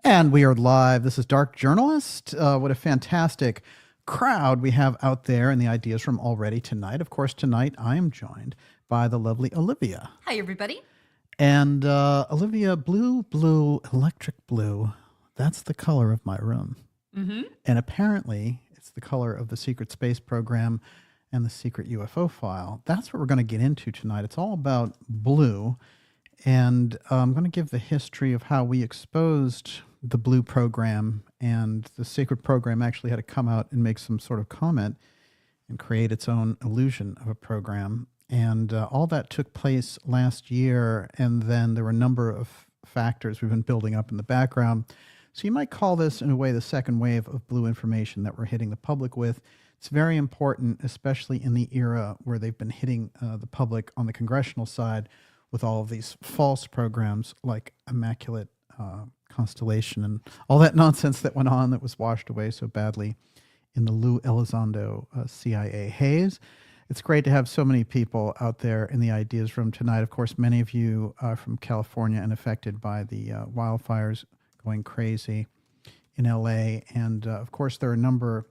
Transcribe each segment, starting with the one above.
And we are live. This is Dark Journalist. What a fantastic crowd we have out there and the ideas from already tonight. Of course, tonight I am joined by the lovely Olivia. Hi, everybody. And Olivia, blue, electric blue, that's the color of my room. Mm-hmm. And apparently it's the color of the secret space program and the secret UFO file. That's what we're going to get into tonight. It's all about blue. And I'm going to give the history of how we exposed the blue program, and the secret program actually had to come out and make some sort of comment and create its own illusion of a program. And all that took place last year, and then there were a number of factors we've been building up in the background. So you might call this, in a way, the second wave of blue information that we're hitting the public with. It's very important, especially in the era where they've been hitting the public on the congressional side with all of these false programs like Immaculate Constellation and all that nonsense that went on that was washed away so badly in the Lou Elizondo CIA haze. It's great to have so many people out there in the ideas room tonight. Of course, many of you are from California and affected by the wildfires going crazy in LA. And of course, there are a number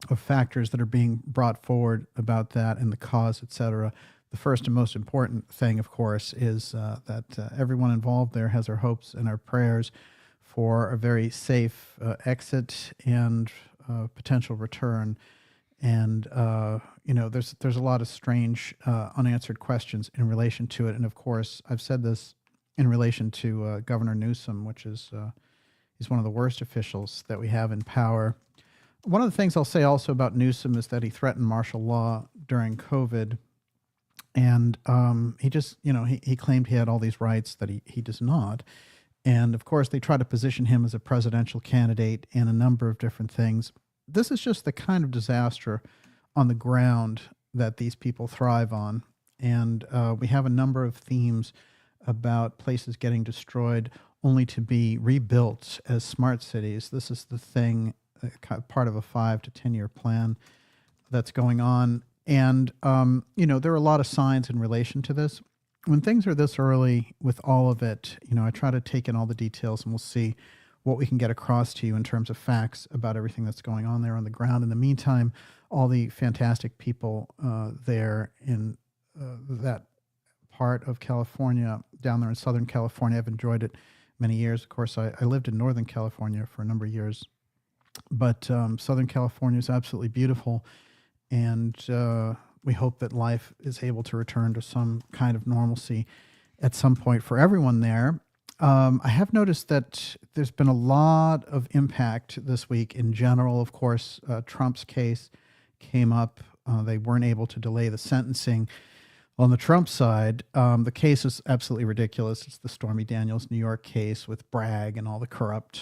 of factors that are being brought forward about that and the cause, et cetera. The first and most important thing, of course, is that everyone involved there has our hopes and our prayers for a very safe exit and potential return. And, you know, there's a lot of strange unanswered questions in relation to it. And, of course, I've said this in relation to Governor Newsom, which is he's one of the worst officials that we have in power. One of the things I'll say also about Newsom is that he threatened martial law during COVID. And he just, you know, he claimed he had all these rights that he does not. And, of course, they try to position him as a presidential candidate and a number of different things. This is just the kind of disaster on the ground that these people thrive on. And we have a number of themes about places getting destroyed only to be rebuilt as smart cities. This is the thing, part of a 5 to 10 year plan that's going on. And, you know, there are a lot of signs in relation to this. When things are this early with all of it, you know, I try to take in all the details and we'll see what we can get across to you in terms of facts about everything that's going on there on the ground. In the meantime, all the fantastic people there in that part of California, down there in Southern California, I've enjoyed it many years. Of course, I lived in Northern California for a number of years, but Southern California is absolutely beautiful. And we hope that life is able to return to some kind of normalcy at some point for everyone there. I have noticed that there's been a lot of impact this week in general. Of course, Trump's case came up. They weren't able to delay the sentencing. On the Trump side, the case is absolutely ridiculous. It's the Stormy Daniels New York case with Bragg and all the corrupt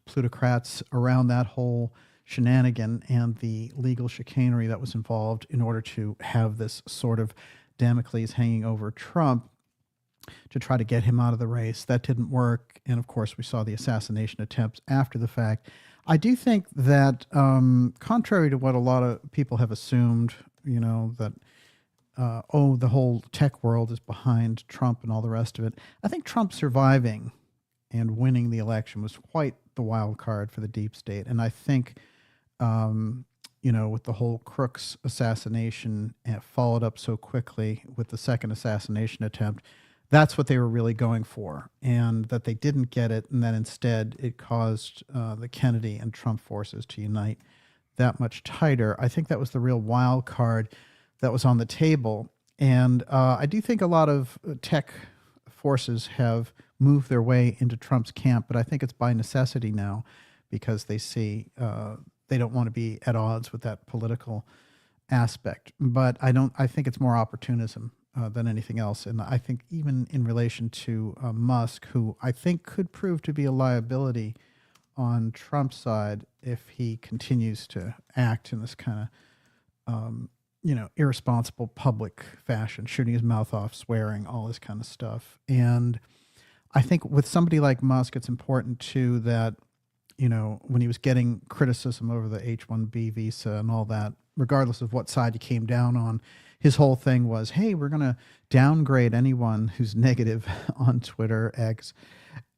plutocrats around that whole shenanigan and the legal chicanery that was involved in order to have this sort of Damocles hanging over Trump to try to get him out of the race. That didn't work. And of course, we saw the assassination attempts after the fact. I do think that contrary to what a lot of people have assumed, you know, that, the whole tech world is behind Trump and all the rest of it, I think Trump surviving and winning the election was quite the wild card for the deep state. And I think, you know, with the whole Crooks assassination followed up so quickly with the second assassination attempt, that's what they were really going for, and that they didn't get it. And then instead it caused the Kennedy and Trump forces to unite that much tighter. I think that was the real wild card that was on the table. And I do think a lot of tech forces have moved their way into Trump's camp, but I think it's by necessity now because they see they don't want to be at odds with that political aspect. But I think it's more opportunism than anything else. And I think even in relation to Musk, who I think could prove to be a liability on Trump's side if he continues to act in this kind of, you know, irresponsible public fashion, shooting his mouth off, swearing, all this kind of stuff. And I think with somebody like Musk, it's important too that, you know, when he was getting criticism over the H-1B visa and all that, regardless of what side he came down on, his whole thing was, hey, we're going to downgrade anyone who's negative on Twitter, X,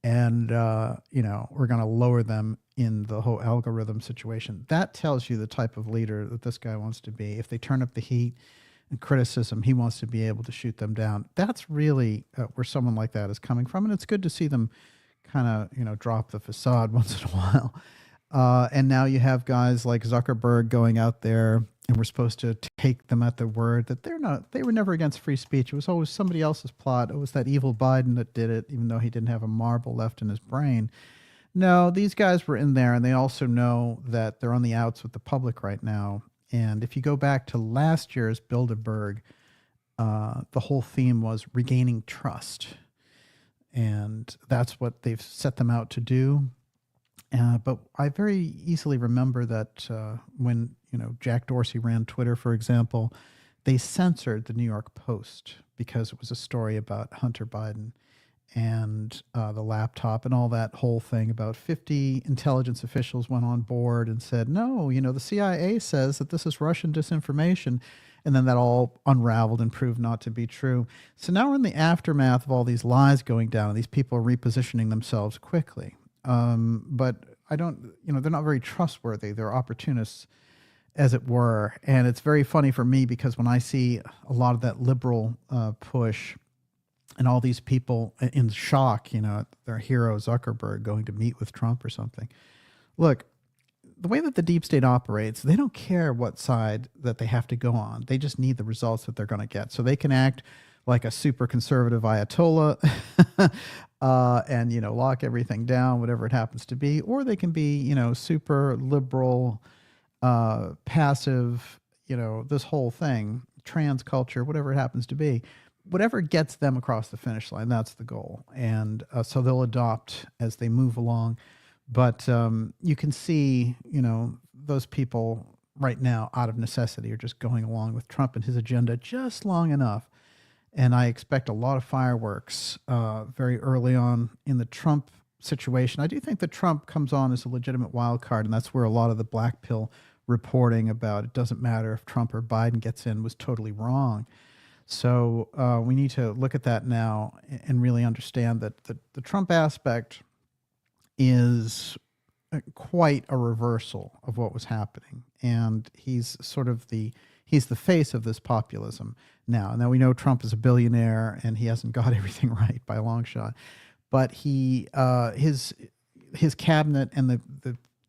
and we're going to lower them in the whole algorithm situation. That tells you the type of leader that this guy wants to be. If they turn up the heat and criticism, he wants to be able to shoot them down. That's really where someone like that is coming from, and it's good to see them kind of drop the facade once in a while. And now you have guys like Zuckerberg going out there, and we're supposed to take them at their word that they were never against free speech. It was always somebody else's plot. It was that evil Biden that did it, even though he didn't have a marble left in his brain. No, these guys were in there, and they also know that they're on the outs with the public right now. And if you go back to last year's Bilderberg, the whole theme was regaining trust. And that's what they've set them out to do. But I very easily remember that when Jack Dorsey ran Twitter, for example, they censored the New York Post because it was a story about Hunter Biden and the laptop and all that whole thing. About 50 intelligence officials went on board and said, no, the CIA says that this is Russian disinformation. And then that all unraveled and proved not to be true. So now we're in the aftermath of all these lies going down. These people are repositioning themselves quickly. But they're not very trustworthy. They're opportunists, as it were. And it's very funny for me because when I see a lot of that liberal push and all these people in shock, their hero Zuckerberg going to meet with Trump or something. Look, the way that the deep state operates, they don't care what side that they have to go on. They just need the results that they're going to get. So they can act like a super conservative Ayatollah and, lock everything down, whatever it happens to be. Or they can be, super liberal, passive, this whole thing, trans culture, whatever it happens to be. Whatever gets them across the finish line, that's the goal. And so they'll adopt as they move along. But you can see, those people right now out of necessity are just going along with Trump and his agenda just long enough. And I expect a lot of fireworks very early on in the Trump situation. I do think that Trump comes on as a legitimate wild card, and that's where a lot of the black pill reporting about it doesn't matter if Trump or Biden gets in was totally wrong. So we need to look at that now and really understand that the Trump aspect is quite a reversal of what was happening. And he's sort of he's the face of this populism now. Now we know Trump is a billionaire and he hasn't got everything right by a long shot, but his cabinet and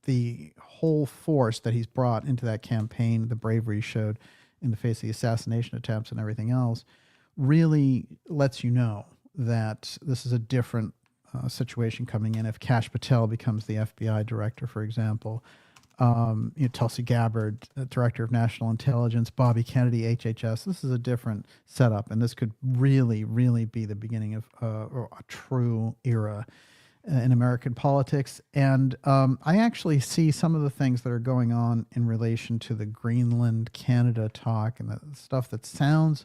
the whole force that he's brought into that campaign, the bravery he showed in the face of the assassination attempts and everything else, really lets you know that this is a different situation coming in. If Kash Patel becomes the FBI director, for example, Tulsi Gabbard, director of national intelligence, Bobby Kennedy, HHS, this is a different setup, and this could really, really be the beginning of a true era in American politics. And I actually see some of the things that are going on in relation to the Greenland, Canada talk and the stuff that sounds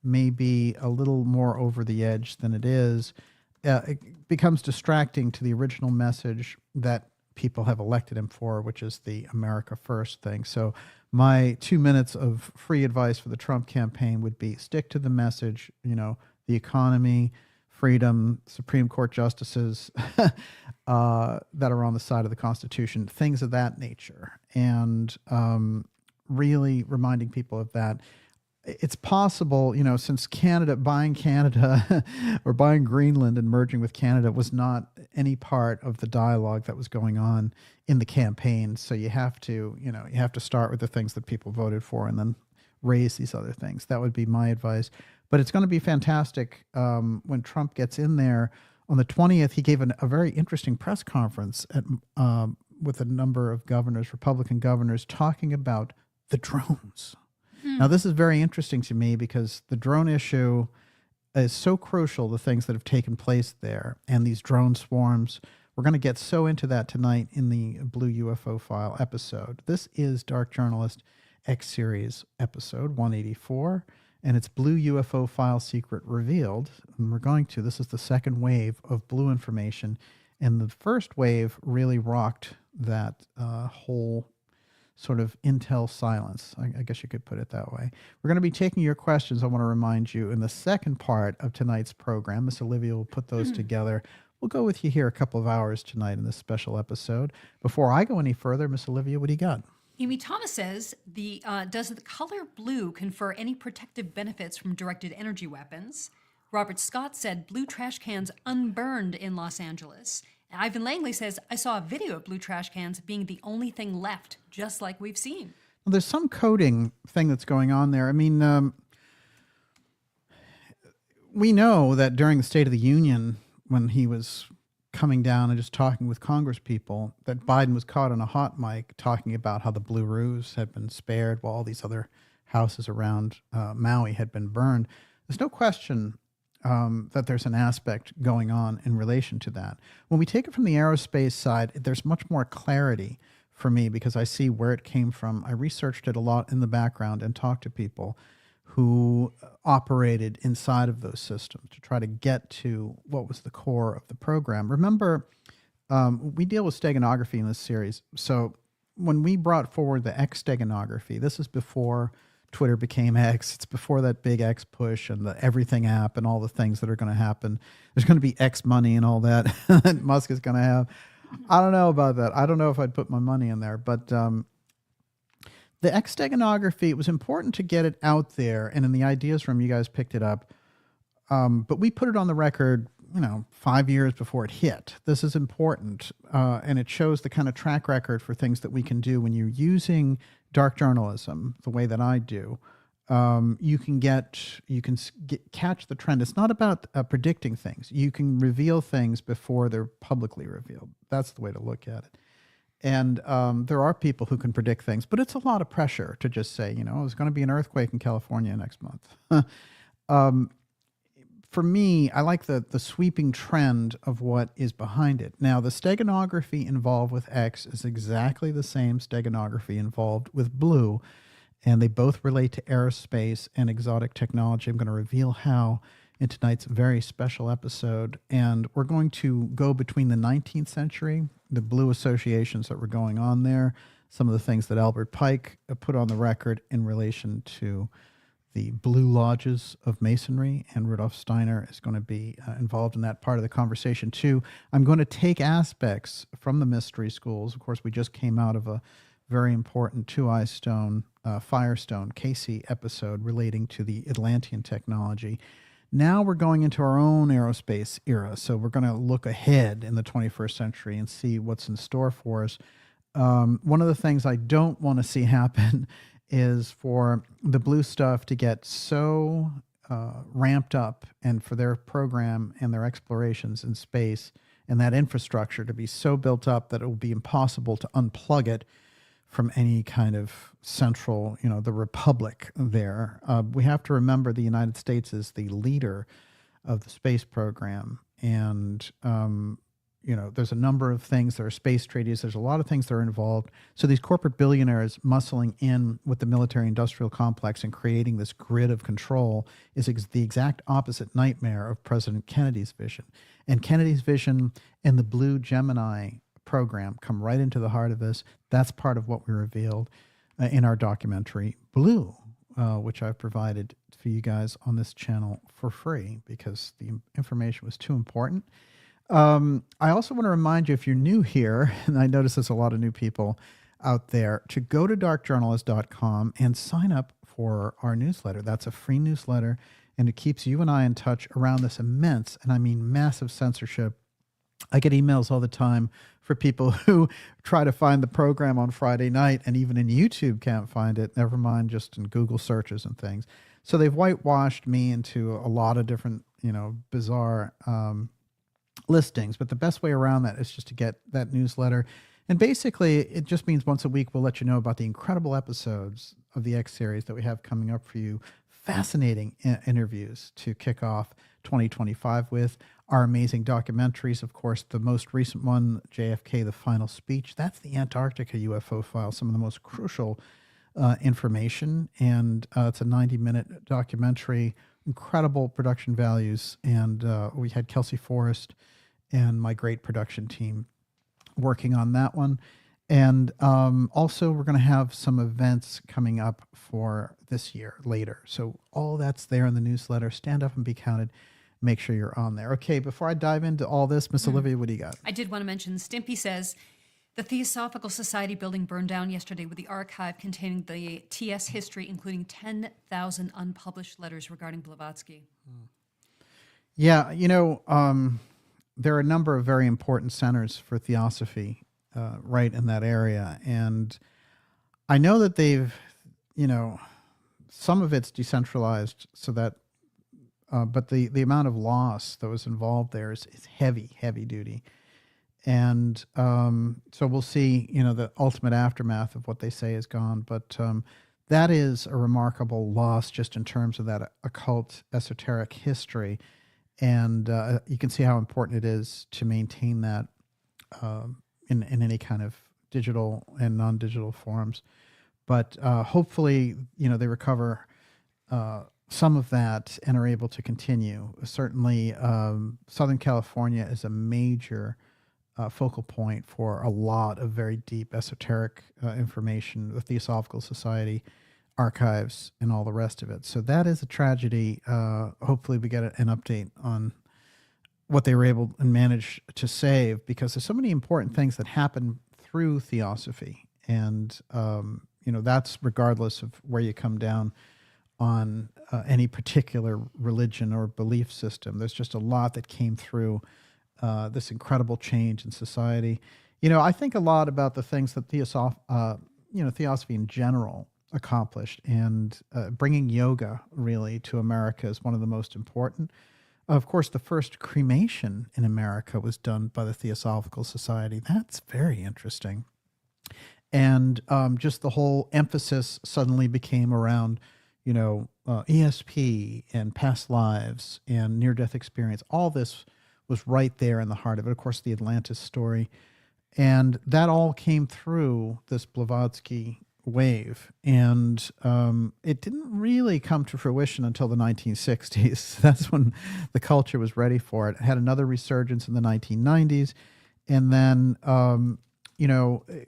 maybe a little more over the edge than it is. It becomes distracting to the original message that people have elected him for, which is the America First thing. So my 2 minutes of free advice for the Trump campaign would be stick to the message, the economy, freedom, Supreme Court justices that are on the side of the Constitution, things of that nature. And really reminding people of that. It's possible, since buying Canada or buying Greenland and merging with Canada was not any part of the dialogue that was going on in the campaign. So you have to start with the things that people voted for and then raise these other things. That would be my advice. But it's going to be fantastic when Trump gets in there. On the 20th, he gave a very interesting press conference with a number of governors, Republican governors, talking about the drones. Now, this is very interesting to me because the drone issue is so crucial, the things that have taken place there, and these drone swarms. We're going to get so into that tonight in the Blue UFO File episode. This is Dark Journalist X Series episode 184, and it's Blue UFO File Secret Revealed. And this is the second wave of blue information, and the first wave really rocked that whole sort of intel silence. I guess you could put it that way. We're going to be taking your questions. I want to remind you in the second part of tonight's program, Miss Olivia will put those together. We'll go with you here a couple of hours tonight in this special episode. Before I go any further, Miss Olivia, what do you got? Amy Thomas says, does the color blue confer any protective benefits from directed energy weapons? Robert Scott said blue trash cans unburned in Los Angeles. And Ivan Langley says, I saw a video of blue trash cans being the only thing left, just like we've seen. Well, there's some coding thing that's going on there. I mean, we know that during the State of the Union, when he was coming down and just talking with Congress people, that Biden was caught on a hot mic talking about how the Blue Roofs had been spared while all these other houses around Maui had been burned. There's no question that there's an aspect going on in relation to that. When we take it from the aerospace side, there's much more clarity for me because I see where it came from. I researched it a lot in the background and talked to people who operated inside of those systems to try to get to what was the core of the program. Remember, we deal with steganography in this series. So when we brought forward the X steganography, this is before Twitter became X. It's before that big X push and the everything app and all the things that are going to happen. There's going to be X money and all that that Musk is going to have. I don't know about that. I don't know if I'd put my money in there, but the X steganography, it was important to get it out there, and in the ideas room, you guys picked it up. But we put it on the record, 5 years before it hit. This is important, and it shows the kind of track record for things that we can do when you're using dark journalism the way that I do. You can catch the trend. It's not about predicting things. You can reveal things before they're publicly revealed. That's the way to look at it. And there are people who can predict things, but it's a lot of pressure to just say, there's going to be an earthquake in California next month. For me, I like the sweeping trend of what is behind it. Now, the steganography involved with X is exactly the same steganography involved with blue, and they both relate to aerospace and exotic technology. I'm going to reveal how in tonight's very special episode, and we're going to go between the 19th century, the blue associations that were going on there, some of the things that Albert Pike put on the record in relation to the blue lodges of Masonry, and Rudolf Steiner is going to be involved in that part of the conversation too. I'm going to take aspects from the mystery schools. Of course, we just came out of a very important Two-Eye Stone, Firestone, Casey episode relating to the Atlantean technology. Now we're going into our own aerospace era, so we're going to look ahead in the 21st century and see what's in store for us. One of the things I don't want to see happen is for the blue stuff to get so ramped up and for their program and their explorations in space and that infrastructure to be so built up that it will be impossible to unplug it from any kind of central, the republic there. We have to remember the United States is the leader of the space program. And, there's a number of things. There are space treaties. There's a lot of things that are involved. So these corporate billionaires muscling in with the military-industrial complex and creating this grid of control is the exact opposite nightmare of President Kennedy's vision. And Kennedy's vision and the Blue Gemini program come right into the heart of this. That's part of what we revealed in our documentary Blue, which I've provided for you guys on this channel for free because the information was too important. I also want to remind you, if you're new here, and I notice there's a lot of new people out there, to go to darkjournalist.com and sign up for our newsletter. That's a free newsletter, and it keeps you and I in touch around this immense, and I mean massive censorship. I get emails all the time for people who try to find the program on Friday night and even in YouTube can't find it, never mind just in Google searches and things. So they've whitewashed me into a lot of different, bizarre listings. But the best way around that is just to get that newsletter. And basically, it just means once a week we'll let you know about the incredible episodes of the X series that we have coming up for you. Fascinating interviews to kick off 2025 with. Our amazing documentaries, of course, the most recent one, JFK, The Final Speech. That's the Antarctica UFO file, some of the most crucial information. And it's a 90-minute documentary, incredible production values. And we had Kelsey Forrest and my great production team working on that one. And also, we're going to have some events coming up for this year later. So all that's there in the newsletter. Stand up and be counted. make sure you're on there. Okay, before I dive into all this, Miss Olivia, what do you got? I did want to mention Stimpy says the Theosophical Society building burned down yesterday with the archive containing the TS history, including 10,000 unpublished letters regarding Blavatsky. Yeah, there are a number of very important centers for theosophy right in that area. And I know that they've, some of it's decentralized so that, but the amount of loss that was involved there is heavy duty. And so we'll see, the ultimate aftermath of what they say is gone. But that is a remarkable loss just in terms of that occult esoteric history. And you can see how important it is to maintain that in any kind of digital and non-digital forms. But hopefully, they recover some of that and are able to continue. Certainly, Southern California is a major focal point for a lot of very deep esoteric information, the Theosophical Society archives and all the rest of it. So that is a tragedy. Hopefully we get an update on what they were able and managed to save, because there's so many important things that happen through theosophy. And, that's regardless of where you come down on any particular religion or belief system. There's just a lot that came through this incredible change in society. I think a lot about the things that theosophy in general accomplished, and bringing yoga really to America is one of the most important. Of course, the first cremation in America was done by the Theosophical Society. That's very interesting. And just the whole emphasis suddenly became around, ESP and past lives and near-death experience. All this was right there in the heart of it. Of course, the Atlantis story. And that all came through this Blavatsky wave. And it didn't really come to fruition until the 1960s. That's when the culture was ready for it. It had another resurgence in the 1990s. And then,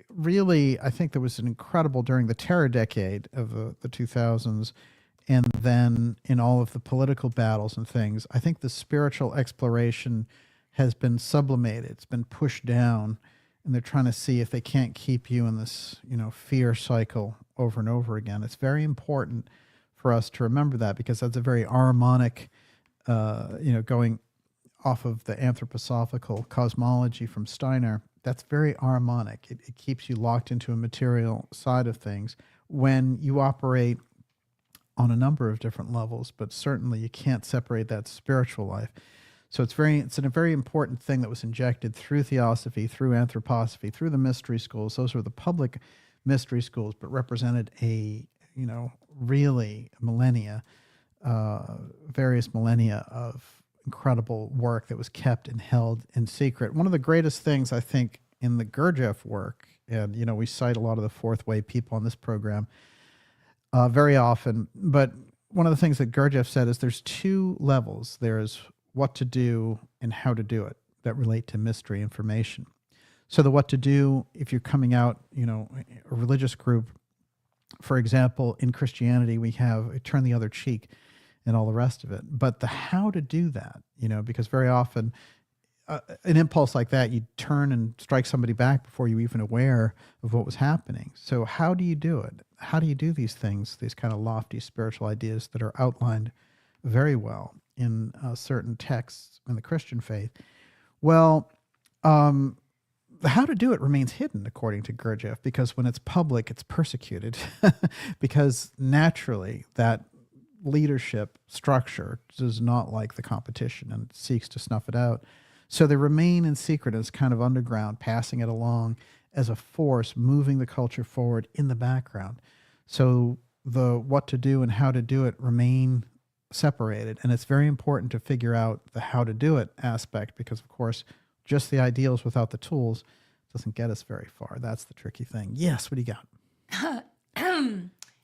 really, I think there was an incredible during the terror decade of the 2000s. And then in all of the political battles and things, I think the spiritual exploration has been sublimated. It's been pushed down. And they're trying to see if they can't keep you in this, fear cycle over and over again. It's very important for us to remember that, because that's a very Ahrimanic, going off of the anthroposophical cosmology from Steiner. That's very Ahrimanic. It keeps you locked into a material side of things when you operate on a number of different levels, but certainly you can't separate that spiritual life. So it's a very important thing that was injected through theosophy, through anthroposophy, through the mystery schools. Those were the public mystery schools, but represented really various millennia of incredible work that was kept and held in secret. One of the greatest things, I think, in the Gurdjieff work, and, we cite a lot of the fourth way people on this program very often, but one of the things that Gurdjieff said is there's two levels. There's what to do and how to do it that relate to mystery information. So the what to do, if you're coming out, a religious group, for example, in Christianity, we have turn the other cheek and all the rest of it. But the how to do that, because very often an impulse like that, you turn and strike somebody back before you're even aware of what was happening. So how do you do it? How do you do these things, these kind of lofty spiritual ideas that are outlined very well in certain texts in the Christian faith? Well, how to do it remains hidden, according to Gurdjieff, because when it's public, it's persecuted, because naturally that leadership structure does not like the competition and seeks to snuff it out. So they remain in secret as kind of underground, passing it along as a force, moving the culture forward in the background. So the what to do and how to do it remain separated. And it's very important to figure out the how to do it aspect, because, of course, just the ideals without the tools doesn't get us very far. That's the tricky thing. Yes, what do you got?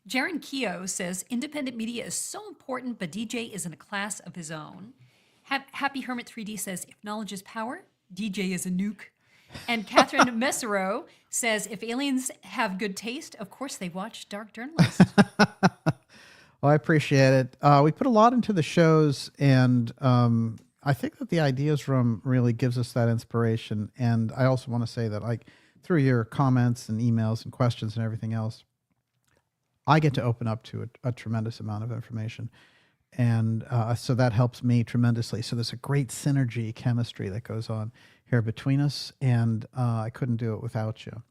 Jaron Keogh says, independent media is so important, but DJ is in a class of his own. Happy Hermit 3D says, if knowledge is power, DJ is a nuke. And Catherine Messero says, if aliens have good taste, of course they watch Dark Journalist. Well, I appreciate it. We put a lot into the shows, and I think that the Ideas Room really gives us that inspiration. And I also want to say that, like, through your comments and emails and questions and everything else, I get to open up to a tremendous amount of information. And so that helps me tremendously. So there's a great synergy chemistry that goes on here between us, and I couldn't do it without you.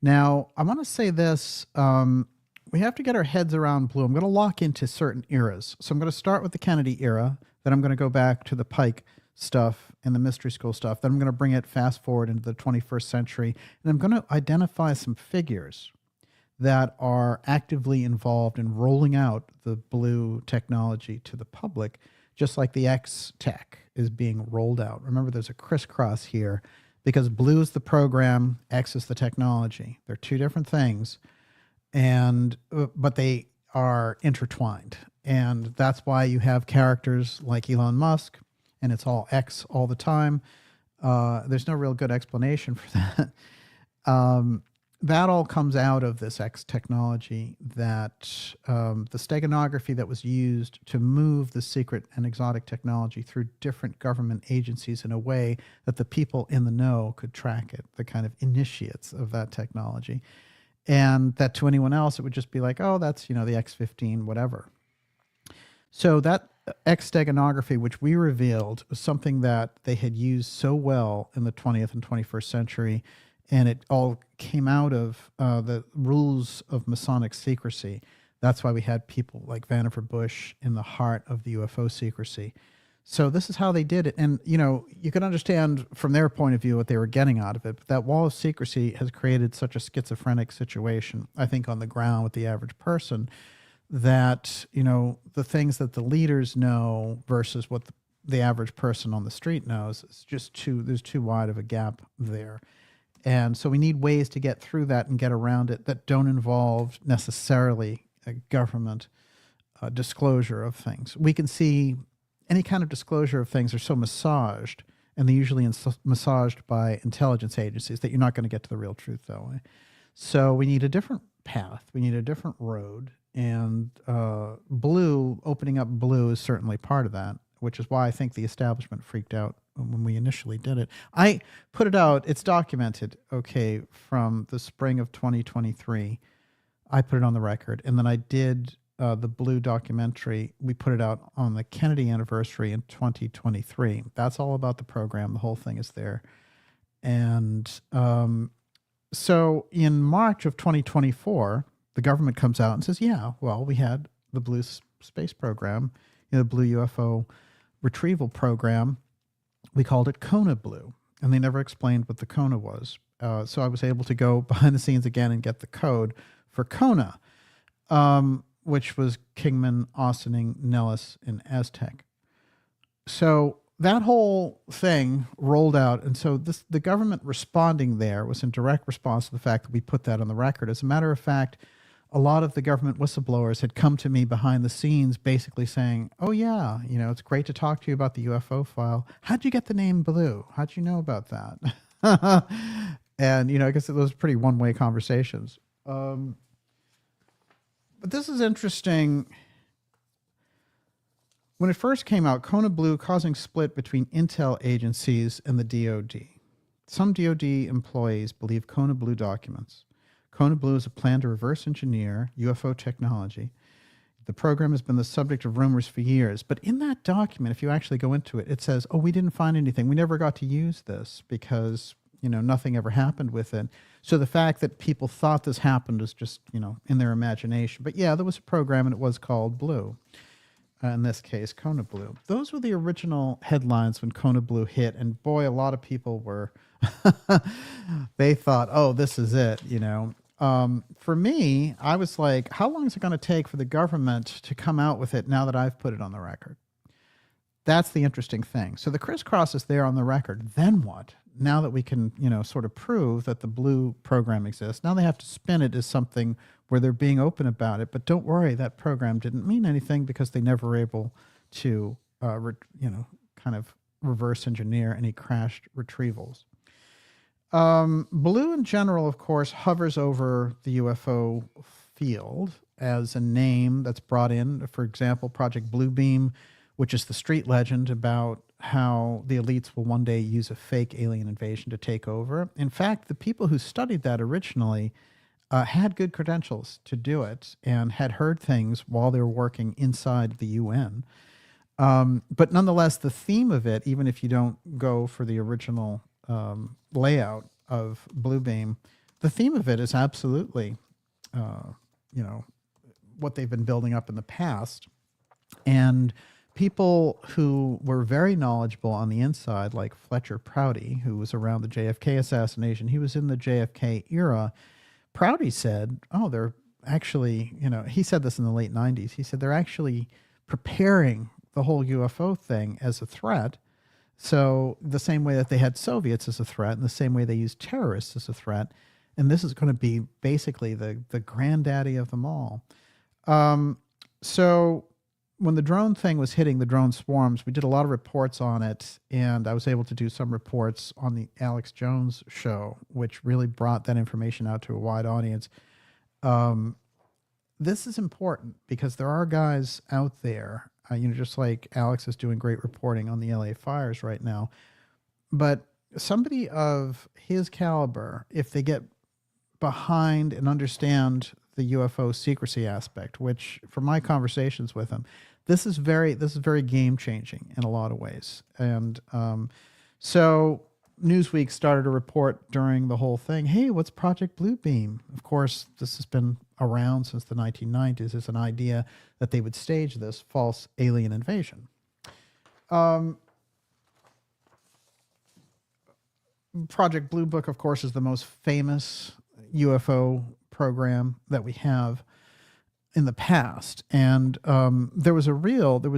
Now, I want to say this. We have to get our heads around blue. I'm going to lock into certain eras. So I'm going to start with the Kennedy era. Then I'm going to go back to the Pike stuff and the mystery school stuff. Then I'm going to bring it fast forward into the 21st century. And I'm going to identify some figures that are actively involved in rolling out the blue technology to the public, just like the X tech is being rolled out. Remember, there's a crisscross here because blue is the program, X is the technology. They're two different things, and but they are intertwined. And that's why you have characters like Elon Musk, and it's all X all the time. There's no real good explanation for that. That all comes out of this X technology, that the steganography that was used to move the secret and exotic technology through different government agencies in a way that the people in the know could track it, the kind of initiates of that technology. And that to anyone else, it would just be like, oh, that's, the X-15, whatever. So that X steganography, which we revealed, was something that they had used so well in the 20th and 21st century. And it all came out of the rules of Masonic secrecy. That's why we had people like Vannevar Bush in the heart of the UFO secrecy. So this is how they did it. And, you can understand from their point of view what they were getting out of it. But that wall of secrecy has created such a schizophrenic situation, I think, on the ground with the average person, that, the things that the leaders know versus what the average person on the street knows is just there's too wide of a gap there. And so we need ways to get through that and get around it that don't involve necessarily a government disclosure of things. We can see any kind of disclosure of things are so massaged, and they're usually massaged by intelligence agencies, that you're not going to get to the real truth that way. So we need a different path. We need a different road. And opening up blue is certainly part of that, which is why I think the establishment freaked out when we initially did it. I put it out, it's documented, okay, from the spring of 2023. I put it on the record. And then I did the blue documentary. We put it out on the Kennedy anniversary in 2023. That's all about the program. The whole thing is there. And so in March of 2024, the government comes out and says, yeah, well, we had the blue space program, the blue UFO retrieval program. We called it Kona Blue, and they never explained what the Kona was. So I was able to go behind the scenes again and get the code for Kona, which was Kingman, Austining, Nellis, and Aztec. So that whole thing rolled out, and so the government responding there was in direct response to the fact that we put that on the record. As a matter of fact, a lot of the government whistleblowers had come to me behind the scenes basically saying, oh, yeah, it's great to talk to you about the UFO file. How'd you get the name Blue? How'd you know about that? And, I guess those are pretty one-way conversations. But this is interesting. When it first came out, Kona Blue causing split between intel agencies and the DOD. Some DOD employees believe Kona Blue documents. Kona Blue is a plan to reverse engineer UFO technology. The program has been the subject of rumors for years. But in that document, if you actually go into it, it says, oh, we didn't find anything. We never got to use this because, nothing ever happened with it. So the fact that people thought this happened is just, in their imagination. But yeah, there was a program and it was called Blue. In this case, Kona Blue. Those were the original headlines when Kona Blue hit. And boy, a lot of people were, they thought, oh, this is it, For me, I was like, how long is it going to take for the government to come out with it now that I've put it on the record? That's the interesting thing. So the crisscross is there on the record. Then what? Now that we can, sort of prove that the blue program exists, now they have to spin it as something where they're being open about it. But don't worry, that program didn't mean anything because they never were able to, kind of reverse engineer any crashed retrievals. Blue in general, of course, hovers over the UFO field as a name that's brought in. For example, Project Bluebeam, which is the street legend about how the elites will one day use a fake alien invasion to take over. In fact, the people who studied that originally had good credentials to do it and had heard things while they were working inside the UN. But nonetheless, the theme of it, even if you don't go for the original layout of Bluebeam, the theme of it is absolutely, what they've been building up in the past. And people who were very knowledgeable on the inside, like Fletcher Prouty, who was around the JFK assassination, he was in the JFK era. Prouty said, they're actually, he said this in the late 90s. He said they're actually preparing the whole UFO thing as a threat. So the same way that they had Soviets as a threat, and the same way they used terrorists as a threat, and this is going to be basically the granddaddy of them all. So when the drone thing was hitting, the drone swarms, we did a lot of reports on it, and I was able to do some reports on the Alex Jones show, which really brought that information out to a wide audience. This is important because there are guys out there, just like Alex is doing great reporting on the LA fires right now, but somebody of his caliber, if they get behind and understand the UFO secrecy aspect, which from my conversations with him, this is very game changing in a lot of ways. And so Newsweek started a report during the whole thing. Hey, what's Project Bluebeam? Of course, this has been around since the 1990s. It's an idea that they would stage this false alien invasion. Project Blue Book, of course, is the most famous UFO program that we have in the past. And there was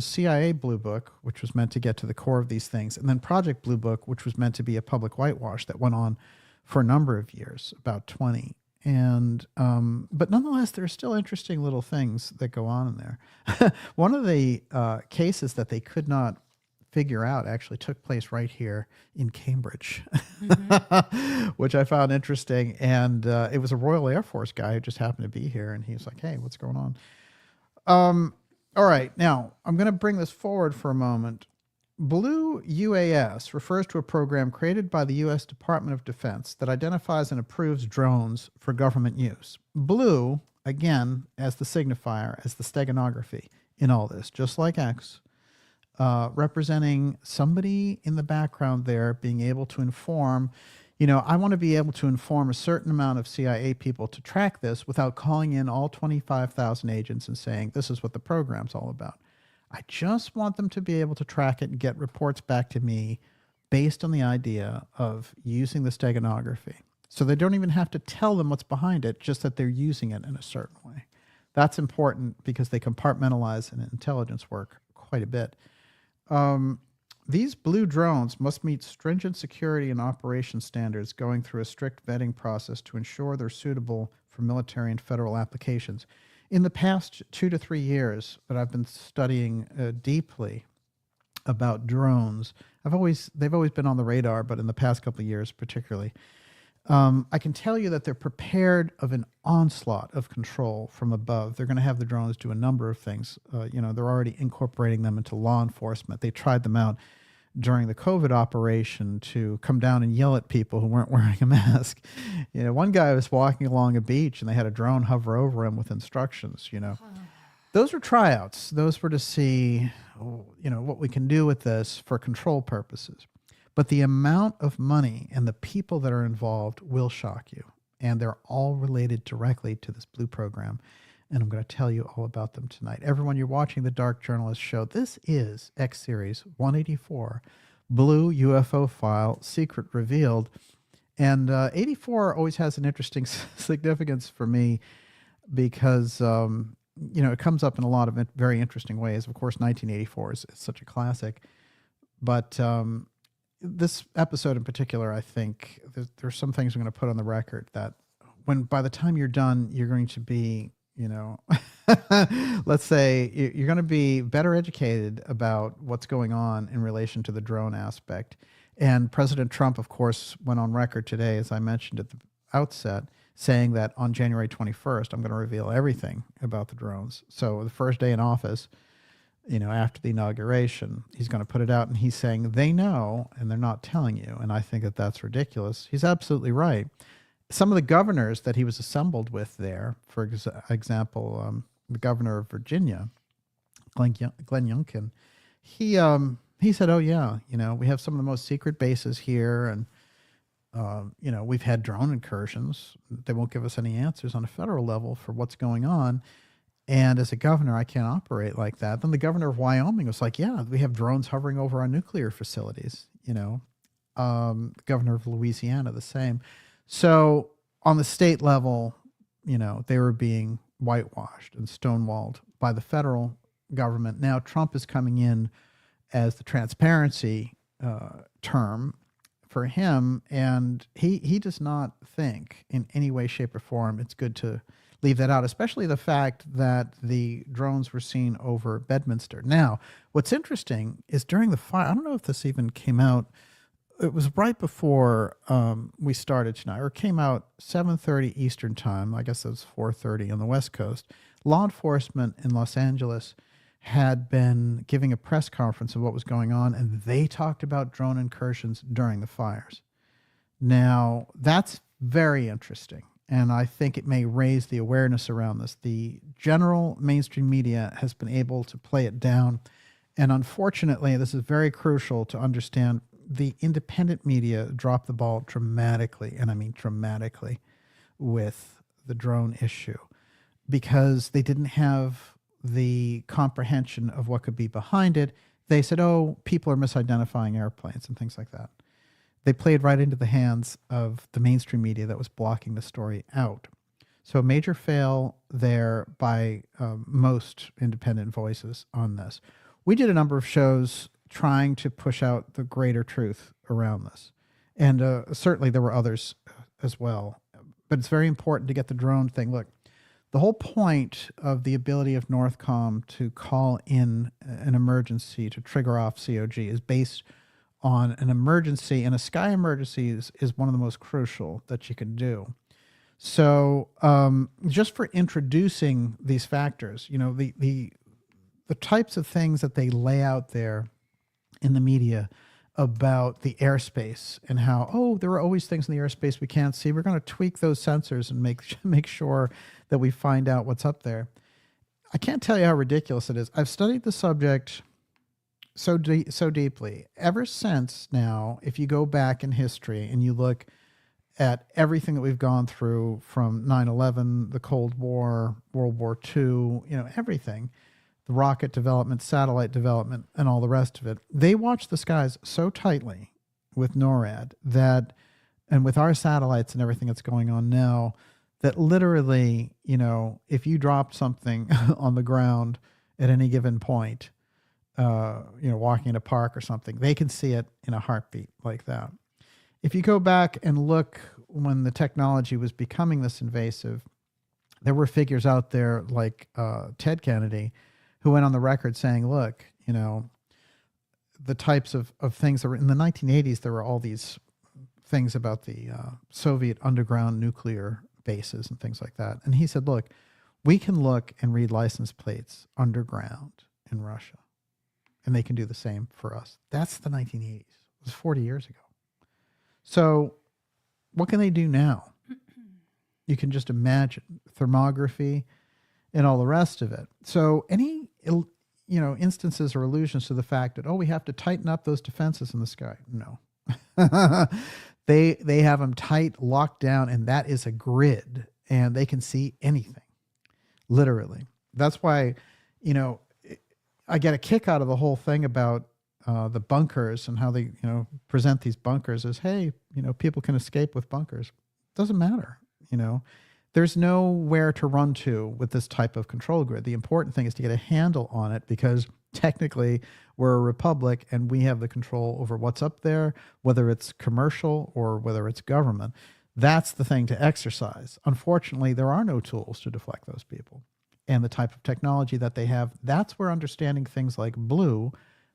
CIA Blue Book, which was meant to get to the core of these things. And then Project Blue Book, which was meant to be a public whitewash that went on for a number of years, about 20. And, but nonetheless, there are still interesting little things that go on in there. One of the cases that they could not figure out actually took place right here in Cambridge, which I found interesting. And it was a Royal Air Force guy who just happened to be here, and he was like, hey, what's going on? All right, now I'm going to bring this forward for a moment. Blue UAS refers to a program created by the U.S. Department of Defense that identifies and approves drones for government use. Blue, again, as the signifier, as the steganography in all this, just like X, representing somebody in the background there being able to inform, I want to be able to inform a certain amount of CIA people to track this without calling in all 25,000 agents and saying, this is what the program's all about. I just want them to be able to track it and get reports back to me based on the idea of using the steganography. So they don't even have to tell them what's behind it, just that they're using it in a certain way. That's important because they compartmentalize in intelligence work quite a bit. These blue drones must meet stringent security and operation standards, going through a strict vetting process to ensure they're suitable for military and federal applications. In the past 2 to 3 years that I've been studying deeply about drones, they've always been on the radar, but in the past couple of years particularly, I can tell you that they're prepared of an onslaught of control from above. They're going to have the drones do a number of things. They're already incorporating them into law enforcement. They tried them out during the COVID operation to come down and yell at people who weren't wearing a mask. One guy was walking along a beach and they had a drone hover over him with instructions, Those were tryouts. Those were to see, what we can do with this for control purposes. But the amount of money and the people that are involved will shock you. And they're all related directly to this Blue program. And I'm going to tell you all about them tonight. Everyone, you're watching the Dark Journalist Show. This is X Series 184, Blue UFO File, Secret Revealed. And 84 always has an interesting significance for me because, it comes up in a lot of very interesting ways. Of course, 1984 is such a classic. But this episode in particular, I think there's some things I'm going to put on the record that by the time you're done, you're going to be, let's say you're going to be better educated about what's going on in relation to the drone aspect. And President Trump, of course, went on record today, as I mentioned at the outset, saying that on January 21st, I'm going to reveal everything about the drones. So the first day in office, after the inauguration, he's going to put it out, and he's saying they know and they're not telling you. And I think that that's ridiculous. He's absolutely right. Some of the governors that he was assembled with there, for example, the governor of Virginia, Glenn Youngkin, he said, "Oh yeah, we have some of the most secret bases here, and we've had drone incursions. They won't give us any answers on a federal level for what's going on. And as a governor, I can't operate like that." Then the governor of Wyoming was like, "Yeah, we have drones hovering over our nuclear facilities." The governor of Louisiana, the same. So on the state level, they were being whitewashed and stonewalled by the federal government. Now Trump is coming in as the transparency term for him, and he does not think in any way, shape, or form it's good to leave that out, especially the fact that the drones were seen over Bedminster. Now, what's interesting is during the fire, I don't know if this even came out, it was right before we started tonight, or it came out 7:30 Eastern time. I guess it was 4:30 on the West Coast. Law enforcement in Los Angeles had been giving a press conference of what was going on, and they talked about drone incursions during the fires. Now, that's very interesting, and I think it may raise the awareness around this. The general mainstream media has been able to play it down, and unfortunately, this is very crucial to understand. The independent media dropped the ball dramatically, and I mean dramatically, with the drone issue, because they didn't have the comprehension of what could be behind it. They said, "Oh, people are misidentifying airplanes," and things like that. They played right into the hands of the mainstream media that was blocking the story out. So a major fail there by most independent voices on this. We did a number of shows trying to push out the greater truth around this. And certainly there were others as well. But it's very important to get the drone thing. Look, the whole point of the ability of Northcom to call in an emergency to trigger off COG is based on an emergency, and a sky emergency is one of the most crucial that you can do. So just for introducing these factors, the types of things that they lay out there in the media about the airspace and how, oh, there are always things in the airspace we can't see. We're going to tweak those sensors and make sure that we find out what's up there. I can't tell you how ridiculous it is. I've studied the subject so deeply ever since now. If you go back in history and you look at everything that we've gone through from 9/11, the Cold War, World War II, everything, the rocket development, satellite development, and all the rest of it. They watch the skies so tightly with NORAD that, and with our satellites and everything that's going on now, that literally, if you dropped something on the ground at any given point, walking in a park or something, they can see it in a heartbeat like that. If you go back and look when the technology was becoming this invasive, there were figures out there like Ted Kennedy, who went on the record saying, look, the types of things that were in the 1980s, there were all these things about the Soviet underground nuclear bases and things like that. And he said, look, we can look and read license plates underground in Russia, and they can do the same for us. That's the 1980s. It was 40 years ago. So what can they do now? You can just imagine thermography and all the rest of it. So any instances or allusions to the fact that, oh, we have to tighten up those defenses in the sky. No. They have them tight, locked down, and that is a grid, and they can see anything, literally. That's why, I get a kick out of the whole thing about the bunkers and how they, present these bunkers as, hey, people can escape with bunkers. Doesn't matter, There's nowhere to run to with this type of control grid. The important thing is to get a handle on it, because technically we're a republic and we have the control over what's up there, whether it's commercial or whether it's government. That's the thing to exercise. Unfortunately, there are no tools to deflect those people. And the type of technology that they have, that's where understanding things like Blue,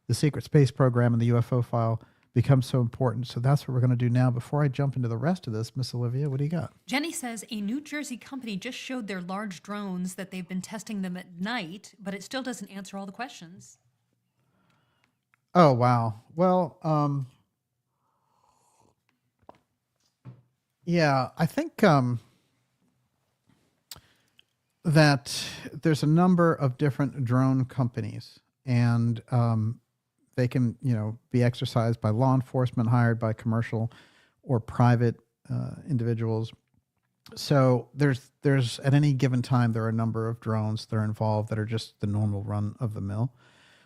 the secret space program, and the UFO file becomes so important. So that's what we're going to do now. Before I jump into the rest of this, Miss Olivia, what do you got? Jenny says a New Jersey company just showed their large drones that they've been testing them at night, but it still doesn't answer all the questions. Oh, wow. Well, yeah, I think that there's a number of different drone companies, and they can, be exercised by law enforcement, hired by commercial or private individuals. So there's at any given time, there are a number of drones that are involved that are just the normal run of the mill.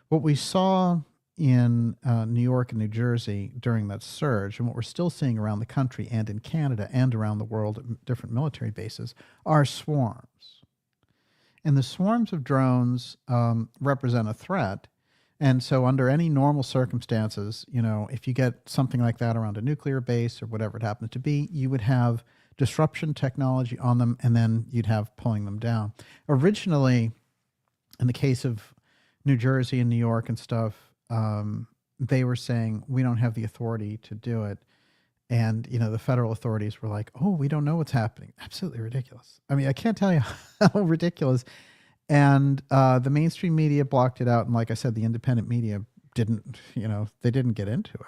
What we saw in New York and New Jersey during that surge, and what we're still seeing around the country and in Canada and around the world at different military bases, are swarms. And the swarms of drones represent a threat. And so under any normal circumstances, if you get something like that around a nuclear base or whatever it happens to be, you would have disruption technology on them, and then you'd have pulling them down. Originally, in the case of New Jersey and New York and stuff, they were saying, we don't have the authority to do it. And, the federal authorities were like, oh, we don't know what's happening. Absolutely ridiculous. I mean, I can't tell you how ridiculous. And the mainstream media blocked it out. And like I said, the independent media didn't, they didn't get into it.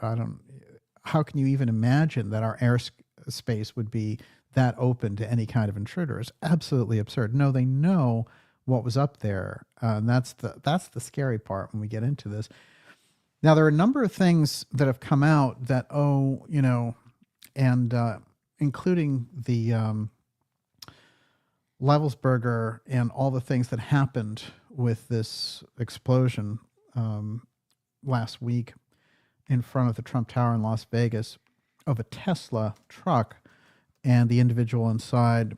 How can you even imagine that our airspace would be that open to any kind of intruder? It's absolutely absurd. No, they know what was up there. And that's the scary part when we get into this. Now, there are a number of things that have come out that, including the Levelsberger and all the things that happened with this explosion last week in front of the Trump Tower in Las Vegas of a Tesla truck, and the individual inside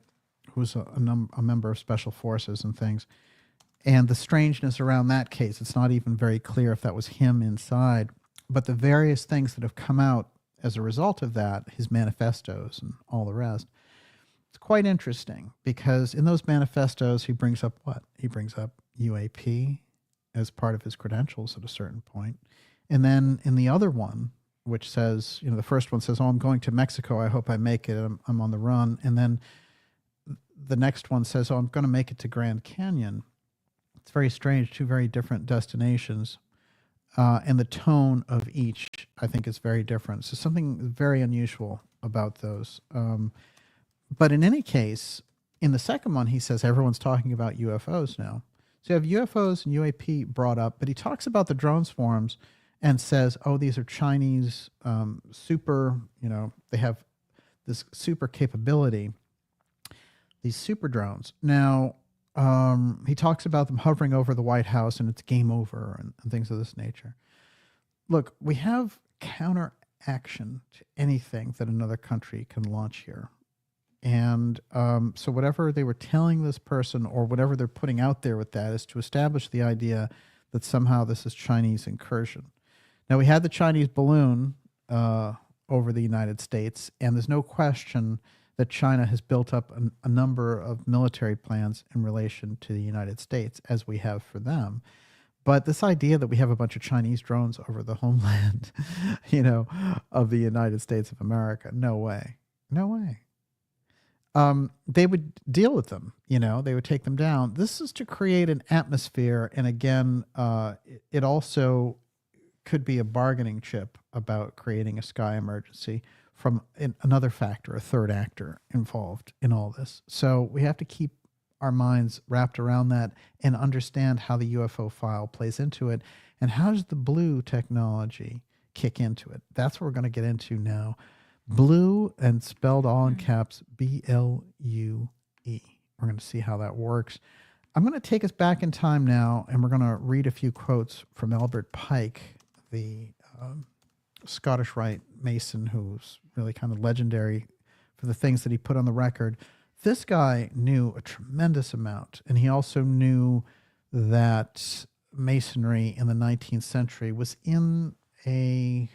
who was a member of special forces and things. And the strangeness around that case, it's not even very clear if that was him inside, but the various things that have come out as a result of that, his manifestos and all the rest, it's quite interesting because in those manifestos, he brings up what? He brings up UAP as part of his credentials at a certain point. And then in the other one, which says, the first one says, oh, I'm going to Mexico. I hope I make it. I'm on the run. And then the next one says, oh, I'm going to make it to Grand Canyon. It's very strange, two very different destinations. And the tone of each, I think, is very different. So something very unusual about those. But in any case, in the second one, he says everyone's talking about UFOs now. So you have UFOs and UAP brought up, but he talks about the drone swarms and says, oh, these are Chinese super, they have this super capability, these super drones. Now, he talks about them hovering over the White House and it's game over and things of this nature. Look, we have counteraction to anything that another country can launch here. And so whatever they were telling this person or whatever they're putting out there with that is to establish the idea that somehow this is Chinese incursion. Now, we had the Chinese balloon over the United States, and there's no question that China has built up a number of military plans in relation to the United States, as we have for them. But this idea that we have a bunch of Chinese drones over the homeland, of the United States of America, no way. No way. They would deal with them, they would take them down. This is to create an atmosphere. And again, it also could be a bargaining chip about creating a sky emergency from another factor, a third actor involved in all this. So we have to keep our minds wrapped around that and understand how the UFO file plays into it and how does the blue technology kick into it. That's what we're going to get into now. Blue, and spelled all in caps, BLUE. We're going to see how that works. I'm going to take us back in time now, and we're going to read a few quotes from Albert Pike, the Scottish Rite Mason, who's really kind of legendary for the things that he put on the record. This guy knew a tremendous amount, and he also knew that Masonry in the 19th century was in a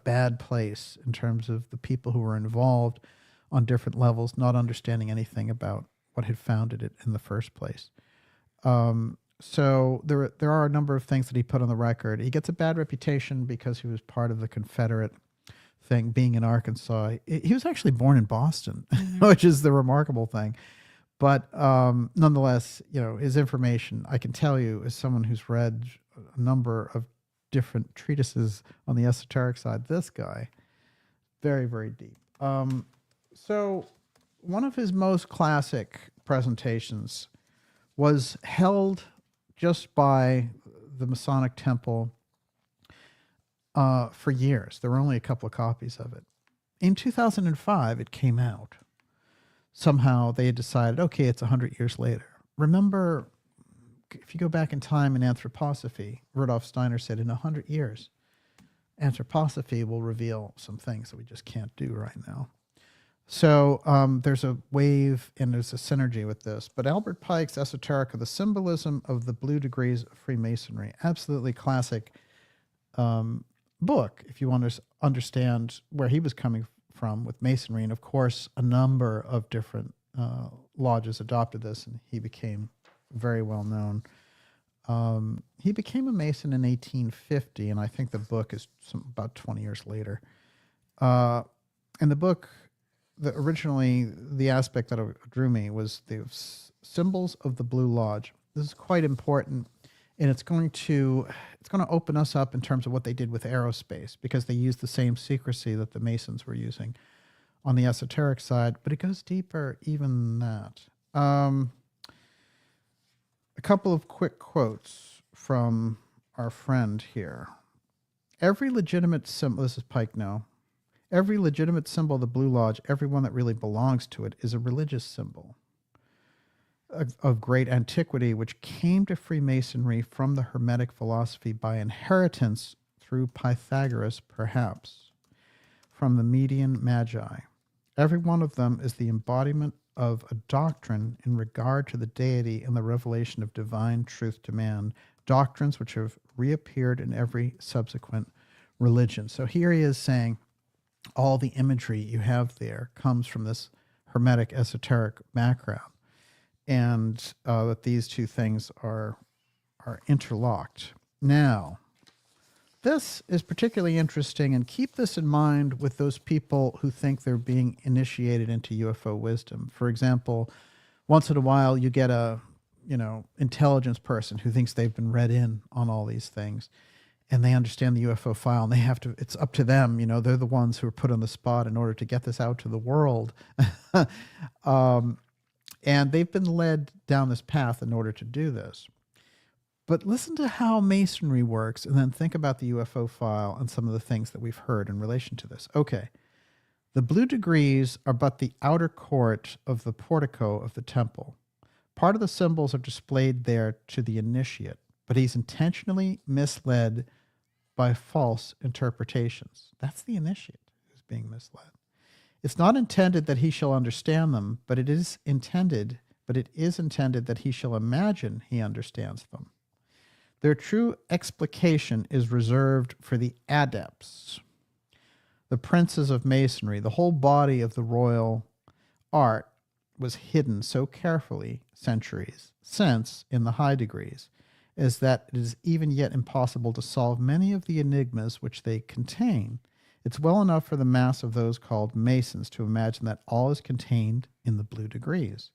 bad place in terms of the people who were involved on different levels, not understanding anything about what had founded it in the first place. So there are a number of things that he put on the record. He gets a bad reputation because he was part of the Confederate thing, being in Arkansas. He was actually born in Boston, which is the remarkable thing. But nonetheless, his information, I can tell you, as someone who's read a number of different treatises on the esoteric side, this guy, very, very deep. So one of his most classic presentations was held just by the Masonic Temple for years. There were only a couple of copies of it. In 2005, it came out. Somehow they had decided, okay, it's 100 years later. Remember, if you go back in time in anthroposophy, Rudolf Steiner said in 100 years, anthroposophy will reveal some things that we just can't do right now. So there's a wave and there's a synergy with this. But Albert Pike's Esoterica, the Symbolism of the Blue Degrees of Freemasonry, absolutely classic book if you want to understand where he was coming from with Masonry. And of course, a number of different lodges adopted this, and he became very well known. He became a Mason in 1850, and I think the book is about 20 years later. And the book, originally, the aspect that drew me was the symbols of the Blue Lodge. This is quite important, and it's going to open us up in terms of what they did with aerospace, because they used the same secrecy that the Masons were using on the esoteric side, but it goes deeper even than that. A couple of quick quotes from our friend here. Every legitimate symbol, this is Pike now, every legitimate symbol of the Blue Lodge, everyone that really belongs to it, is a religious symbol of great antiquity, which came to Freemasonry from the Hermetic philosophy by inheritance through Pythagoras, perhaps, from the Median Magi. Every one of them is the embodiment of a doctrine in regard to the deity and the revelation of divine truth to man, doctrines which have reappeared in every subsequent religion. So here he is saying all the imagery you have there comes from this Hermetic esoteric background, and that these two things are interlocked. Now, this is particularly interesting, and keep this in mind with those people who think they're being initiated into UFO wisdom. For example, once in a while you get a intelligence person who thinks they've been read in on all these things, and they understand the UFO file, and they have to, it's up to them, they're the ones who are put on the spot in order to get this out to the world. And they've been led down this path in order to do this. But listen to how Masonry works, and then think about the UFO file and some of the things that we've heard in relation to this. Okay, the Blue Degrees are but the outer court of the portico of the temple. Part of the symbols are displayed there to the initiate, but he's intentionally misled by false interpretations. That's the initiate who's being misled. It's not intended that he shall understand them, but it is intended that he shall imagine he understands them. Their true explication is reserved for the adepts, the princes of Masonry. The whole body of the royal art was hidden so carefully centuries since in the high degrees, as that it is even yet impossible to solve many of the enigmas which they contain. It's well enough for the mass of those called Masons to imagine that all is contained in the Blue Degrees,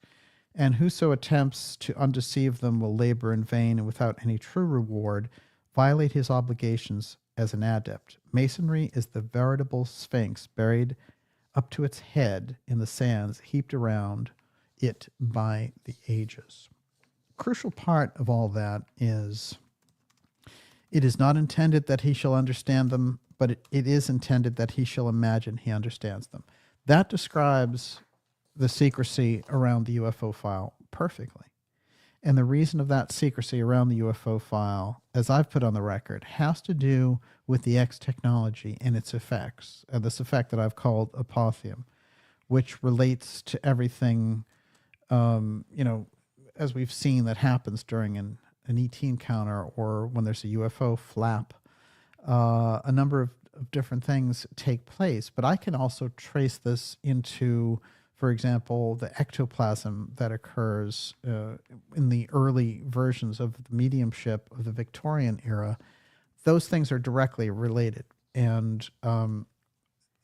and whoso attempts to undeceive them will labor in vain and without any true reward violate his obligations as an adept. Masonry is the veritable sphinx buried up to its head in the sands heaped around it by the ages. Crucial part of all that is it is not intended that he shall understand them, but it is intended that he shall imagine he understands them. That describes the secrecy around the UFO file perfectly. And the reason of that secrecy around the UFO file, as I've put on the record, has to do with the X technology and its effects, and this effect that I've called apotheum, which relates to everything, as we've seen that happens during an ET encounter or when there's a UFO flap. A number of different things take place, but I can also trace this into, for example, the ectoplasm that occurs in the early versions of the mediumship of the Victorian era. Those things are directly related. And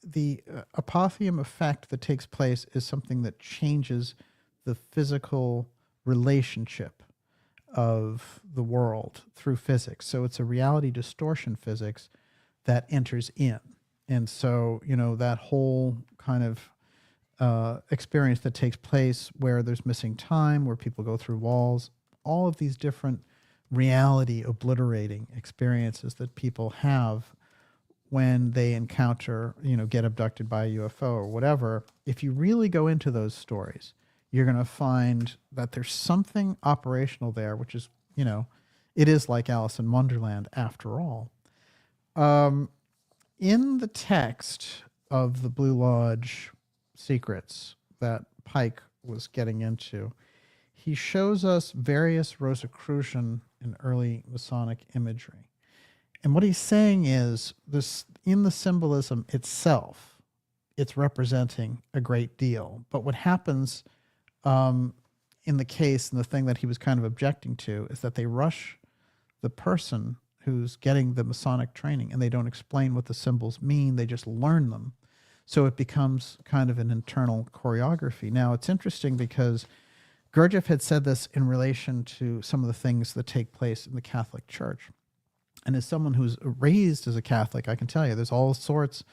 apotheum effect that takes place is something that changes the physical relationship of the world through physics. So it's a reality distortion physics that enters in. And so, that whole kind of experience that takes place where there's missing time, where people go through walls, all of these different reality obliterating experiences that people have when they encounter, get abducted by a UFO or whatever. If you really go into those stories, you're going to find that there's something operational there, which is, it is like Alice in Wonderland after all. In the text of the Blue Lodge secrets that Pike was getting into, he shows us various Rosicrucian and early Masonic imagery. And what he's saying is this, in the symbolism itself, it's representing a great deal. But what happens in the case, and the thing that he was kind of objecting to, is that they rush the person who's getting the Masonic training and they don't explain what the symbols mean. They just learn them. So it becomes kind of an internal choreography. Now, it's interesting because Gurdjieff had said this in relation to some of the things that take place in the Catholic Church. And as someone who's raised as a Catholic, I can tell you there's all sorts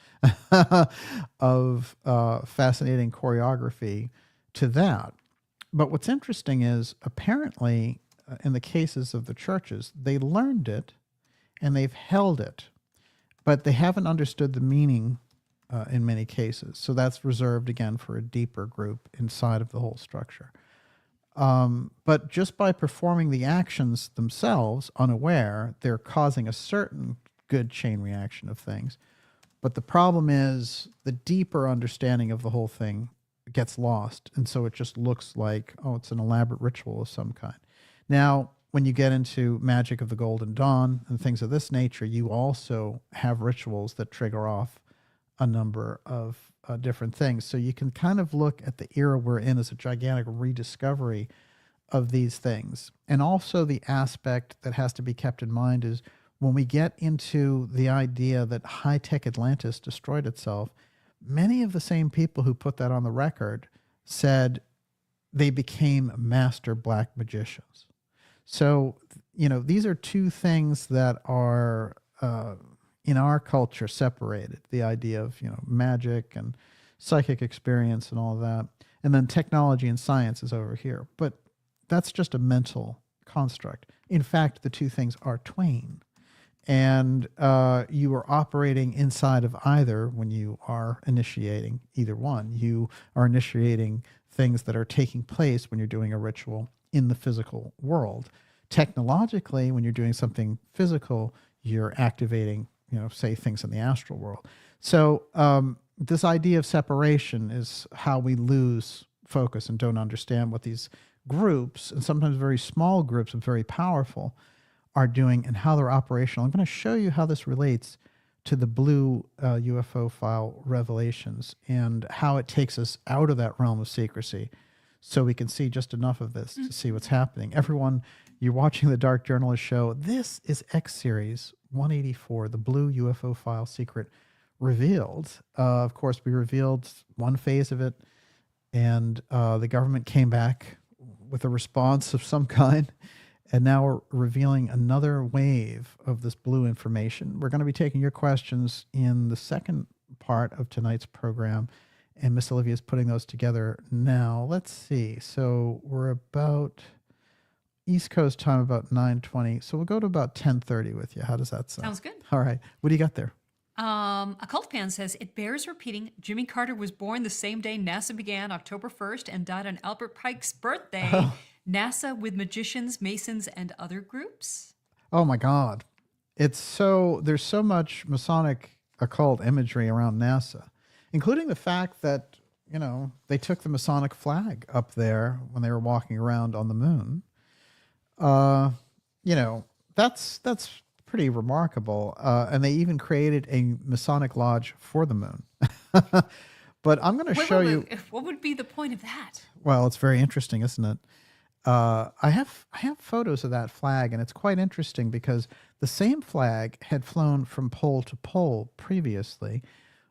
of fascinating choreography to that. But what's interesting is apparently in the cases of the churches, they learned it and they've held it, but they haven't understood the meaning in many cases. So that's reserved again for a deeper group inside of the whole structure. But just by performing the actions themselves, unaware, they're causing a certain good chain reaction of things. But the problem is the deeper understanding of the whole thing gets lost. And so it just looks like, oh, it's an elaborate ritual of some kind. Now, when you get into Magic of the Golden Dawn and things of this nature, you also have rituals that trigger off a number of different things. So you can kind of look at the era we're in as a gigantic rediscovery of these things. And also the aspect that has to be kept in mind is when we get into the idea that high-tech Atlantis destroyed itself, many of the same people who put that on the record said they became master black magicians. So, these are two things that are in our culture separated. The idea of, magic and psychic experience and all of that. And then technology and science is over here. But that's just a mental construct. In fact, the two things are twain. And you are operating inside of either when you are initiating either one. You are initiating things that are taking place when you're doing a ritual in the physical world. Technologically, when you're doing something physical, you're activating, say things in the astral world. So this idea of separation is how we lose focus and don't understand what these groups, and sometimes very small groups and very powerful, are doing and how they're operational. I'm going to show you how this relates to the blue UFO file revelations and how it takes us out of that realm of secrecy so we can see just enough of this to see what's happening. Everyone, you're watching the Dark Journalist Show. This is X Series 184, the blue UFO file secret revealed. Of course, we revealed one phase of it, and the government came back with a response of some kind. And now we're revealing another wave of this blue information. We're going to be taking your questions in the second part of tonight's program, and Miss Olivia is putting those together now. Let's see. So we're about East Coast time, about 9:20. So we'll go to about 10:30 with you. How does that sound? Sounds good. All right. What do you got there? A cult fan says, it bears repeating, Jimmy Carter was born the same day NASA began, October 1st, and died on Albert Pike's birthday. Oh. NASA with magicians, masons, and other groups? Oh my God. There's so much Masonic occult imagery around NASA, including the fact that, they took the Masonic flag up there when they were walking around on the moon. That's pretty remarkable. And they even created a Masonic lodge for the moon. But I'm going to show you. What would be the point of that? Well, it's very interesting, isn't it? I have photos of that flag, and it's quite interesting because the same flag had flown from pole to pole previously,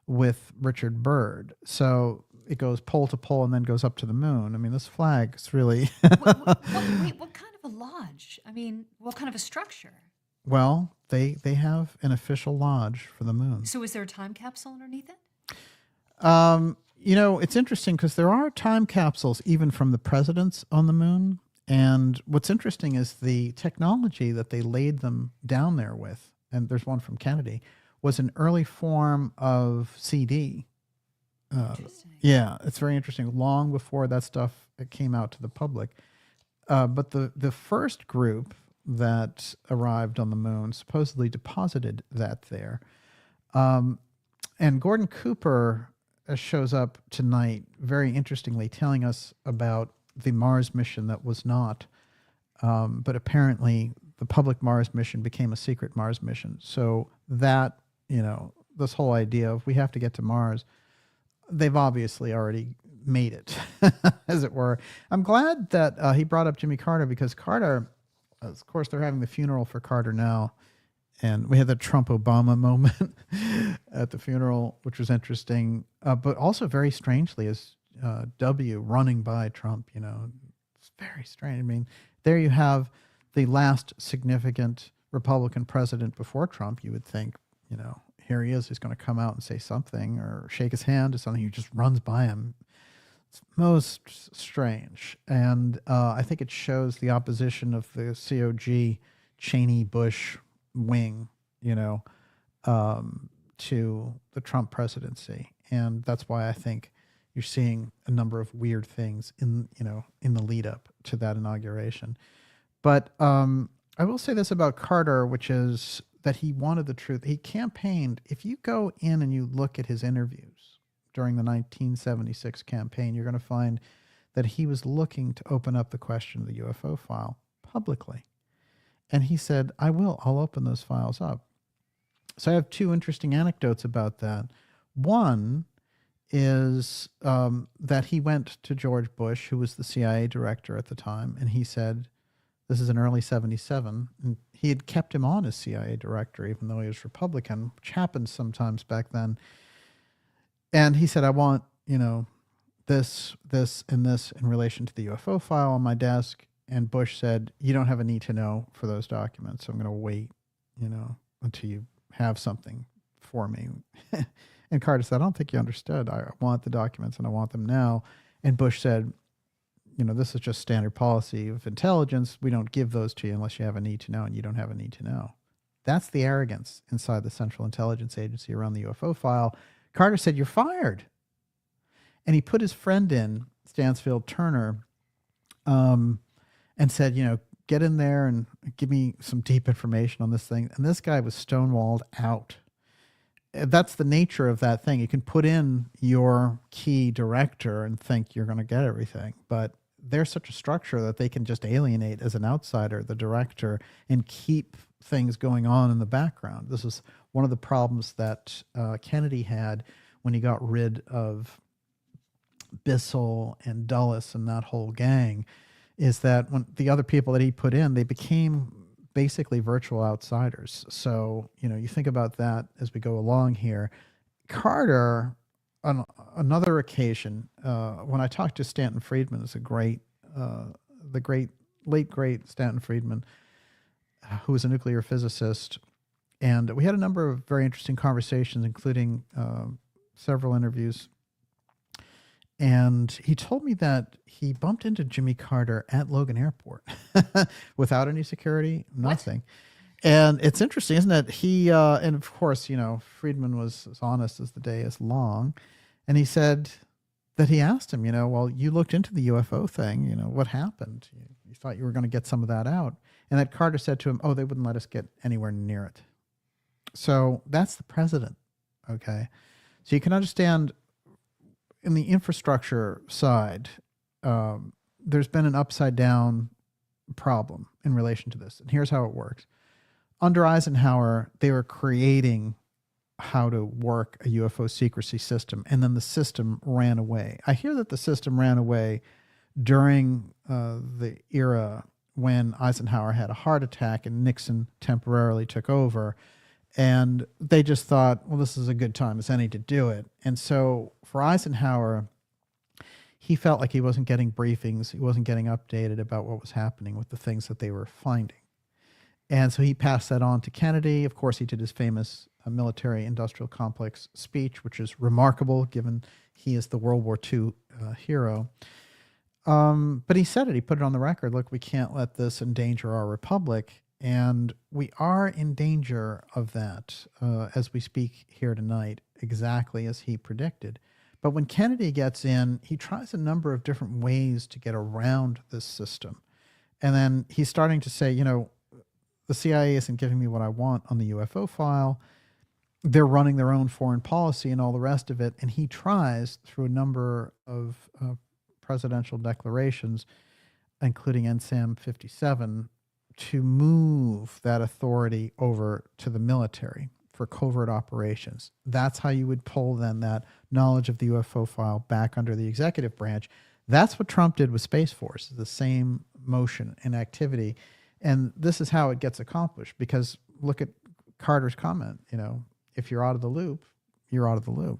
with Richard Byrd. So it goes pole to pole and then goes up to the moon. I mean, this flag is really Wait, what kind of a lodge? I mean, what kind of a structure? well. They have an official lodge for the moon. So is there a time capsule underneath it? You know, it's interesting because there are time capsules even from the presidents on the moon. And what's interesting is the technology that they laid them down there with, and there's one from Kennedy, was an early form of CD. Interesting. Yeah, it's very interesting. Long before that stuff came out to the public. But the first group that arrived on the moon supposedly deposited that there. And Gordon Cooper shows up tonight, very interestingly, telling us about the Mars mission that was not. But apparently the public Mars mission became a secret Mars mission. So that, you know, this whole idea of we have to get to Mars, they've obviously already made it, as it were. I'm glad that he brought up Jimmy Carter, because Carter, of course, they're having the funeral for Carter now. And we had the Trump-Obama moment at the funeral, which was interesting. But also very strangely is W running by Trump, you know. It's very strange. I mean, there you have the last significant Republican president before Trump. You would think, you know, here he is. He's going to come out and say something or shake his hand or something. He just runs by him. It's most strange. And I think it shows the opposition of the COG, Cheney-Bush wing, you know, to the Trump presidency. And that's why I think you're seeing a number of weird things in, you know, in the lead up to that inauguration. But I will say this about Carter, which is that he wanted the truth. He campaigned. If you go in and you look at his interviews during the 1976 campaign, you're going to find that he was looking to open up the question of the UFO file publicly. And he said, I'll open those files up. So I have two interesting anecdotes about that. One is that he went to George Bush, who was the CIA director at the time, and he said, this is in early 77, and he had kept him on as CIA director, even though he was Republican, which happened sometimes back then. And he said, I want, you know, this, and this in relation to the UFO file on my desk. And Bush said, you don't have a need to know for those documents. So I'm going to wait, you know, until you have something for me. And Carter said, I don't think you understood. I want the documents and I want them now. And Bush said, you know, this is just standard policy of intelligence. We don't give those to you unless you have a need to know, and you don't have a need to know. That's the arrogance inside the Central Intelligence Agency around the UFO file. Carter said, you're fired. And he put his friend in, Stansfield Turner, and said, you know, get in there and give me some deep information on this thing. And this guy was stonewalled out. That's the nature of that thing. You can put in your key director and think you're going to get everything, but there's such a structure that they can just alienate as an outsider the director and keep things going on in the background. This is one of the problems that Kennedy had when he got rid of Bissell and Dulles and that whole gang, is that when the other people that he put in, they became basically virtual outsiders. So, you know, you think about that as we go along here. Carter, on another occasion, when I talked to Stanton Friedman, is the late great Stanton Friedman, who was a nuclear physicist, and we had a number of very interesting conversations, including several interviews. And he told me that he bumped into Jimmy Carter at Logan Airport without any security, nothing. What? And it's interesting, isn't it? He, and of course, you know, Friedman was as honest as the day is long. And he said that he asked him, you know, well, you looked into the UFO thing, you know, what happened? You thought you were going to get some of that out. And that Carter said to him, oh, they wouldn't let us get anywhere near it. So that's the president, okay? So you can understand in the infrastructure side, there's been an upside down problem in relation to this. And here's how it works. Under Eisenhower, they were creating how to work a UFO secrecy system, and then the system ran away. I hear that the system ran away during the era when Eisenhower had a heart attack and Nixon temporarily took over. And they just thought, well, this is a good time as any to do it. And so for Eisenhower, he felt like he wasn't getting briefings, he wasn't getting updated about what was happening with the things that they were finding. And so he passed that on to Kennedy. Of course, he did his famous military industrial complex speech, which is remarkable given he is the World War II hero. But he said it, he put it on the record. Look, we can't let this endanger our republic. And we are in danger of that as we speak here tonight, exactly as he predicted. But when Kennedy gets in, he tries a number of different ways to get around this system. And then he's starting to say, you know, the CIA isn't giving me what I want on the UFO file. They're running their own foreign policy and all the rest of it. And he tries through a number of presidential declarations, including NSAM 57, to move that authority over to the military for covert operations. That's how you would pull then that knowledge of the UFO file back under the executive branch. That's what Trump did with Space Force, the same motion and activity. And this is how it gets accomplished, because look at Carter's comment, you know, if you're out of the loop, you're out of the loop,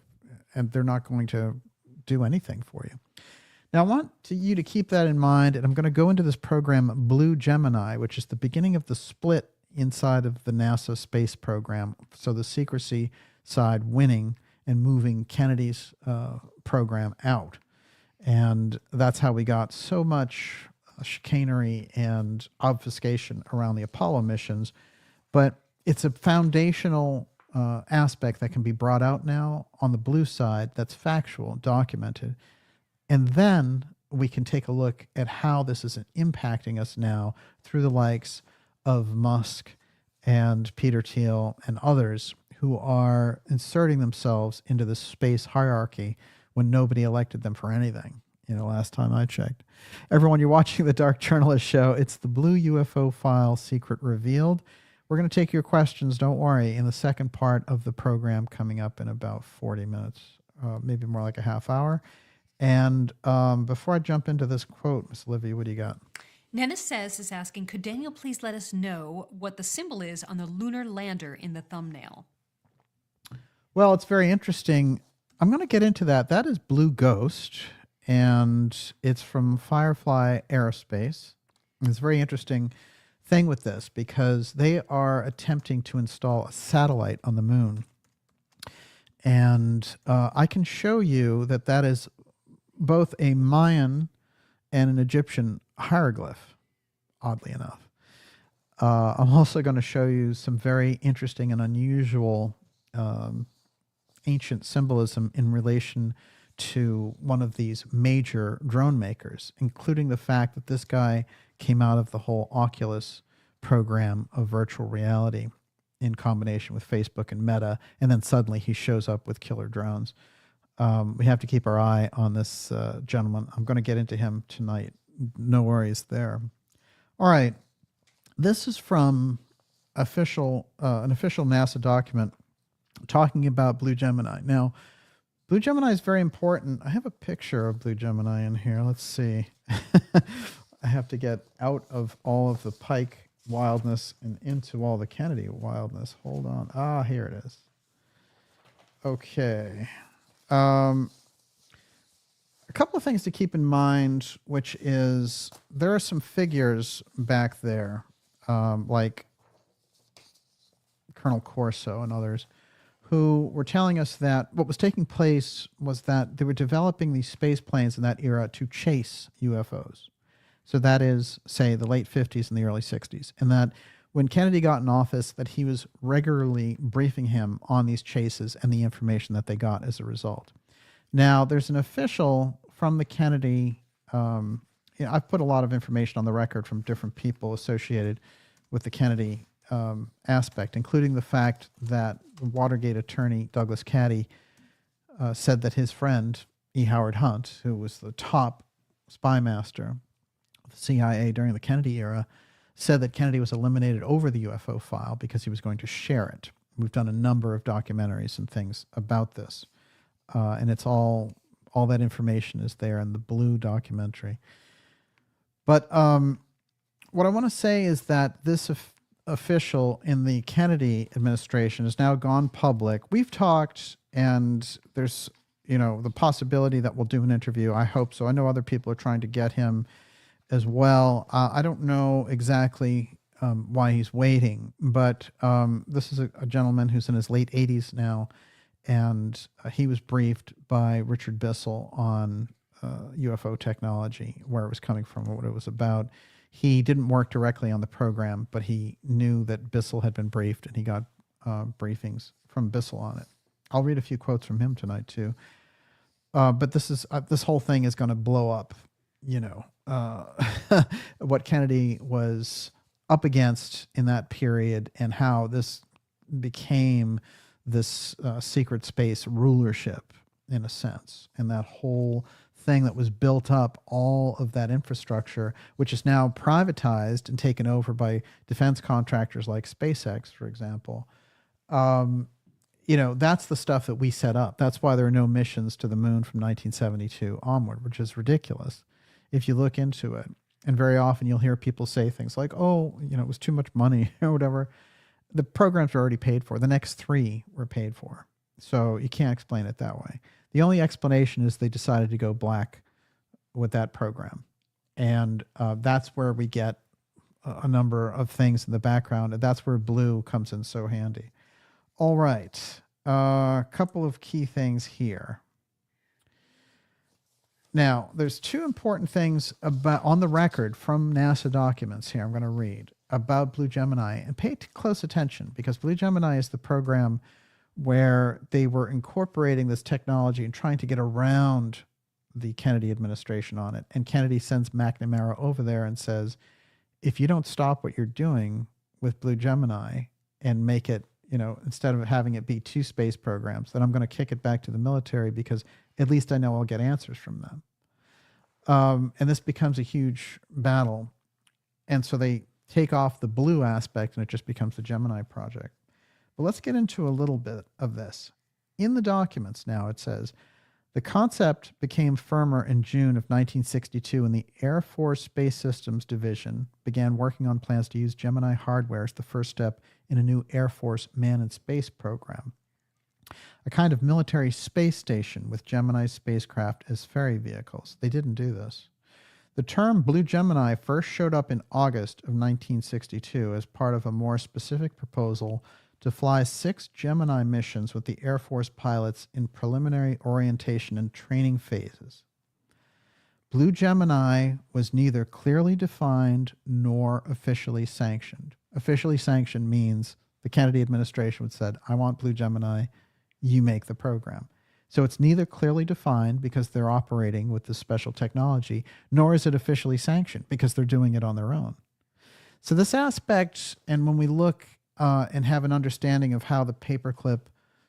and they're not going to do anything for you. Now, I want you to keep that in mind, and I'm going to go into this program, Blue Gemini, which is the beginning of the split inside of the NASA space program. So the secrecy side winning and moving Kennedy's program out. And that's how we got so much chicanery and obfuscation around the Apollo missions. But it's a foundational aspect that can be brought out now on the blue side that's factual, documented. And then we can take a look at how this is impacting us now through the likes of Musk and Peter Thiel and others who are inserting themselves into the space hierarchy when nobody elected them for anything, you know, last time I checked. Everyone, you're watching the Dark Journalist Show. It's the Blue UFO File Secret Revealed. We're going to take your questions, don't worry, in the second part of the program coming up in about 40 minutes, maybe more like a half hour. And before I jump into this quote, Miss Olivia, what do you got? Nennis is asking, could Daniel please let us know what the symbol is on the lunar lander in the thumbnail? Well, it's very interesting. I'm going to get into that. That is Blue Ghost, and it's from Firefly Aerospace. And it's a very interesting thing with this because they are attempting to install a satellite on the moon. And I can show you that that is both a Mayan and an Egyptian hieroglyph, oddly enough. I'm also going to show you some very interesting and unusual ancient symbolism in relation to one of these major drone makers, including the fact that this guy came out of the whole Oculus program of virtual reality in combination with Facebook and Meta, and then suddenly he shows up with killer drones. We have to keep our eye on this gentleman. I'm going to get into him tonight. No worries there. All right. This is from an official NASA document talking about Blue Gemini. Now, Blue Gemini is very important. I have a picture of Blue Gemini in here. Let's see. I have to get out of all of the Pike wildness and into all the Kennedy wildness. Hold on. Ah, here it is. Okay. A couple of things to keep in mind, which is there are some figures back there, like Colonel Corso and others, who were telling us that what was taking place was that they were developing these space planes in that era to chase UFOs. So that is, say, the late 50s and the early 60s. And that when Kennedy got in office, that he was regularly briefing him on these chases and the information that they got as a result. Now, there's an official from the Kennedy, I've put a lot of information on the record from different people associated with the Kennedy aspect, including the fact that the Watergate attorney, Douglas Caddy, said that his friend, E. Howard Hunt, who was the top spy master of the CIA during the Kennedy era, said that Kennedy was eliminated over the UFO file because he was going to share it. We've done a number of documentaries and things about this. And it's all that information is there in the Blue documentary. But what I want to say is that this official in the Kennedy administration has now gone public. We've talked, and there's, the possibility that we'll do an interview. I hope so. I know other people are trying to get him as well. I don't know exactly why he's waiting, but this is a gentleman who's in his late 80s now, and he was briefed by Richard Bissell on UFO technology, where it was coming from, what it was about. He didn't work directly on the program, but he knew that Bissell had been briefed, and he got briefings from Bissell on it. I'll read a few quotes from him tonight too. But this whole thing is going to blow up, what Kennedy was up against in that period, and how this became this secret space rulership, in a sense, and that whole thing that was built up, all of that infrastructure, which is now privatized and taken over by defense contractors like SpaceX, for example. That's the stuff that we set up. That's why there are no missions to the moon from 1972 onward, which is ridiculous if you look into it. And very often you'll hear people say things like, oh, it was too much money or whatever. The programs are already paid for. The next 3 were paid for. So you can't explain it that way. The only explanation is they decided to go black with that program. And that's where we get a number of things in the background. And that's where blue comes in so handy. All right. A couple of key things here. Now, there's 2 important things about on the record from NASA documents here I'm going to read about Blue Gemini. And pay close attention, because Blue Gemini is the program where they were incorporating this technology and trying to get around the Kennedy administration on it. And Kennedy sends McNamara over there and says, if you don't stop what you're doing with Blue Gemini and make it, instead of having it be 2 space programs, then I'm going to kick it back to the military, because at least I know I'll get answers from them. And this becomes a huge battle. And so they take off the blue aspect, and it just becomes the Gemini project. But let's get into a little bit of this. In the documents now, it says, the concept became firmer in June of 1962 when the Air Force Space Systems Division began working on plans to use Gemini hardware as the first step in a new Air Force manned space program, a kind of military space station with Gemini spacecraft as ferry vehicles. They didn't do this. The term Blue Gemini first showed up in August of 1962 as part of a more specific proposal to fly 6 Gemini missions with the Air Force pilots in preliminary orientation and training phases. Blue Gemini was neither clearly defined nor officially sanctioned. Officially sanctioned means the Kennedy administration would said, I want Blue Gemini, you make the program. So it's neither clearly defined because they're operating with this special technology, nor is it officially sanctioned because they're doing it on their own. So this aspect, and when we look and have an understanding of how the paperclip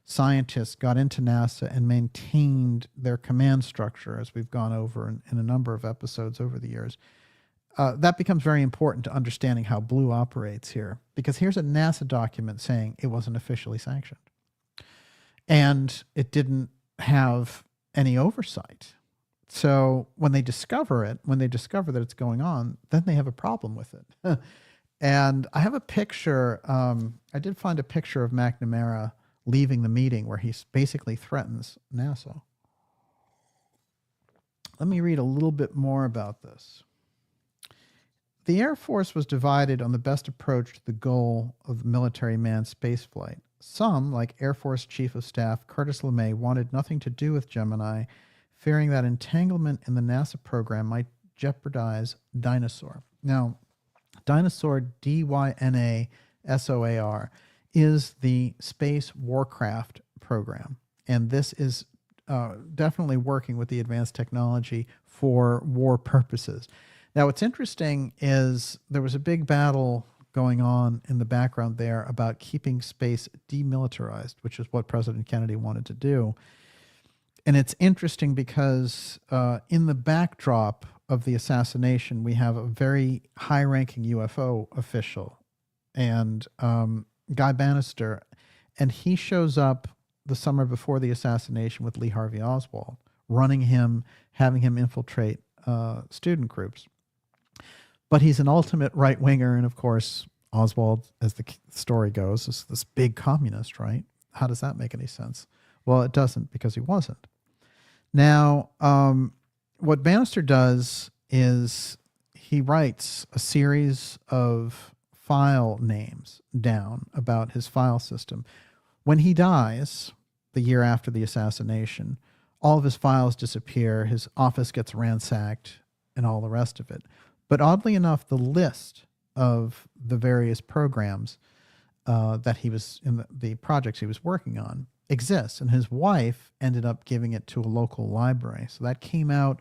scientists got into NASA and maintained their command structure, as we've gone over in a number of episodes over the years, that becomes very important to understanding how Blue operates here. Because here's a NASA document saying it wasn't officially sanctioned. And it didn't have any oversight. So when they discover it, when they discover that it's going on, then they have a problem with it. And I have a picture, I did find a picture of McNamara leaving the meeting where he basically threatens NASA. Let me read a little bit more about this. The Air Force was divided on the best approach to the goal of military manned spaceflight. Some, like Air Force Chief of Staff Curtis LeMay, wanted nothing to do with Gemini, fearing that entanglement in the NASA program might jeopardize Dynasaur. Now, Dynasaur, D-Y-N-A-S-O-A-R, is the space warcraft program. And this is definitely working with the advanced technology for war purposes. Now, what's interesting is there was a big battle going on in the background there about keeping space demilitarized, which is what President Kennedy wanted to do. And it's interesting because in the backdrop of the assassination, we have a very high-ranking UFO official, and Guy Bannister, and he shows up the summer before the assassination with Lee Harvey Oswald, running him, having him infiltrate student groups. But he's an ultimate right-winger, and of course, Oswald, as the story goes, is this big communist, right? How does that make any sense? Well, it doesn't, because he wasn't. Now, what Bannister does is he writes a series of file names down about his file system. When he dies, the year after the assassination, all of his files disappear, his office gets ransacked, and all the rest of it. But oddly enough, the list of the various programs that he was in, the projects he was working on, exists, and his wife ended up giving it to a local library. So that came out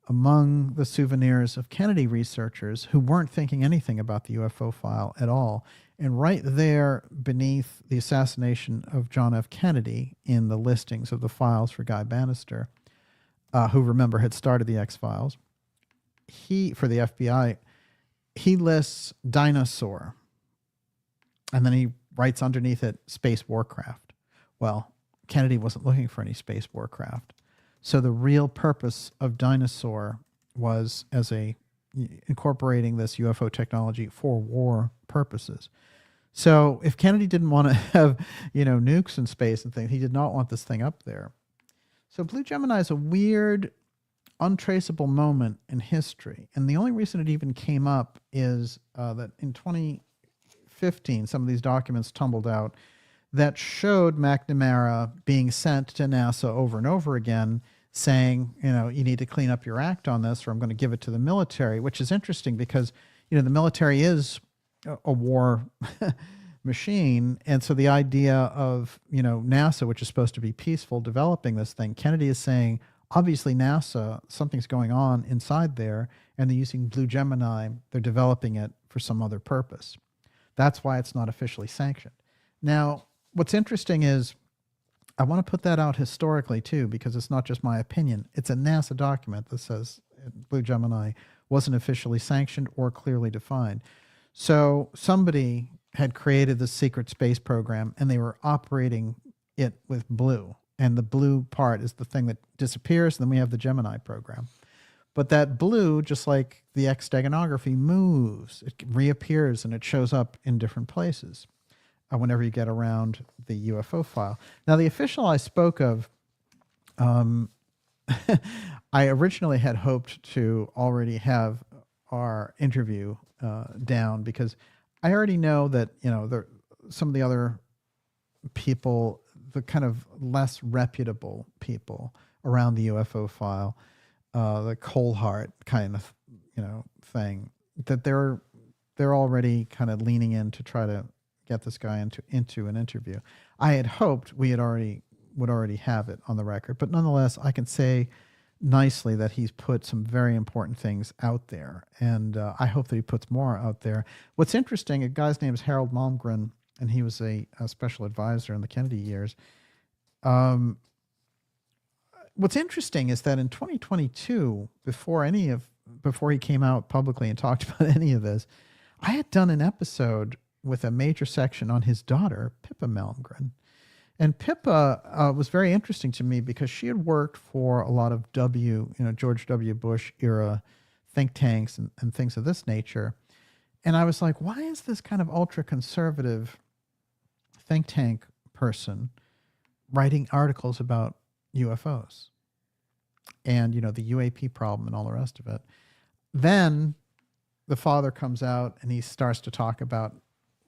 among the souvenirs of Kennedy researchers who weren't thinking anything about the UFO file at all. And right there beneath the assassination of John F. Kennedy in the listings of the files for Guy Bannister, who, remember, had started the X-Files, for the FBI, he lists dinosaur, and then he writes underneath it space warcraft. Well, Kennedy wasn't looking for any space warcraft. So the real purpose of dinosaur was incorporating this UFO technology for war purposes. So if Kennedy didn't want to have, nukes in space and things, he did not want this thing up there. So Blue Gemini is a weird, untraceable moment in history. And the only reason it even came up is that in 2015, some of these documents tumbled out that showed McNamara being sent to NASA over and over again saying, you need to clean up your act on this, or I'm going to give it to the military, which is interesting because, the military is a war machine. And so the idea of, NASA, which is supposed to be peaceful, developing this thing, Kennedy is saying, obviously NASA, something's going on inside there, and they're using Blue Gemini. They're developing it for some other purpose. That's why it's not officially sanctioned. Now, what's interesting is I want to put that out historically too, because it's not just my opinion. It's a NASA document that says Blue Gemini wasn't officially sanctioned or clearly defined. So somebody had created this secret space program and they were operating it with blue. And the blue part is the thing that disappears. And then we have the Gemini program. But that blue, just like the X steganography, moves. It reappears and it shows up in different places whenever you get around the UFO file. Now, the official I spoke of, I originally had hoped to already have our interview down, because I already know that, some of the other people, the kind of less reputable people around the UFO file, the Colehart kind of, thing, that they're already kind of leaning in to try to get this guy into an interview. I had hoped we would already have it on the record, but nonetheless, I can say nicely that he's put some very important things out there, and I hope that he puts more out there. What's interesting, a guy's name is Harold Malmgren, and he was a special advisor in the Kennedy years. What's interesting is that in 2022, before he came out publicly and talked about any of this, I had done an episode with a major section on his daughter, Pippa Malmgren. And Pippa was very interesting to me because she had worked for a lot of George W. Bush era think tanks and things of this nature. And I was like, why is this kind of ultra-conservative think tank person writing articles about UFOs and, the UAP problem and all the rest of it? Then the father comes out and he starts to talk about,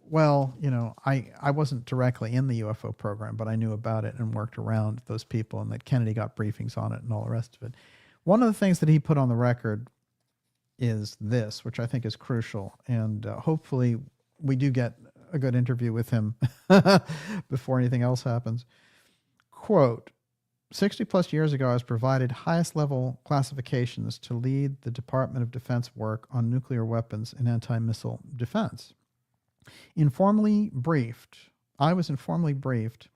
well, I wasn't directly in the UFO program, but I knew about it and worked around those people, and that Kennedy got briefings on it and all the rest of it. One of the things that he put on the record is this, which I think is crucial, and hopefully we do get a good interview with him before anything else happens. Quote, 60 plus years ago, I was provided highest level classifications to lead the Department of Defense work on nuclear weapons and anti-missile defense. I was informally briefed.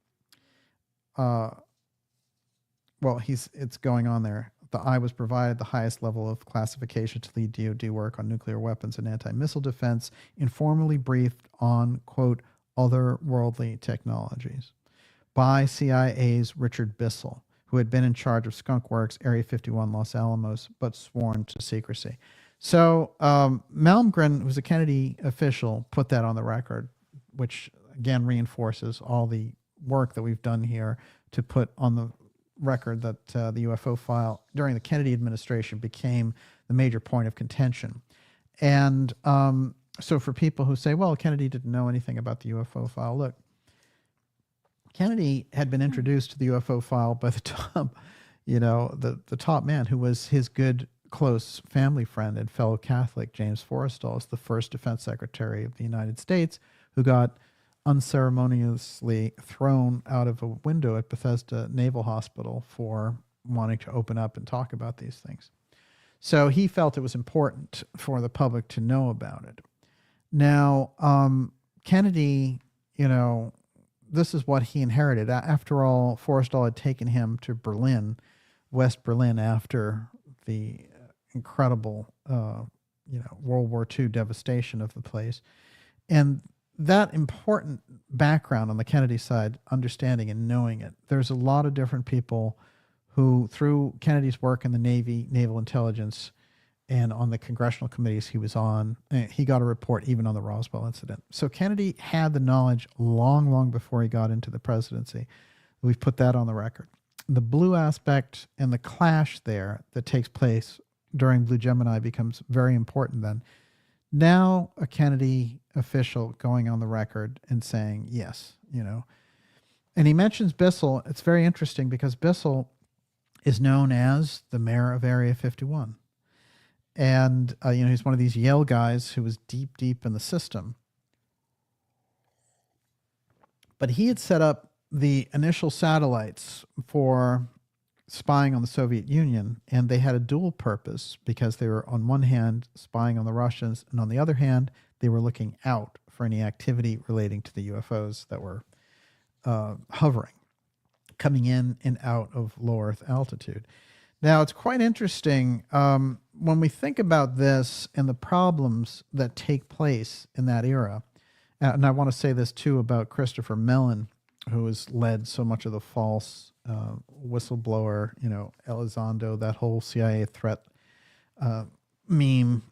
It's going on there. I was provided the highest level of classification to lead DoD work on nuclear weapons and anti-missile defense, informally briefed on, quote, otherworldly technologies by CIA's Richard Bissell, who had been in charge of Skunk Works, Area 51, Los Alamos, but sworn to secrecy. So Malmgren, who was a Kennedy official, put that on the record, which again reinforces all the work that we've done here to put on the record that the UFO file during the Kennedy administration became the major point of contention. And so for people who say, well, Kennedy didn't know anything about the UFO file, look, Kennedy had been introduced to the UFO file by the top, the top man, who was his good, close family friend and fellow Catholic, James Forrestal, as the first defense secretary of the United States, who got unceremoniously thrown out of a window at Bethesda Naval Hospital for wanting to open up and talk about these things. So he felt it was important for the public to know about it. Now, Kennedy, this is what he inherited. After all, Forrestal had taken him to Berlin, West Berlin, after the incredible, World War II devastation of the place. And that important background on the Kennedy side, understanding and knowing it, there's a lot of different people who, through Kennedy's work in the Navy, Naval Intelligence, and on the congressional committees he was on, he got a report even on the Roswell incident. So Kennedy had the knowledge long, long before he got into the presidency. We've put that on the record. The blue aspect and the clash there that takes place during Blue Gemini becomes very important then. Now a Kennedy official going on the record and saying, yes, And he mentions Bissell. It's very interesting because Bissell is known as the mayor of Area 51. And, he's one of these Yale guys who was deep, deep in the system. But he had set up the initial satellites for spying on the Soviet Union, and they had a dual purpose because they were, on one hand, spying on the Russians, and on the other hand, they were looking out for any activity relating to the UFOs that were hovering, coming in and out of low Earth altitude. Now, it's quite interesting when we think about this and the problems that take place in that era. And I want to say this, too, about Christopher Mellon, who has led so much of the false whistleblower, Elizondo, that whole CIA threat meme,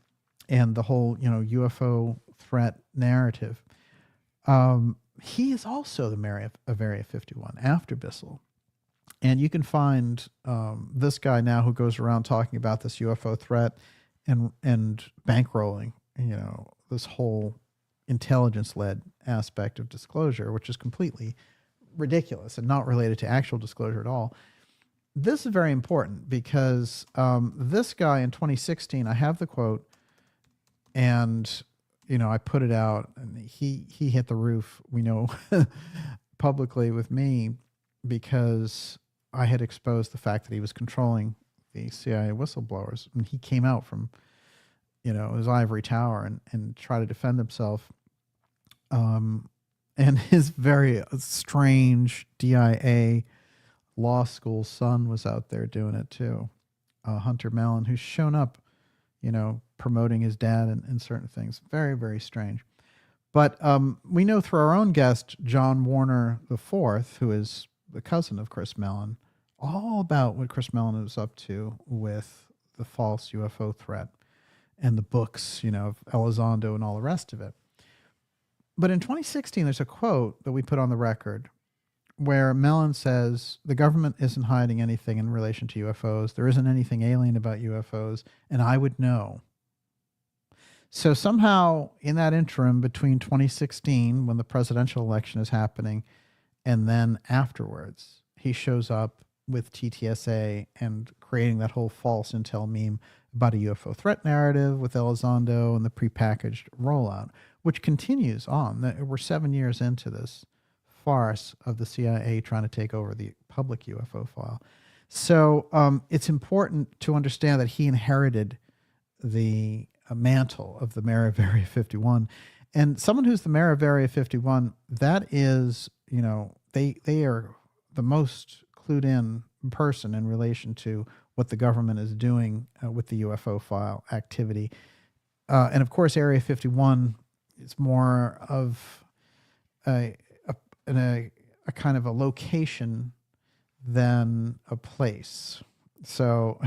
and the whole, UFO threat narrative. He is also the mayor of Area 51 after Bissell. And you can find this guy now who goes around talking about this UFO threat and bankrolling, this whole intelligence-led aspect of disclosure, which is completely ridiculous and not related to actual disclosure at all. This is very important because this guy in 2016, I have the quote, and I put it out, and he hit the roof, we know, publicly with me, because I had exposed the fact that he was controlling the CIA whistleblowers, and he came out from, his ivory tower and tried to defend himself. And his very strange DIA law school son was out there doing it too. Hunter Mellon, who's shown up, promoting his dad and certain things. Very, very strange. But we know through our own guest, John Warner IV, who is the cousin of Chris Mellon, all about what Chris Mellon was up to with the false UFO threat and the books, of Elizondo and all the rest of it. But in 2016, there's a quote that we put on the record where Mellon says, the government isn't hiding anything in relation to UFOs. There isn't anything alien about UFOs, and I would know. So somehow in that interim between 2016, when the presidential election is happening, and then afterwards, he shows up with TTSA and creating that whole false intel meme about a UFO threat narrative with Elizondo and the prepackaged rollout, which continues on. We're 7 years into this farce of the CIA trying to take over the public UFO file. So it's important to understand that he inherited the mantle of the mayor of Area 51. And someone who's the mayor of Area 51, that is, they are the most clued in person in relation to what the government is doing with the UFO file activity. And of course, Area 51 is more of a kind of a location than a place. So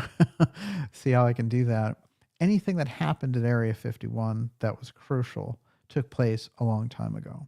see how I can do that. anything that happened at Area 51 that was crucial took place a long time ago.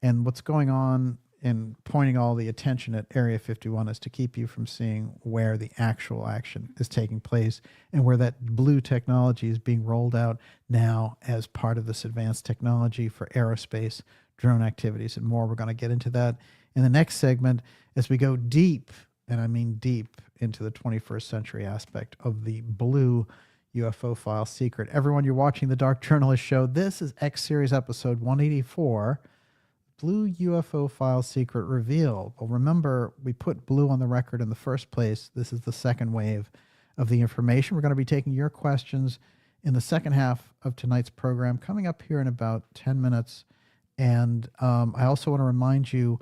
And what's going on in pointing all the attention at Area 51 is to keep you from seeing where the actual action is taking place and where that blue technology is being rolled out now as part of this advanced technology for aerospace, drone activities, and more. We're going to get into that in the next segment as we go deep, and I mean deep, into the 21st century aspect of the blue UFO file secret. Everyone, you're watching the Dark Journalist Show. This is X Series episode 184. Blue UFO file secret revealed. Well, remember, we put blue on the record in the first place. This is the second wave of the information. We're going to be taking your questions in the second half of tonight's program, coming up here in about 10 minutes. And I also want to remind you,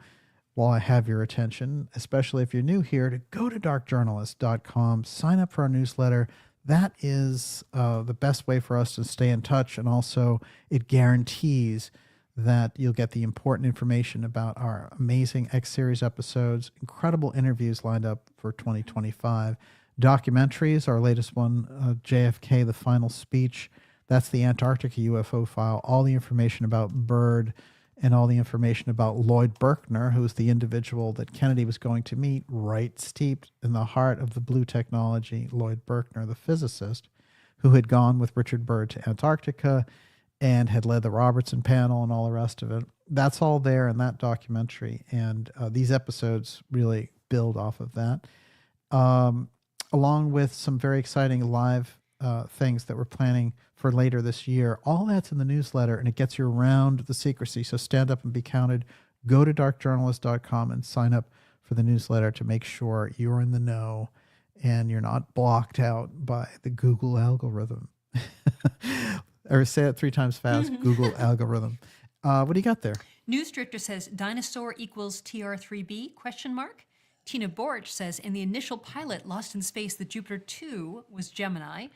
while I have your attention, especially if you're new here, to go to darkjournalist.com, sign up for our newsletter. That is the best way for us to stay in touch. And also, it guarantees that you'll get the important information about our amazing X Series episodes, incredible interviews lined up for 2025, documentaries, our latest one, JFK, The Final Speech. That's the Antarctica UFO file, all the information about Byrd and all the information about Lloyd Berkner, who was the individual that Kennedy was going to meet, right steeped in the heart of the blue technology, Lloyd Berkner, the physicist, who had gone with Richard Byrd to Antarctica and had led the Robertson panel and all the rest of it. That's all there in that documentary. And these episodes really build off of that, along with some very exciting live things that we're planning for later this year. All that's in the newsletter, and it gets you around the secrecy. So stand up and be counted. Go to darkjournalist.com and sign up for the newsletter to make sure you're in the know and you're not blocked out by the Google algorithm. Or say it 3 times fast, Google algorithm. What do you got there? News Drifter says, dinosaur equals TR3B, question mark. Tina Borch says, in the initial pilot, Lost in Space, the Jupiter 2 was Gemini.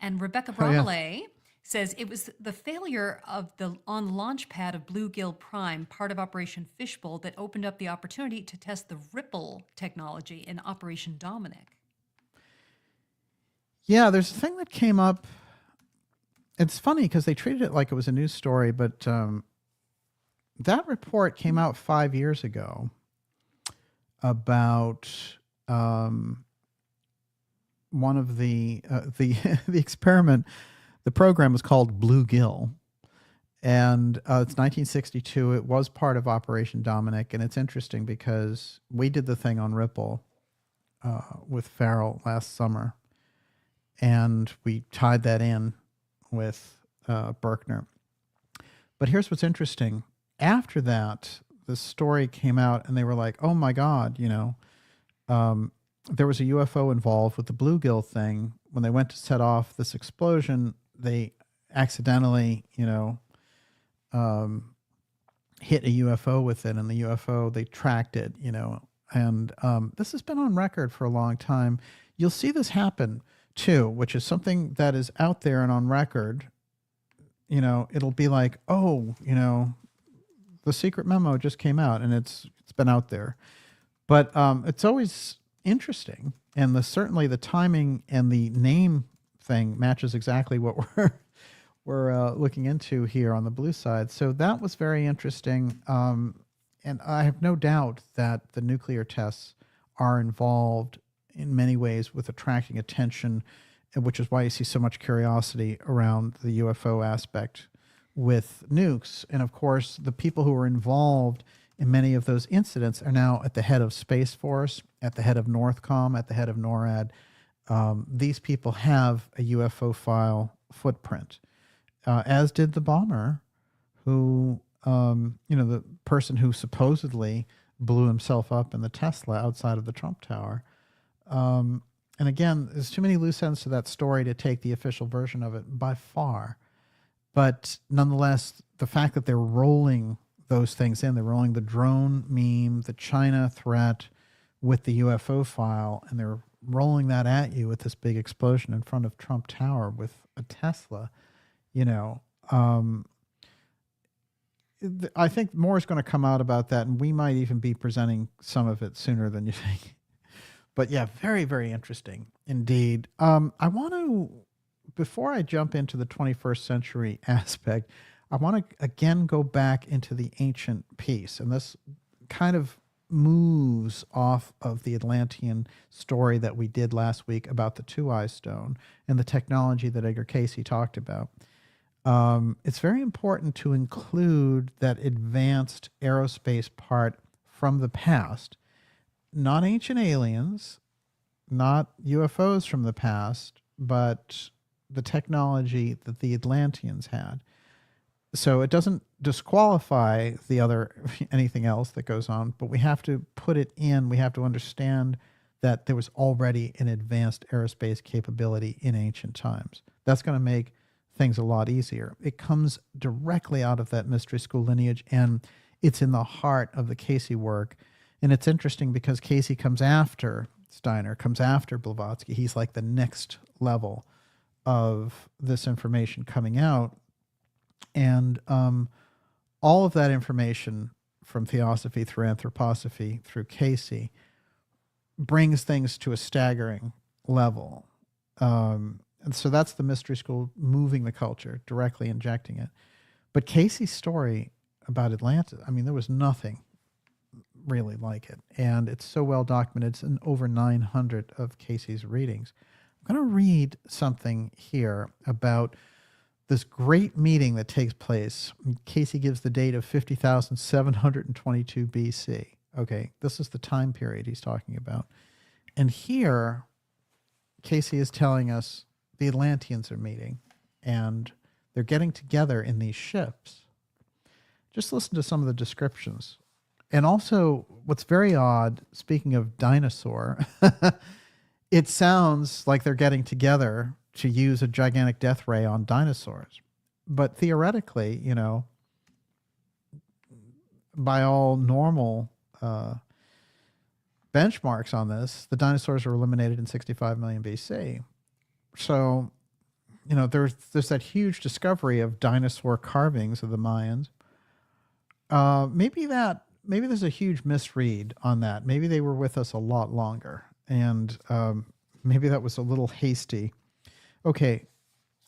And Rebecca Bromley says, it was the failure of on the launch pad of Bluegill Prime, part of Operation Fishbowl, that opened up the opportunity to test the Ripple technology in Operation Dominic. Yeah, there's a thing that came up. It's funny because they treated it like it was a news story, but that report came out 5 years ago about one of the experiment. The program was called Bluegill, and it's 1962. It was part of Operation Dominic, and it's interesting because we did the thing on Ripple with Farrell last summer, and we tied that in with Berkner. But here's what's interesting. After that, the story came out and they were like, oh my God, there was a UFO involved with the Bluegill thing. When they went to set off this explosion, they accidentally, hit a UFO with it, and the UFO, they tracked it, and this has been on record for a long time. You'll see this happen too, which is something that is out there and on record. It'll be like, oh, the secret memo just came out and it's been out there. But it's always interesting. And certainly the timing and the name thing matches exactly what we're looking into here on the blue side. So that was very interesting. And I have no doubt that the nuclear tests are involved in many ways with attracting attention, which is why you see so much curiosity around the UFO aspect with nukes. And of course, the people who were involved in many of those incidents are now at the head of Space Force, at the head of Northcom, at the head of NORAD. These people have a UFO file footprint, as did the bomber who, the person who supposedly blew himself up in the Tesla outside of the Trump Tower. And again, there's too many loose ends to that story to take the official version of it by far. But nonetheless, the fact that they're rolling those things in, they're rolling the drone meme, the China threat with the UFO file, and they're rolling that at you with this big explosion in front of Trump Tower with a Tesla, I think more is going to come out about that, and we might even be presenting some of it sooner than you think. But yeah, very, very interesting indeed. I want to before I jump into the 21st century aspect, I want to again go back into the ancient piece. And this kind of moves off of the Atlantean story that we did last week about the two-eye stone and the technology that Edgar Cayce talked about. It's very important to include that advanced aerospace part from the past, not ancient aliens, not UFOs from the past, but the technology that the Atlanteans had. So it doesn't disqualify the other anything else that goes on, but we have to put it in. We have to understand that there was already an advanced aerospace capability in ancient times. That's going to make things a lot easier. It comes directly out of that mystery school lineage, and it's in the heart of the Cayce work. And it's interesting because Cayce comes after Steiner, comes after Blavatsky. He's like the next level of this information coming out. And all of that information from theosophy through anthroposophy through Cayce brings things to a staggering level. And so that's the mystery school moving the culture, directly injecting it. But Cayce's story about Atlantis, I mean, there was nothing really like it. And it's so well documented. It's in over 900 of Cayce's readings. I'm going to read something here about this great meeting that takes place. Cayce gives the date of 50,722 BC. Okay, this is the time period he's talking about. And here, Cayce is telling us the Atlanteans are meeting, and they're getting together in these ships. Just listen to some of the descriptions. And also, what's very odd, speaking of dinosaur, it sounds like they're getting together to use a gigantic death ray on dinosaurs. But theoretically, you know, by all normal benchmarks on this, the dinosaurs were eliminated in 65 million BC. So, you know, there's that huge discovery of dinosaur carvings of the Mayans. Maybe there's a huge misread on that. Maybe they were with us a lot longer, and maybe that was a little hasty. Okay,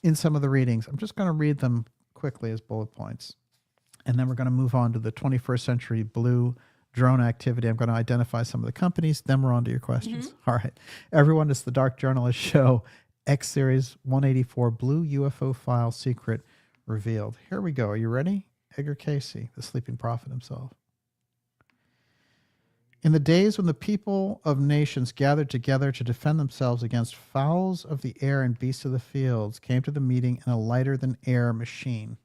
in some of the readings, I'm just going to read them quickly as bullet points, and then we're going to move on to the 21st century blue drone activity. I'm going to identify some of the companies, then we're on to your questions. All right. Everyone, it's the Dark Journalist Show, X Series 184, Blue UFO File Secret Revealed. Here we go. Are you ready? Edgar Cayce, the sleeping prophet himself. In the days when the people of nations gathered together to defend themselves against fowls of the air and beasts of the fields, came to the meeting in a lighter-than-air machine.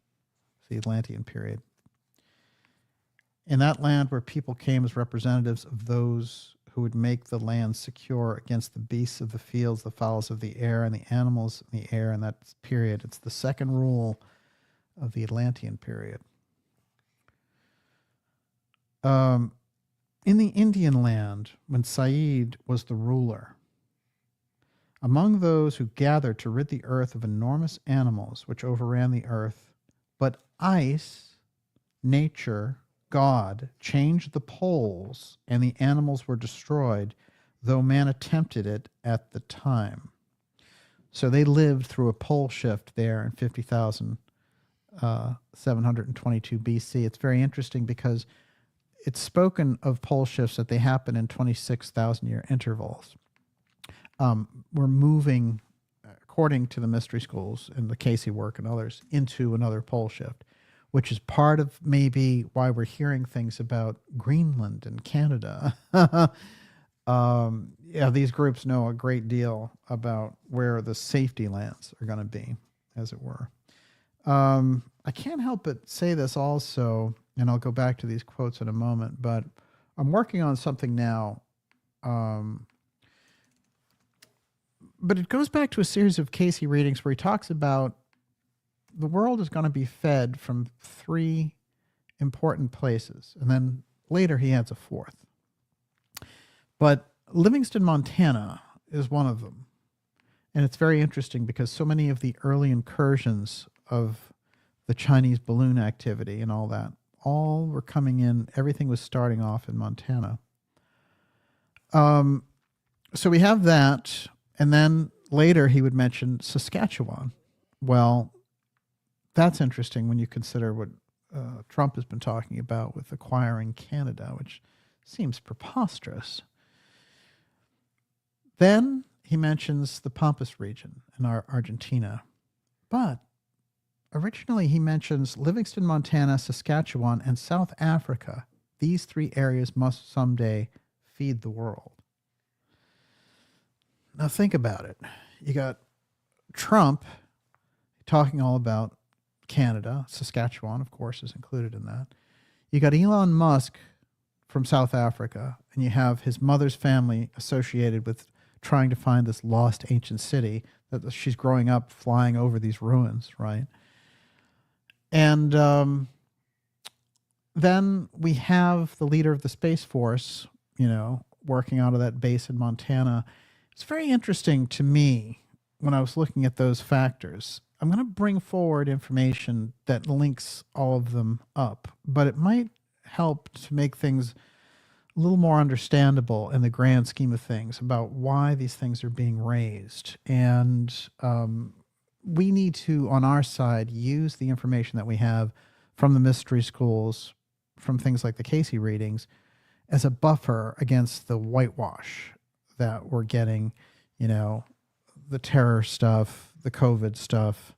It's the Atlantean period. In that land where people came as representatives of those who would make the land secure against the beasts of the fields, the fowls of the air, and the animals in the air in that period. It's the second rule of the Atlantean period. In the Indian land, when Said was the ruler, among those who gathered to rid the earth of enormous animals which overran the earth, but ice, nature, God, changed the poles, and the animals were destroyed, though man attempted it at the time. So they lived through a pole shift there in 50,722 BC. It's very interesting because it's spoken of pole shifts that they happen in 26,000-year intervals. We're moving, according to the mystery schools and the Cayce work and others, into another pole shift, which is part of maybe why we're hearing things about Greenland and Canada. Yeah, these groups know a great deal about where the safety lands are going to be, as it were. I can't help but say this also, and I'll go back to these quotes in a moment, but I'm working on something now. But it goes back to a series of Cayce readings where he talks about the world is going to be fed from three important places. And then later he adds a fourth. But Livingston, Montana is one of them. And it's very interesting because so many of the early incursions of the Chinese balloon activity and all that, all were coming in, everything was starting off in Montana. So we have that, and then later he would mention Saskatchewan. Well, that's interesting when you consider what Trump has been talking about with acquiring Canada, which seems preposterous. Then he mentions the Pampas region in Argentina. But originally he mentions Livingston, Montana, Saskatchewan, and South Africa. These three areas must someday feed the world. Now think about it. You got Trump talking all about Canada. Saskatchewan, of course, is included in that. You got Elon Musk from South Africa, and you have his mother's family associated with trying to find this lost ancient city that she's growing up flying over these ruins, right? And then we have the leader of the Space Force, working out of that base in Montana. It's very interesting to me when I was looking at those factors. I'm going to bring forward information that links all of them up, but it might help to make things a little more understandable in the grand scheme of things about why these things are being raised. And we need to, on our side, use the information that we have from the mystery schools, from things like the Casey readings, as a buffer against the whitewash that we're getting, the terror stuff, the COVID stuff,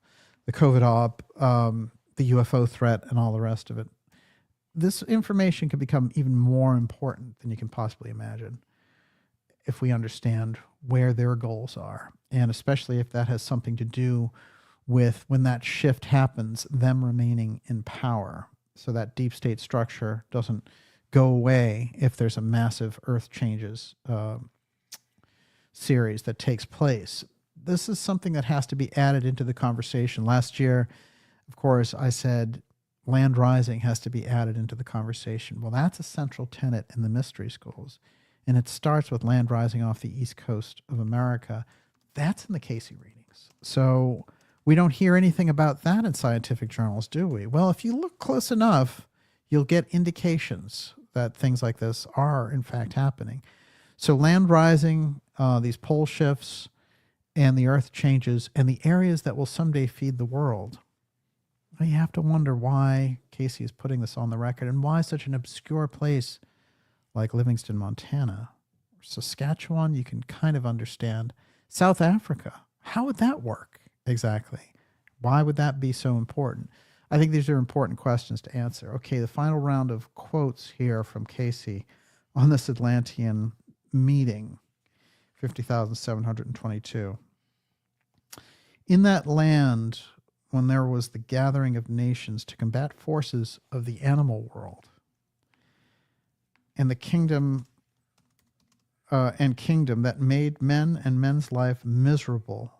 the COVID op, the UFO threat, and all the rest of it. This information can become even more important than you can possibly imagine if we understand where their goals are, and especially if that has something to do with, when that shift happens, them remaining in power, so that deep state structure doesn't go away if there's a massive Earth changes series that takes place. This is something that has to be added into the conversation. Last year, of course, I said land rising has to be added into the conversation. Well, that's a central tenet in the mystery schools, and it starts with land rising off the east coast of America. That's in the Casey readings. So we don't hear anything about that in scientific journals, do we? Well, if you look close enough, you'll get indications that things like this are, in fact, happening. So land rising, these pole shifts, and the Earth changes, and the areas that will someday feed the world. Well, you have to wonder why Casey is putting this on the record, and why such an obscure place like Livingston, Montana. Saskatchewan, you can kind of understand. South Africa, how would that work exactly? Why would that be so important? I think these are important questions to answer. Okay, the final round of quotes here from Casey on this Atlantean meeting, 50,722. In that land, when there was the gathering of nations to combat forces of the animal world, and the kingdom that made men and men's life miserable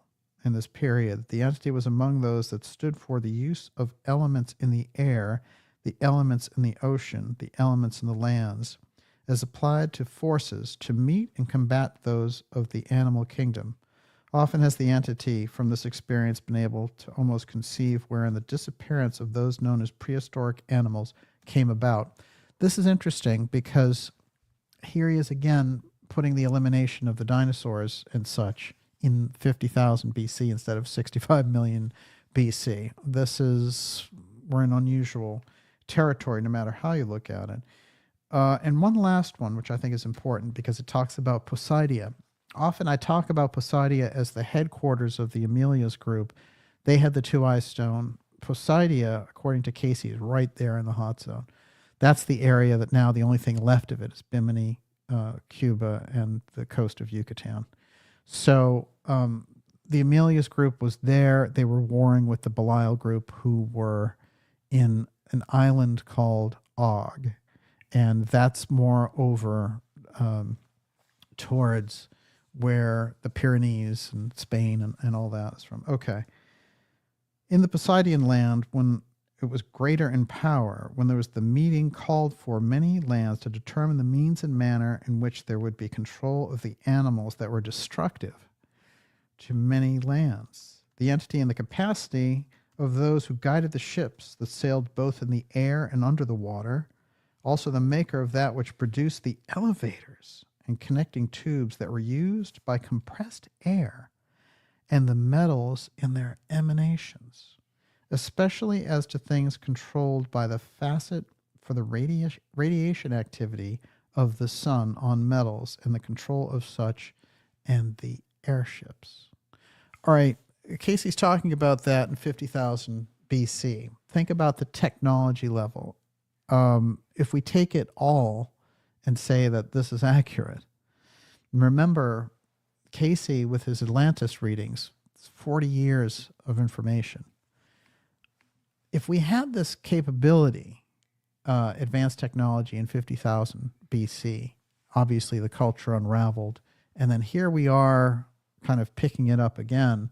in this period, the entity was among those that stood for the use of elements in the air, the elements in the ocean, the elements in the lands, as applied to forces to meet and combat those of the animal kingdom. Often has the entity from this experience been able to almost conceive wherein the disappearance of those known as prehistoric animals came about. This is interesting because here he is again putting the elimination of the dinosaurs and such in 50,000 BC instead of 65 million BC. We're in unusual territory no matter how you look at it. And one last one, which I think is important because it talks about Poseidia. Often I talk about Poseidia as the headquarters of the Amelia's group. They had the two-eye stone. Poseidia, according to Casey, is right there in the hot zone. That's the area that now the only thing left of it is Bimini, Cuba, and the coast of Yucatan. So the Amelia's group was there. They were warring with the Belial group, who were in an island called Og. And that's more over towards where the Pyrenees and Spain and all that is from. Okay. In the Poseidian land, when it was greater in power, when there was the meeting called for many lands to determine the means and manner in which there would be control of the animals that were destructive to many lands. The entity and the capacity of those who guided the ships that sailed both in the air and under the water, also the maker of that which produced the elevators and connecting tubes that were used by compressed air, and the metals in their emanations, especially as to things controlled by the facet for the radiation activity of the sun on metals and the control of such and the airships. All right, Casey's talking about that in 50,000 BC. Think about the technology level. If we take it all and say that this is accurate, remember Casey with his Atlantis readings, 40 years of information. If we had this capability, advanced technology in 50,000 BC, obviously the culture unraveled, and then here we are kind of picking it up again.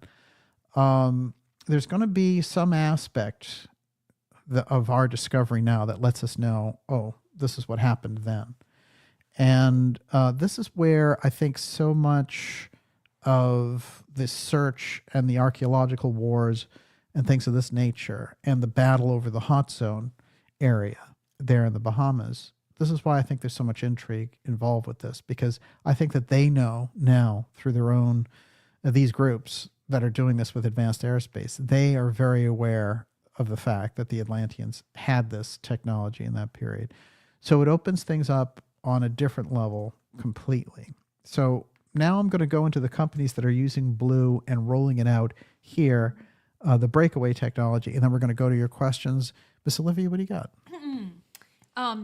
There's going to be some aspect of our discovery now that lets us know, oh, this is what happened then. And this is where I think so much of this search and the archaeological wars and things of this nature and the battle over the hot zone area there in the Bahamas, this is why I think there's so much intrigue involved with this, because I think that they know now through their own, these groups that are doing this with advanced aerospace, they are very aware of the fact that the Atlanteans had this technology in that period. So it opens things up on a different level completely. So now I'm going to go into the companies that are using blue and rolling it out here, the breakaway technology, and then we're going to go to your questions. Miss Olivia, what do you got?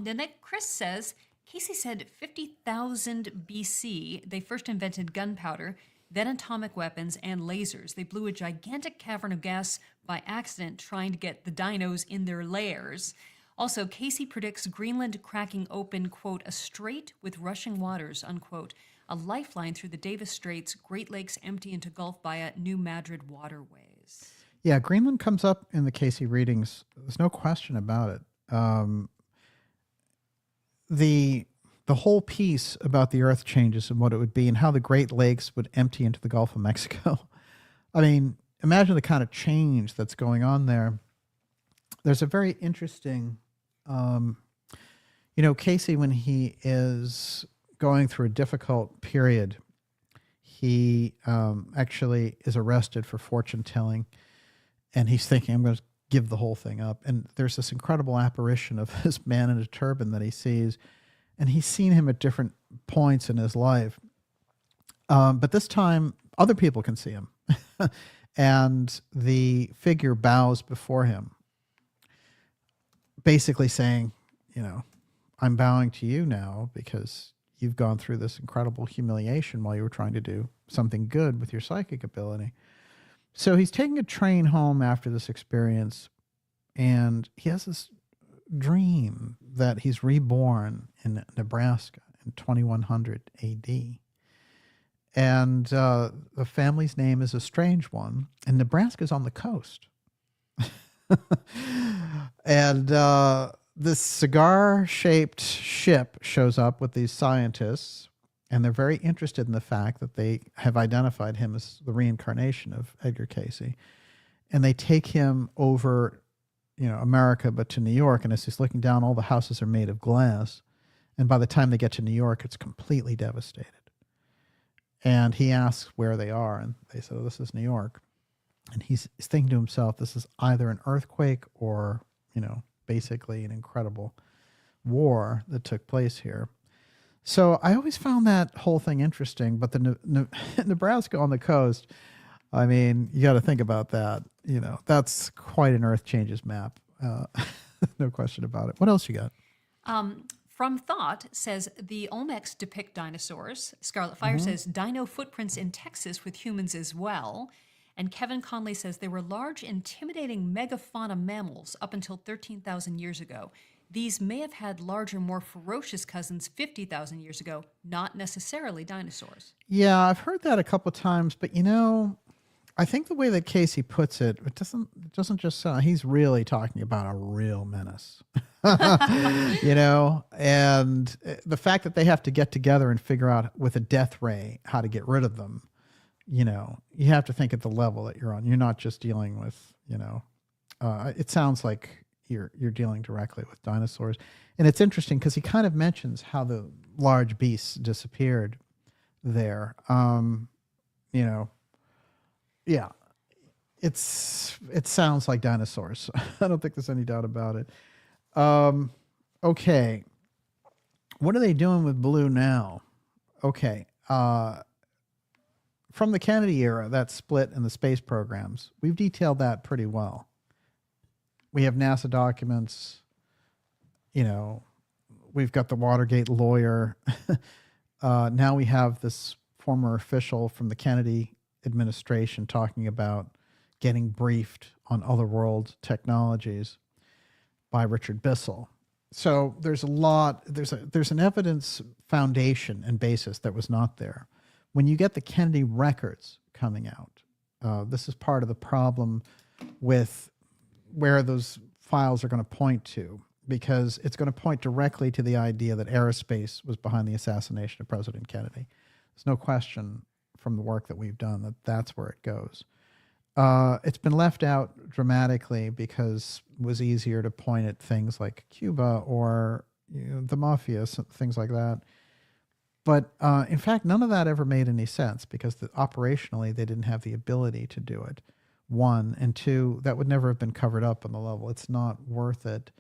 Then Chris says, Casey said 50,000 BC, they first invented gunpowder, then atomic weapons and lasers. They blew a gigantic cavern of gas by accident trying to get the dinos in their lairs. Also, Casey predicts Greenland cracking open, quote, a strait with rushing waters, unquote, a lifeline through the Davis Straits, Great Lakes empty into Gulf via New Madrid waterways. Yeah, Greenland comes up in the Casey readings. There's no question about it. The whole piece about the earth changes and what it would be and how the Great Lakes would empty into the Gulf of Mexico. I mean, imagine the kind of change that's going on there. There's a very interesting, Casey, when he is going through a difficult period, he actually is arrested for fortune telling, and he's thinking, I'm going to give the whole thing up. And there's this incredible apparition of this man in a turban that he sees, and he's seen him at different points in his life. But this time, other people can see him. And the figure bows before him, basically saying, I'm bowing to you now because you've gone through this incredible humiliation while you were trying to do something good with your psychic ability. So he's taking a train home after this experience, and he has this dream that he's reborn in Nebraska in 2100 AD. And the family's name is a strange one, and Nebraska's on the coast. And this cigar-shaped ship shows up with these scientists, and they're very interested in the fact that they have identified him as the reincarnation of Edgar Casey. And they take him over, America, but to New York. And as he's looking down, all the houses are made of glass. And by the time they get to New York, it's completely devastated. And he asks where they are, and they say, oh, this is New York. And he's thinking to himself, this is either an earthquake or, basically an incredible war that took place here. So I always found that whole thing interesting. But the Nebraska on the coast, I mean, you got to think about that. That's quite an Earth Changes map. No question about it. What else you got? From Thought says the Olmecs depict dinosaurs. Scarlet Fire says dino footprints in Texas with humans as well. And Kevin Conley says they were large, intimidating megafauna mammals up until 13,000 years ago. These may have had larger, more ferocious cousins 50,000 years ago, not necessarily dinosaurs. Yeah, I've heard that a couple of times, but I think the way that Casey puts it, it doesn't just sound, he's really talking about a real menace. And the fact that they have to get together and figure out with a death ray how to get rid of them, you have to think at the level that you're on. You're not just dealing with, it sounds like you're dealing directly with dinosaurs. And it's interesting because he kind of mentions how the large beasts disappeared there. Yeah, it sounds like dinosaurs. I don't think there's any doubt about it. Okay, what are they doing with blue now? Okay, from the Kennedy era, that split in the space programs, we've detailed that pretty well. We have NASA documents. You know, we've got the Watergate lawyer. Now we have this former official from the Kennedy administration talking about getting briefed on otherworld technologies by Richard Bissell. So there's a lot, there's an evidence foundation and basis that was not there. When you get the Kennedy records coming out, this is part of the problem with where those files are going to point to, because it's going to point directly to the idea that aerospace was behind the assassination of President Kennedy. There's no question from the work that we've done that that's where it goes. It's been left out dramatically because it was easier to point at things like Cuba or the mafia, things like that. But in fact, none of that ever made any sense because operationally they didn't have the ability to do it. One, and two, that would never have been covered up on the level. It's not worth it.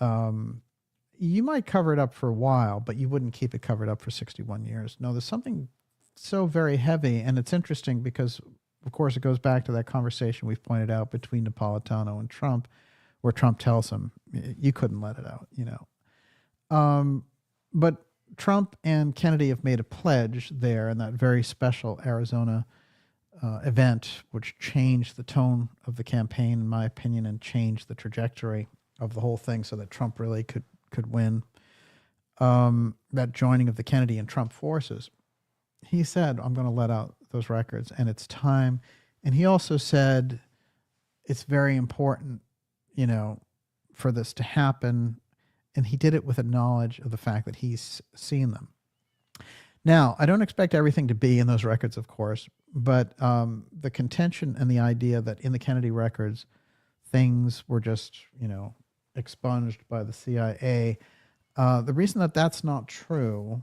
You might cover it up for a while, but you wouldn't keep it covered up for 61 years. No, there's something so very heavy, and it's interesting because, of course, it goes back to that conversation we've pointed out between Napolitano and Trump, where Trump tells him, you couldn't let it out, you know. But Trump and Kennedy have made a pledge there in that very special Arizona event, which changed the tone of the campaign, in my opinion, and changed the trajectory of the whole thing so that Trump really could win. That joining of the Kennedy and Trump forces. He said, I'm going to let out those records and it's time. And he also said, it's very important, you know, for this to happen. And he did it with a knowledge of the fact that he's seen them. Now, I don't expect everything to be in those records, of course, but the contention and the idea that in the Kennedy records, things were just, you know, expunged by the CIA. The reason that that's not true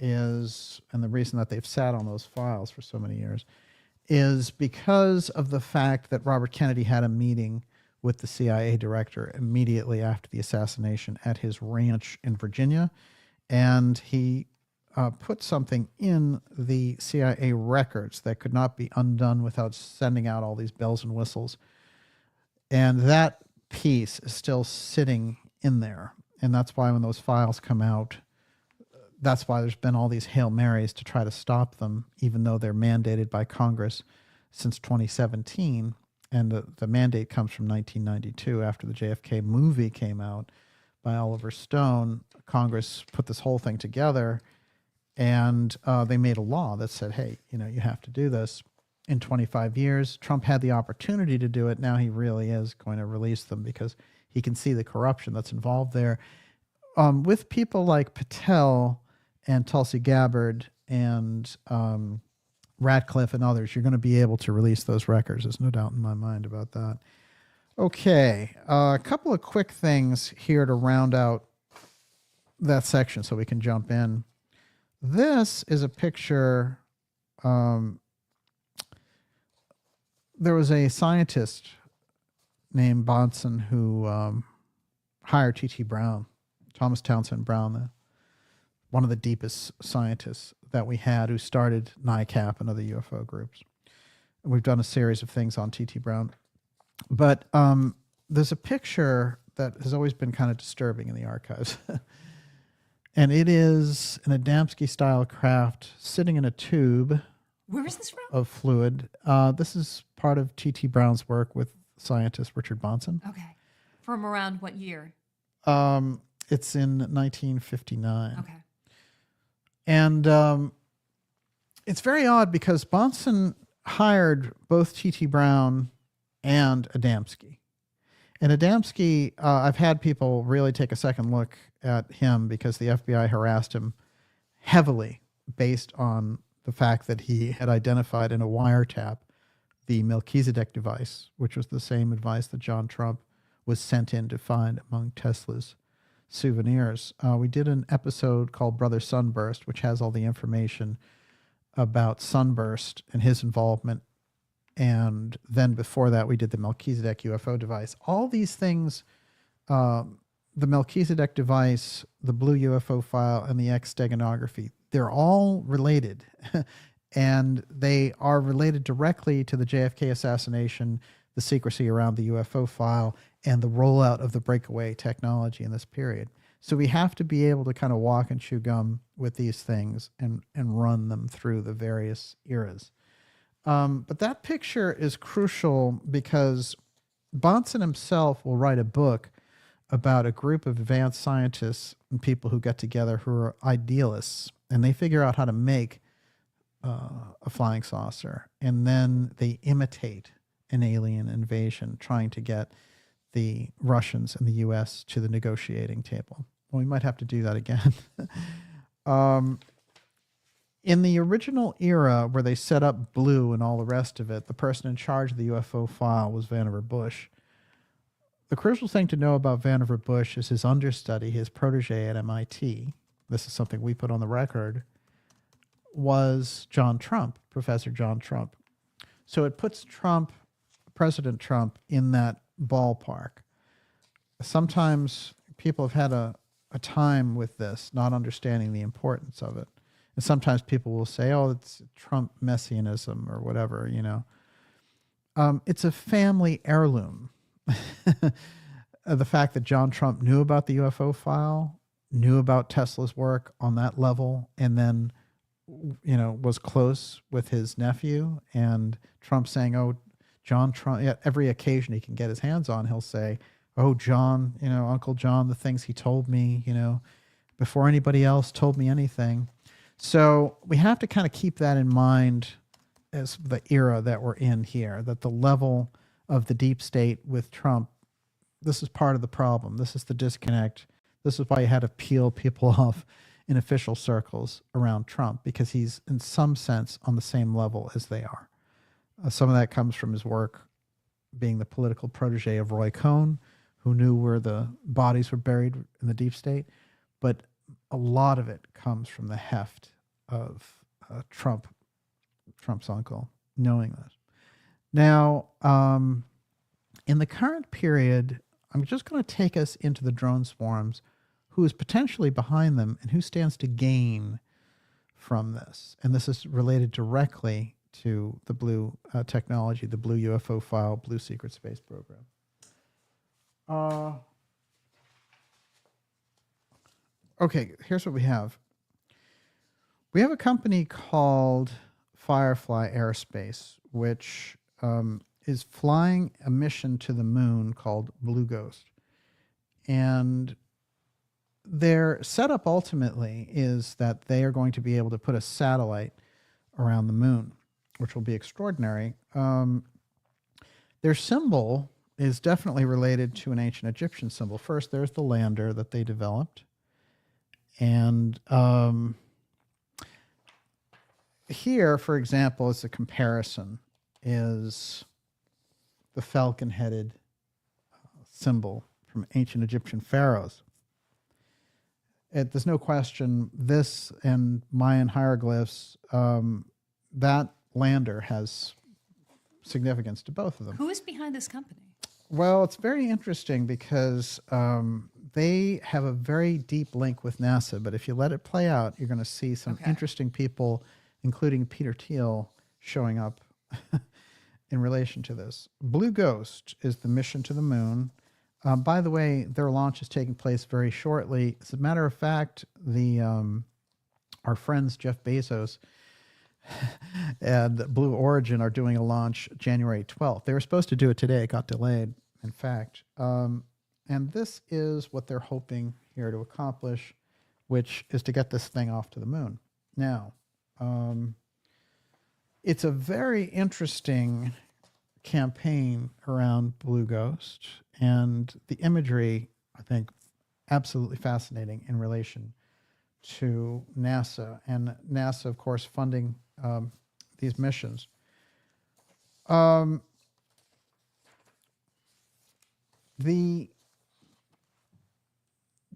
is, and the reason that they've sat on those files for so many years, is because of the fact that Robert Kennedy had a meeting with the CIA director immediately after the assassination at his ranch in Virginia. And he put something in the CIA records that could not be undone without sending out all these bells and whistles. And that piece is still sitting in there. And that's why when those files come out, that's why there's been all these Hail Marys to try to stop them, even though they're mandated by Congress since 2017. And the mandate comes from 1992 after the JFK movie came out by Oliver Stone. Congress put this whole thing together and they made a law that said, hey, you know, you have to do this. In 25 years, Trump had the opportunity to do it. Now he really is going to release them because he can see the corruption that's involved there. With people like Patel and Tulsi Gabbard and Ratcliffe and others, you're going to be able to release those records. There's no doubt in my mind about that. Okay, a couple of quick things here to round out that section so we can jump in. This is a picture. There was a scientist named Bonson who hired T.T. Brown, Thomas Townsend Brown, one of the deepest scientists that we had, who started NICAP and other UFO groups. And we've done a series of things on T.T. Brown. But there's a picture that has always been kind of disturbing in the archives. And it is an Adamski-style craft sitting in a tube. Where is this from? Of fluid. This is part of T.T. Brown's work with scientist Richard Bonson. Okay. From around what year? It's in 1959. Okay. And it's very odd because Bonson hired both T.T. Brown and Adamski. And Adamski, I've had people really take a second look at him because the FBI harassed him heavily based on the fact that he had identified in a wiretap the Melchizedek device, which was the same device that John Trump was sent in to find among Tesla's souvenirs. We did an episode called Brother Sunburst, which has all the information about Sunburst and his involvement And then before that, we did the Melchizedek UFO device. All these things, the Melchizedek device, the blue UFO file, and the X steganography, they're all related. And they are related directly to the JFK assassination, the secrecy around the UFO file, and the rollout of the breakaway technology in this period. So we have to be able to kind of walk and chew gum with these things and run them through the various eras. But that picture is crucial because Bonson himself will write a book about a group of advanced scientists and people who get together who are idealists, and they figure out how to make a flying saucer, and then they imitate an alien invasion, trying to get the Russians and the U.S. to the negotiating table. Well, we might have to do that again. In the original era where they set up blue and all the rest of it, the person in charge of the UFO file was Vannevar Bush. The crucial thing to know about Vannevar Bush is his understudy, his protege at MIT, this is something we put on the record, was John Trump, Professor John Trump. So it puts Trump, President Trump, in that ballpark. Sometimes people have had a time with this, not understanding the importance of it. And sometimes people will say, oh, it's Trump messianism or whatever, you know. It's a family heirloom. The fact that John Trump knew about the UFO file, knew about Tesla's work on that level, and then, you know, was close with his nephew, and Trump saying, oh, John Trump, at every occasion he can get his hands on, he'll say, oh, John, you know, Uncle John, the things he told me, you know, before anybody else told me anything. So we have to kind of keep that in mind as the era that we're in here, that the level of the deep state with Trump, this is part of the problem. This is the disconnect. This is why you had to peel people off in official circles around Trump, because he's in some sense on the same level as they are. Some of that comes from his work being the political protege of Roy Cohn, who knew where the bodies were buried in the deep state. But a lot of it comes from the heft of Trump's uncle, knowing this. Now, in the current period, I'm just going to take us into the drone swarms, who is potentially behind them and who stands to gain from this. And this is related directly to the blue technology, the blue UFO file, blue secret space program. Okay, here's what we have. We have a company called Firefly Aerospace, which is flying a mission to the moon called Blue Ghost. And their setup ultimately is that they are going to be able to put a satellite around the moon, which will be extraordinary. Their symbol is definitely related to an ancient Egyptian symbol. First, there's the lander that they developed. And here, for example, as a comparison, is the falcon-headed symbol from ancient Egyptian pharaohs. There's no question, this and Mayan hieroglyphs, that lander has significance to both of them. Who is behind this company? Well, it's very interesting because they have a very deep link with NASA, but if you let it play out, you're going to see some interesting people, including Peter Thiel, showing up in relation to this. Blue Ghost is the mission to the moon. By the way, their launch is taking place very shortly. As a matter of fact, our friends Jeff Bezos and Blue Origin are doing a launch January 12th. They were supposed to do it today. It got delayed, in fact. And this is what they're hoping here to accomplish, which is to get this thing off to the moon. Now, it's a very interesting campaign around Blue Ghost, and the imagery, I think, absolutely fascinating in relation to NASA, and NASA, of course, funding these missions.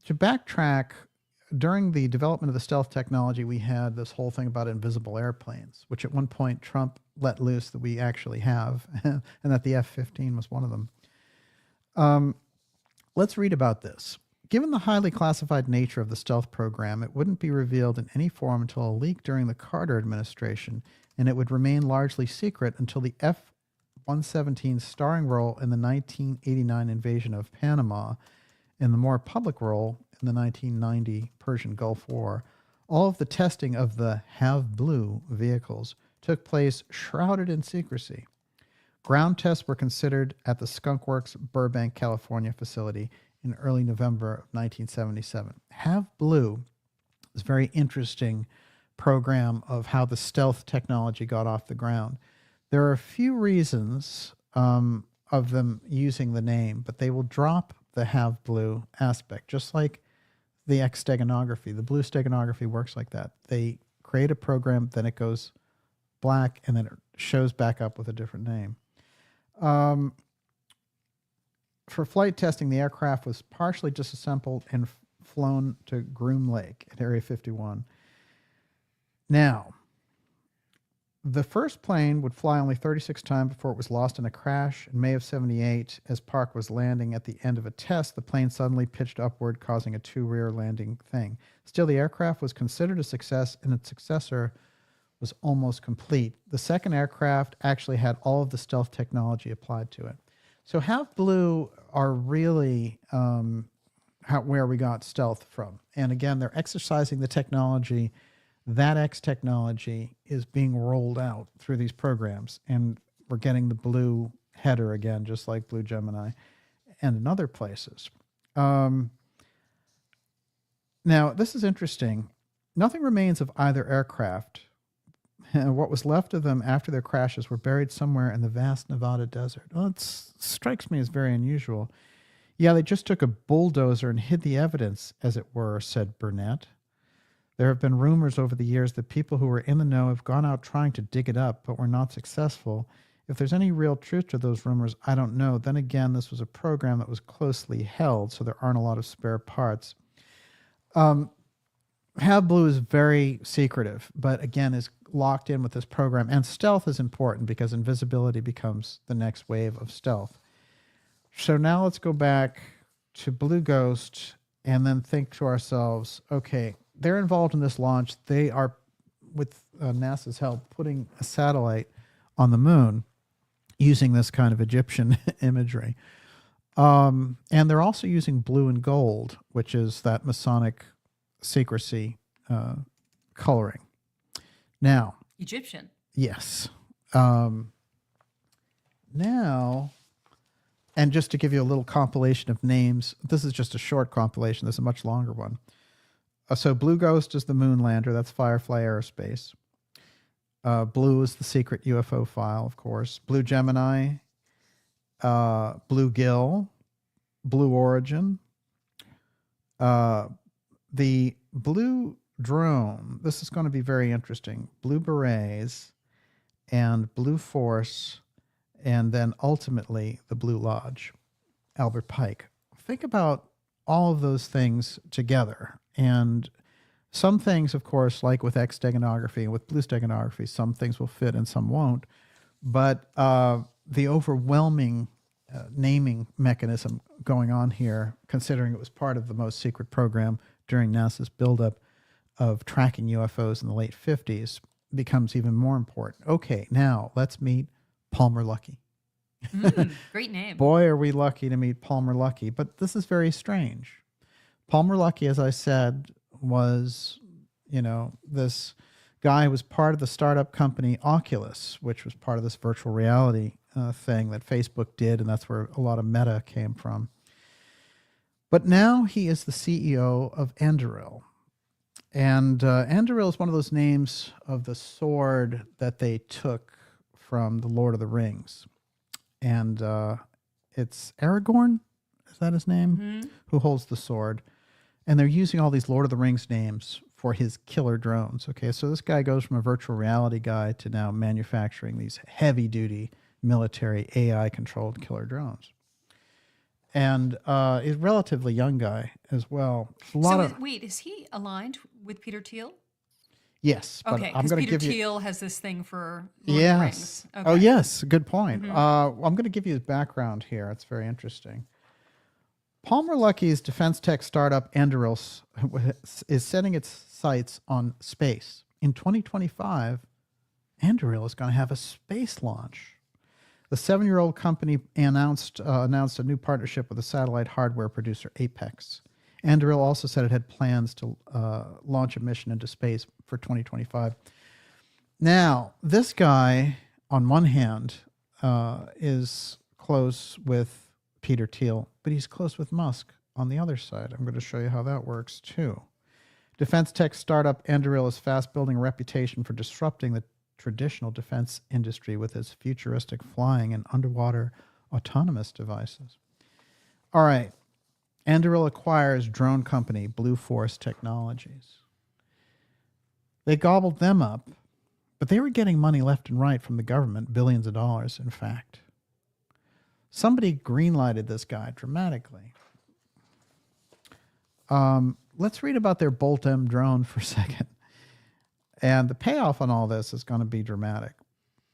To backtrack during the development of the stealth technology, we had this whole thing about invisible airplanes, which at one point Trump let loose that we actually have, and that the F-15 was one of them. Let's read about this. Given the highly classified nature of the stealth program, it wouldn't be revealed in any form until a leak during the Carter administration, and it would remain largely secret until the F-117's starring role in the 1989 invasion of Panama and the more public role in the 1990 Persian Gulf War. All of the testing of the Have Blue vehicles took place shrouded in secrecy. Ground tests were considered at the Skunk Works Burbank, California facility in early November of 1977. Have Blue is a very interesting program of how the stealth technology got off the ground. There are a few reasons of them using the name, but they will drop the Have Blue aspect, just like the X steganography. The blue steganography works like that. They create a program, then it goes black, and then it shows back up with a different name. For flight testing, the aircraft was partially disassembled and flown to Groom Lake at Area 51. Now, the first plane would fly only 36 times before it was lost in a crash. In May of 78, as Park was landing at the end of a test, the plane suddenly pitched upward, causing a two-rear landing thing. Still, the aircraft was considered a success, and its successor was almost complete. The second aircraft actually had all of the stealth technology applied to it. So Have Blue are really where we got stealth from. And again, they're exercising the technology. That X technology is being rolled out through these programs. And we're getting the blue header again, just like Blue Gemini and in other places. Now, this is interesting. Nothing remains of either aircraft. What was left of them after their crashes were buried somewhere in the vast Nevada desert. Well, it strikes me as very unusual. Yeah, they just took a bulldozer and hid the evidence, as it were, said Burnett. There have been rumors over the years that people who were in the know have gone out trying to dig it up, but were not successful. If there's any real truth to those rumors, I don't know. Then again, this was a program that was closely held, so there aren't a lot of spare parts. Have Blue is very secretive, but again is locked in with this program. And stealth is important because invisibility becomes the next wave of stealth. So now let's go back to Blue Ghost and then think to ourselves, okay, they're involved in this launch. They are, with NASA's help, putting a satellite on the moon using this kind of Egyptian imagery. And they're also using blue and gold, which is that Masonic secrecy coloring. Now, Egyptian. Yes. Now, and just to give you a little compilation of names, this is just a short compilation. There's a much longer one. So Blue Ghost is the moon lander. That's Firefly Aerospace. Blue is the secret UFO file, of course. Blue Gemini, Blue Gill, Blue Origin. The Blue Drone, this is going to be very interesting. Blue Berets and Blue Force, and then ultimately the Blue Lodge, Albert Pike. Think about all of those things together. And some things, of course, like with X steganography and with blue steganography, some things will fit and some won't. But the overwhelming naming mechanism going on here, considering it was part of the most secret program during NASA's buildup of tracking UFOs in the late 50s, becomes even more important. Okay, now let's meet Palmer Luckey. Great name. Boy, are we lucky to meet Palmer Luckey. But this is very strange. Palmer Luckey, as I said, was, this guy who was part of the startup company Oculus, which was part of this virtual reality thing that Facebook did, and that's where a lot of Meta came from. But now he is the CEO of Anduril. And Anduril is one of those names of the sword that they took from the Lord of the Rings. And it's Aragorn, is that his name? Who holds the sword. And they're using all these Lord of the Rings names for his killer drones. Okay, so this guy goes from a virtual reality guy to now manufacturing these heavy-duty military AI-controlled killer drones. and is a relatively young guy as well. Wait, is he aligned with Peter Thiel? Yes, but Okay, I'm because going to Peter give you. Thiel has this thing for Lord of the Rings. Yes. Okay. Oh, yes. Good point. I'm going to give you his background here. It's very interesting. Palmer Luckey's defense tech startup Anduril is setting its sights on space. In 2025, Anduril is going to have a space launch. The 7-year-old company announced a new partnership with a satellite hardware producer, Apex. Anduril also said it had plans to launch a mission into space for 2025. Now, this guy, on one hand, is close with Peter Thiel, but he's close with Musk on the other side. I'm going to show you how that works, too. Defense tech startup Anduril is fast building a reputation for disrupting the traditional defense industry with its futuristic flying and underwater autonomous devices. All right. Anduril acquires drone company Blue Force Technologies. They gobbled them up, but they were getting money left and right from the government, billions of dollars, in fact. Somebody greenlighted this guy dramatically. Let's read about their Bolt M drone for a second. And the payoff on all this is going to be dramatic.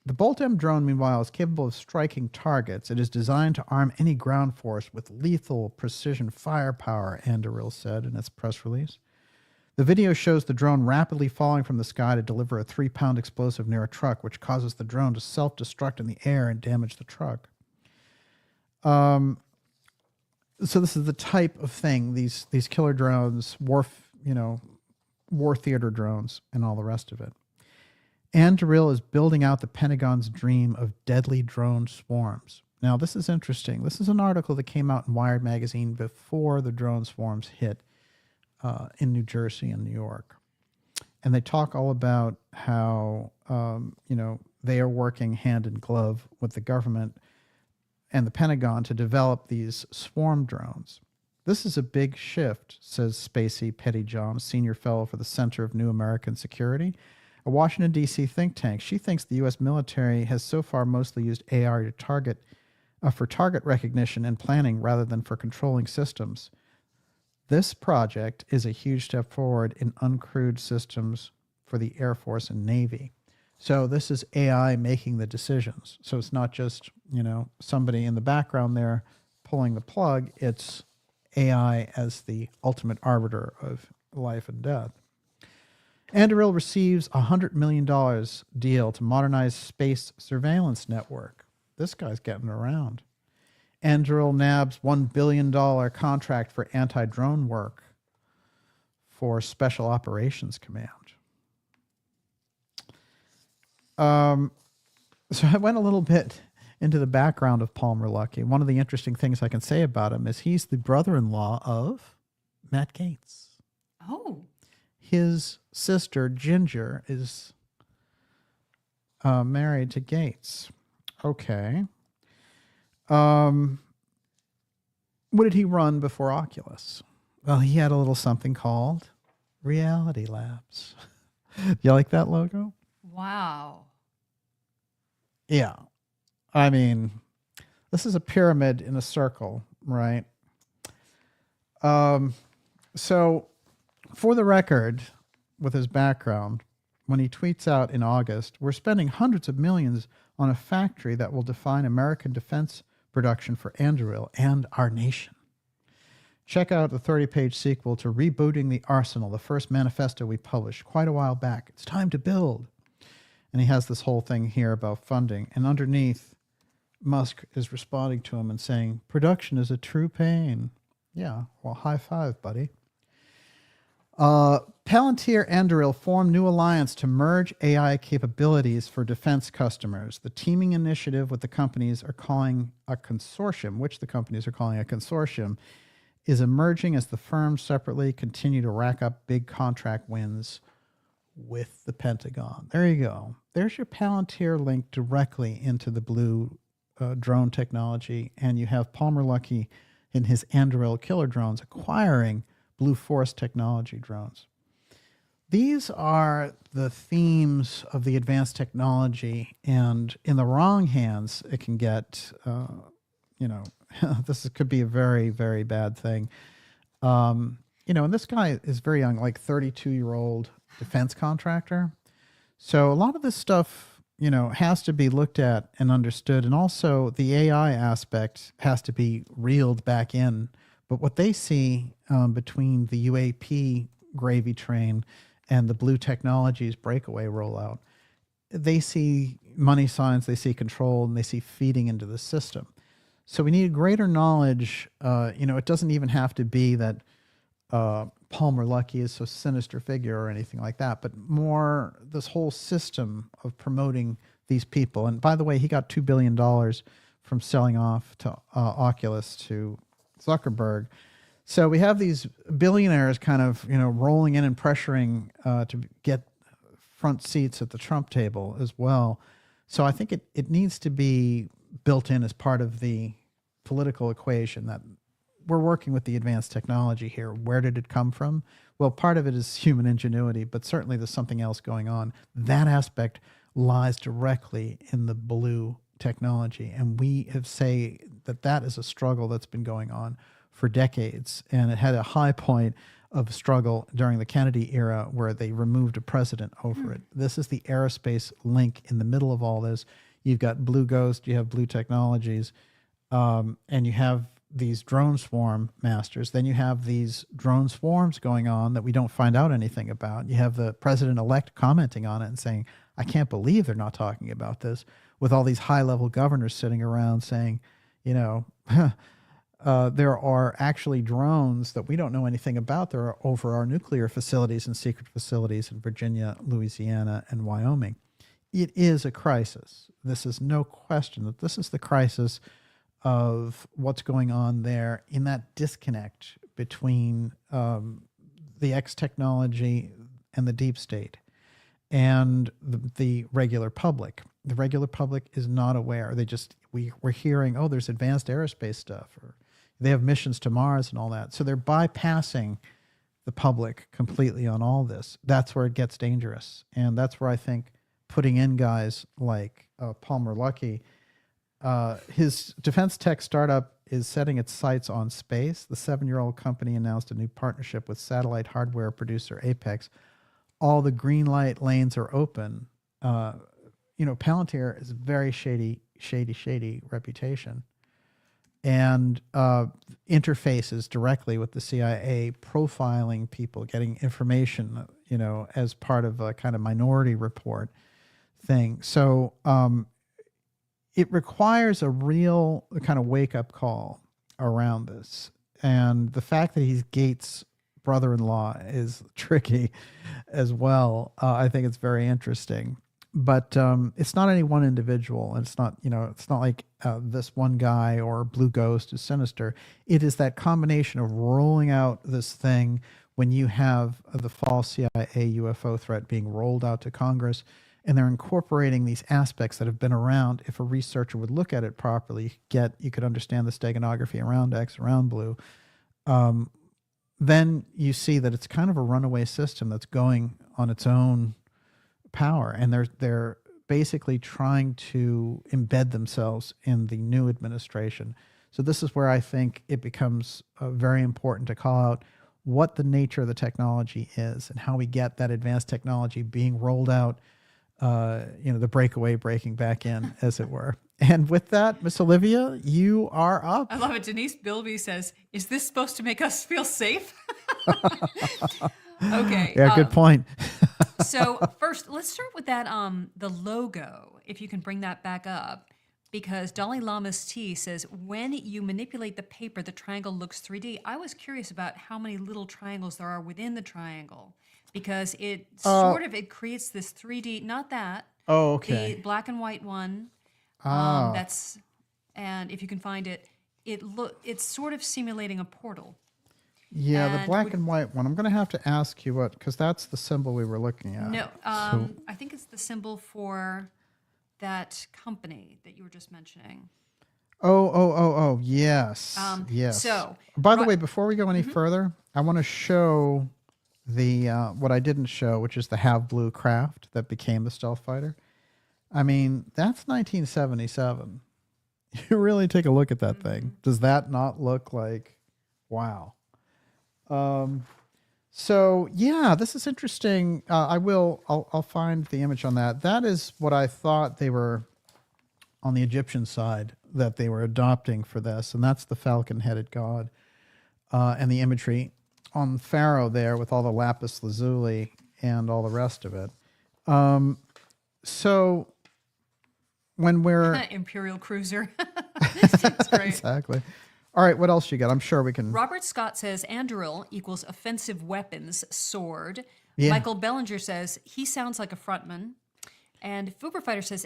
The Bolt M drone, meanwhile, is capable of striking targets. It is designed to arm any ground force with lethal precision firepower, Anduril said in its press release. The video shows the drone rapidly falling from the sky to deliver a 3-pound explosive near a truck, which causes the drone to self-destruct in the air and damage the truck. So this is the type of thing, these killer drones, war theater drones, and all the rest of it. Anduril is building out the Pentagon's dream of deadly drone swarms. Now, this is interesting. This is an article that came out in Wired magazine before the drone swarms hit in New Jersey and New York. And they talk all about how, they are working hand in glove with the government and the Pentagon to develop these swarm drones. This is a big shift, says Spacey Pettyjohn, senior fellow for the Center of New American Security, a Washington, D.C. think tank. She thinks the U.S. military has so far mostly used AR for target recognition and planning rather than for controlling systems. This project is a huge step forward in uncrewed systems for the Air Force and Navy. So this is AI making the decisions. So it's not just, somebody in the background there pulling the plug. It's AI as the ultimate arbiter of life and death. Anduril receives a $100 million deal to modernize space surveillance network. This guy's getting around. Anduril nabs $1 billion contract for anti-drone work for Special Operations Command. So I went a little bit into the background of Palmer Luckey. One of the interesting things I can say about him is he's the brother-in-law of Matt Gaetz. Oh. His sister, Ginger, is married to Gaetz. Okay. What did he run before Oculus? Well, he had a little something called Reality Labs. You like that logo? Wow. Yeah. I mean, this is a pyramid in a circle, right? So, for the record, with his background, when he tweets out in August, we're spending hundreds of millions on a factory that will define American defense production for Anduril and our nation. Check out the 30-page sequel to Rebooting the Arsenal, the first manifesto we published quite a while back. It's time to build. And he has this whole thing here about funding. And underneath, Musk is responding to him and saying, production is a true pain. Yeah, well, high five, buddy. Palantir Anduril formed new alliance to merge AI capabilities for defense customers. The teaming initiative with the companies are calling a consortium, which the companies are calling a consortium, is emerging as the firms separately continue to rack up big contract wins with the Pentagon. There you go. There's your Palantir link directly into the Blue drone technology, and you have Palmer Luckey in his Anduril killer drones acquiring Blue Force technology drones. These are the themes of the advanced technology, and in the wrong hands, it can get this could be a very, very bad thing. And this guy is very young, like 32-year-old defense contractor. So a lot of this stuff, has to be looked at and understood. And also the AI aspect has to be reeled back in. But what they see between the UAP gravy train and the Blue Technologies breakaway rollout, they see money signs, they see control, and they see feeding into the system. So we need greater knowledge. It doesn't even have to be that Palmer Luckey is a sinister figure or anything like that, but more this whole system of promoting these people. And by the way, he got $2 billion from selling off to Oculus to Zuckerberg. So we have these billionaires kind of, rolling in and pressuring to get front seats at the Trump table as well. So I think it needs to be built in as part of the political equation that we're working with the advanced technology here. Where did it come from? Well, part of it is human ingenuity, but certainly there's something else going on. That aspect lies directly in the blue technology. And we have say that is a struggle that's been going on for decades. And it had a high point of struggle during the Kennedy era where they removed a president over it. This is the aerospace link in the middle of all this. You've got Blue Ghost, you have Blue Technologies, and you have these drone swarm masters. Then you have these drone swarms going on that we don't find out anything about. You have the president-elect commenting on it and saying, I can't believe they're not talking about this, with all these high-level governors sitting around saying, there are actually drones that we don't know anything about. They're over our nuclear facilities and secret facilities in Virginia, Louisiana, and Wyoming. It is a crisis. This is no question that this is the crisis of what's going on there in that disconnect between the X technology and the deep state and the regular public. The regular public is not aware. We're hearing, there's advanced aerospace stuff, or they have missions to Mars and all that. So they're bypassing the public completely on all this. That's where it gets dangerous. And that's where I think putting in guys like Palmer Luckey, his defense tech startup is setting its sights on space. The 7-year-old company announced a new partnership with satellite hardware producer Apex. All the green light lanes are open. Palantir is a very shady reputation, and interfaces directly with the CIA, profiling people, getting information, as part of a kind of minority report thing. So it requires a real kind of wake-up call around this. And the fact that he's Gates' brother-in-law is tricky as well. I think it's very interesting. But it's not any one individual, and it's not like this one guy or Blue Ghost is sinister. It is that combination of rolling out this thing when you have the false CIA UFO threat being rolled out to Congress, and they're incorporating these aspects that have been around. If a researcher would look at it properly, you could understand the steganography around X, around Blue. Then you see that it's kind of a runaway system that's going on its own power, and they're basically trying to embed themselves in the new administration. So this is where I think it becomes very important to call out what the nature of the technology is and how we get that advanced technology being rolled out, the breaking back in, as it were. And with that, Miss Olivia, you are up. I love it. Denise Bilby says, is this supposed to make us feel safe? Okay. Yeah, good point. So first, let's start with that, the logo, if you can bring that back up, because Dalai Lama's T says, when you manipulate the paper, the triangle looks 3D. I was curious about how many little triangles there are within the triangle, because it creates this 3D, not that. Oh, okay. The black and white one. And if you can find it, it's sort of simulating a portal. Yeah, and the black and white one. I'm going to have to ask you because that's the symbol we were looking at. No, I think it's the symbol for that company that you were just mentioning. Oh, yes. Yes. So, by the way, before we go any further, I want to show the what I didn't show, which is the Have Blue craft that became the stealth fighter. I mean, that's 1977. You really take a look at that thing. Does that not look like, wow? So yeah, this is interesting. I'll find the image on that. That is what I thought they were on the Egyptian side that they were adopting for this, and that's the falcon-headed god, and the imagery on Pharaoh there with all the lapis lazuli and all the rest of it. So when we're Imperial cruiser. That's great. exactly. All right, what else you got? I'm sure we can. Robert Scott says Anduril equals offensive weapons, sword. Yeah. Michael Bellinger says he sounds like a frontman. And Fuber Fighter says,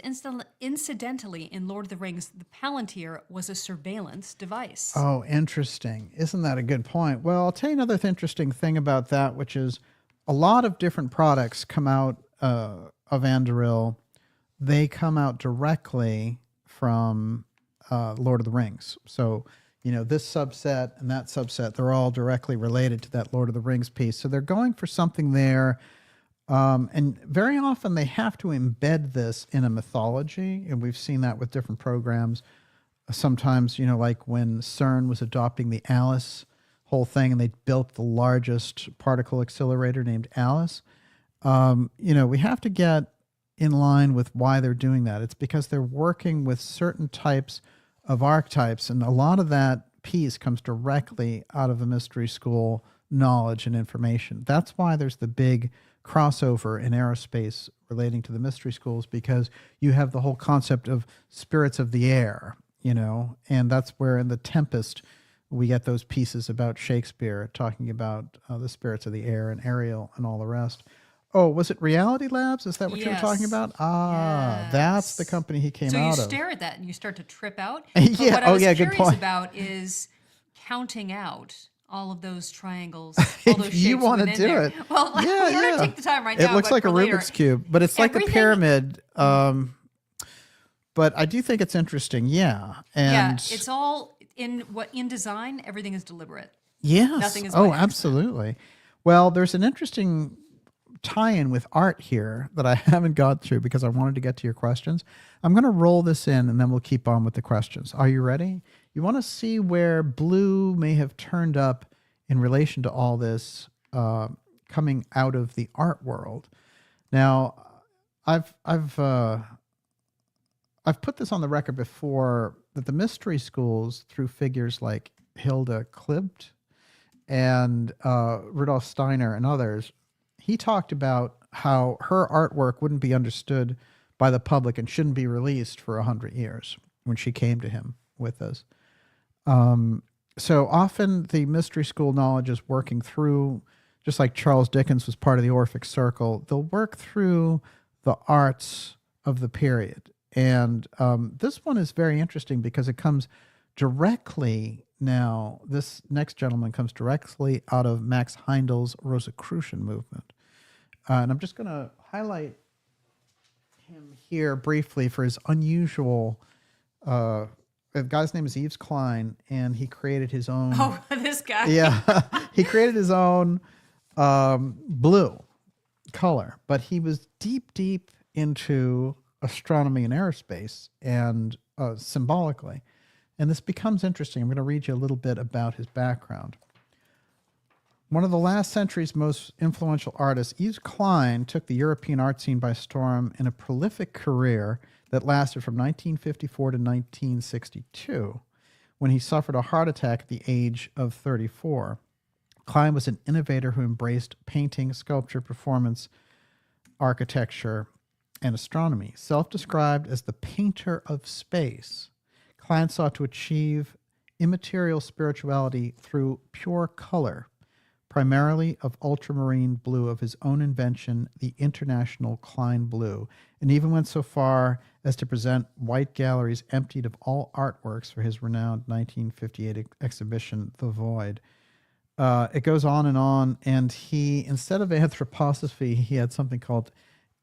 incidentally, in Lord of the Rings, the Palantir was a surveillance device. Oh, interesting. Isn't that a good point? Well, I'll tell you another interesting thing about that, which is a lot of different products come out of Anduril. They come out directly from Lord of the Rings. So, this subset and that subset, they're all directly related to that Lord of the Rings piece. So they're going for something there. And very often they have to embed this in a mythology. And we've seen that with different programs. Sometimes, like when CERN was adopting the ALICE whole thing and they built the largest particle accelerator named ALICE. We have to get in line with why they're doing that. It's because they're working with certain types of archetypes, and a lot of that piece comes directly out of the mystery school knowledge and information. That's why there's the big crossover in aerospace relating to the mystery schools, because you have the whole concept of spirits of the air, and that's where in The Tempest we get those pieces about Shakespeare talking about the spirits of the air and Ariel and all the rest. Oh, was it Reality Labs? Is that what you were talking about? Yes. That's the company he came out of. So you stare at that and you start to trip out. Yeah. What I was good curious point. about is counting out all of those triangles, all those shapes You want to do there. it? Well, we're going to take the time right now. It looks but like a for later. Rubik's cube, but it's like a pyramid. But I do think it's interesting. Yeah, and it's all in design. Everything is deliberate. yes, Nothing is by accident. Absolutely. Well, there's an interesting tie-in with art here that I haven't got through because I wanted to get to your questions. I'm going to roll this in and then we'll keep on with the questions. Are you ready? You want to see where blue may have turned up in relation to all this coming out of the art world. Now, I've put this on the record before that the mystery schools, through figures like Hilda Klimt and Rudolf Steiner and others, he talked about how her artwork wouldn't be understood by the public and shouldn't be released for 100 years when she came to him with this. So often the mystery school knowledge is working through, just like Charles Dickens was part of the Orphic Circle, they'll work through the arts of the period. And this one is very interesting because it comes directly now, this next gentleman comes directly out of Max Heindel's Rosicrucian movement. And I'm just going to highlight him here briefly for his unusual, the guy's name is Yves Klein, and he created his own. Oh, this guy. Yeah, he created his own blue color, but he was deep into astronomy and aerospace and symbolically. And this becomes interesting. I'm going to read you a little bit about his background. One of the last century's most influential artists, Yves Klein took the European art scene by storm in a prolific career that lasted from 1954 to 1962, when he suffered a heart attack at the age of 34. Klein was an innovator who embraced painting, sculpture, performance, architecture, and astronomy. Self-described as the painter of space, Klein sought to achieve immaterial spirituality through pure color, primarily of ultramarine blue of his own invention, the International Klein Blue, and even went so far as to present white galleries emptied of all artworks for his renowned 1958 exhibition, The Void. It goes on, and he, instead of anthroposophy, he had something called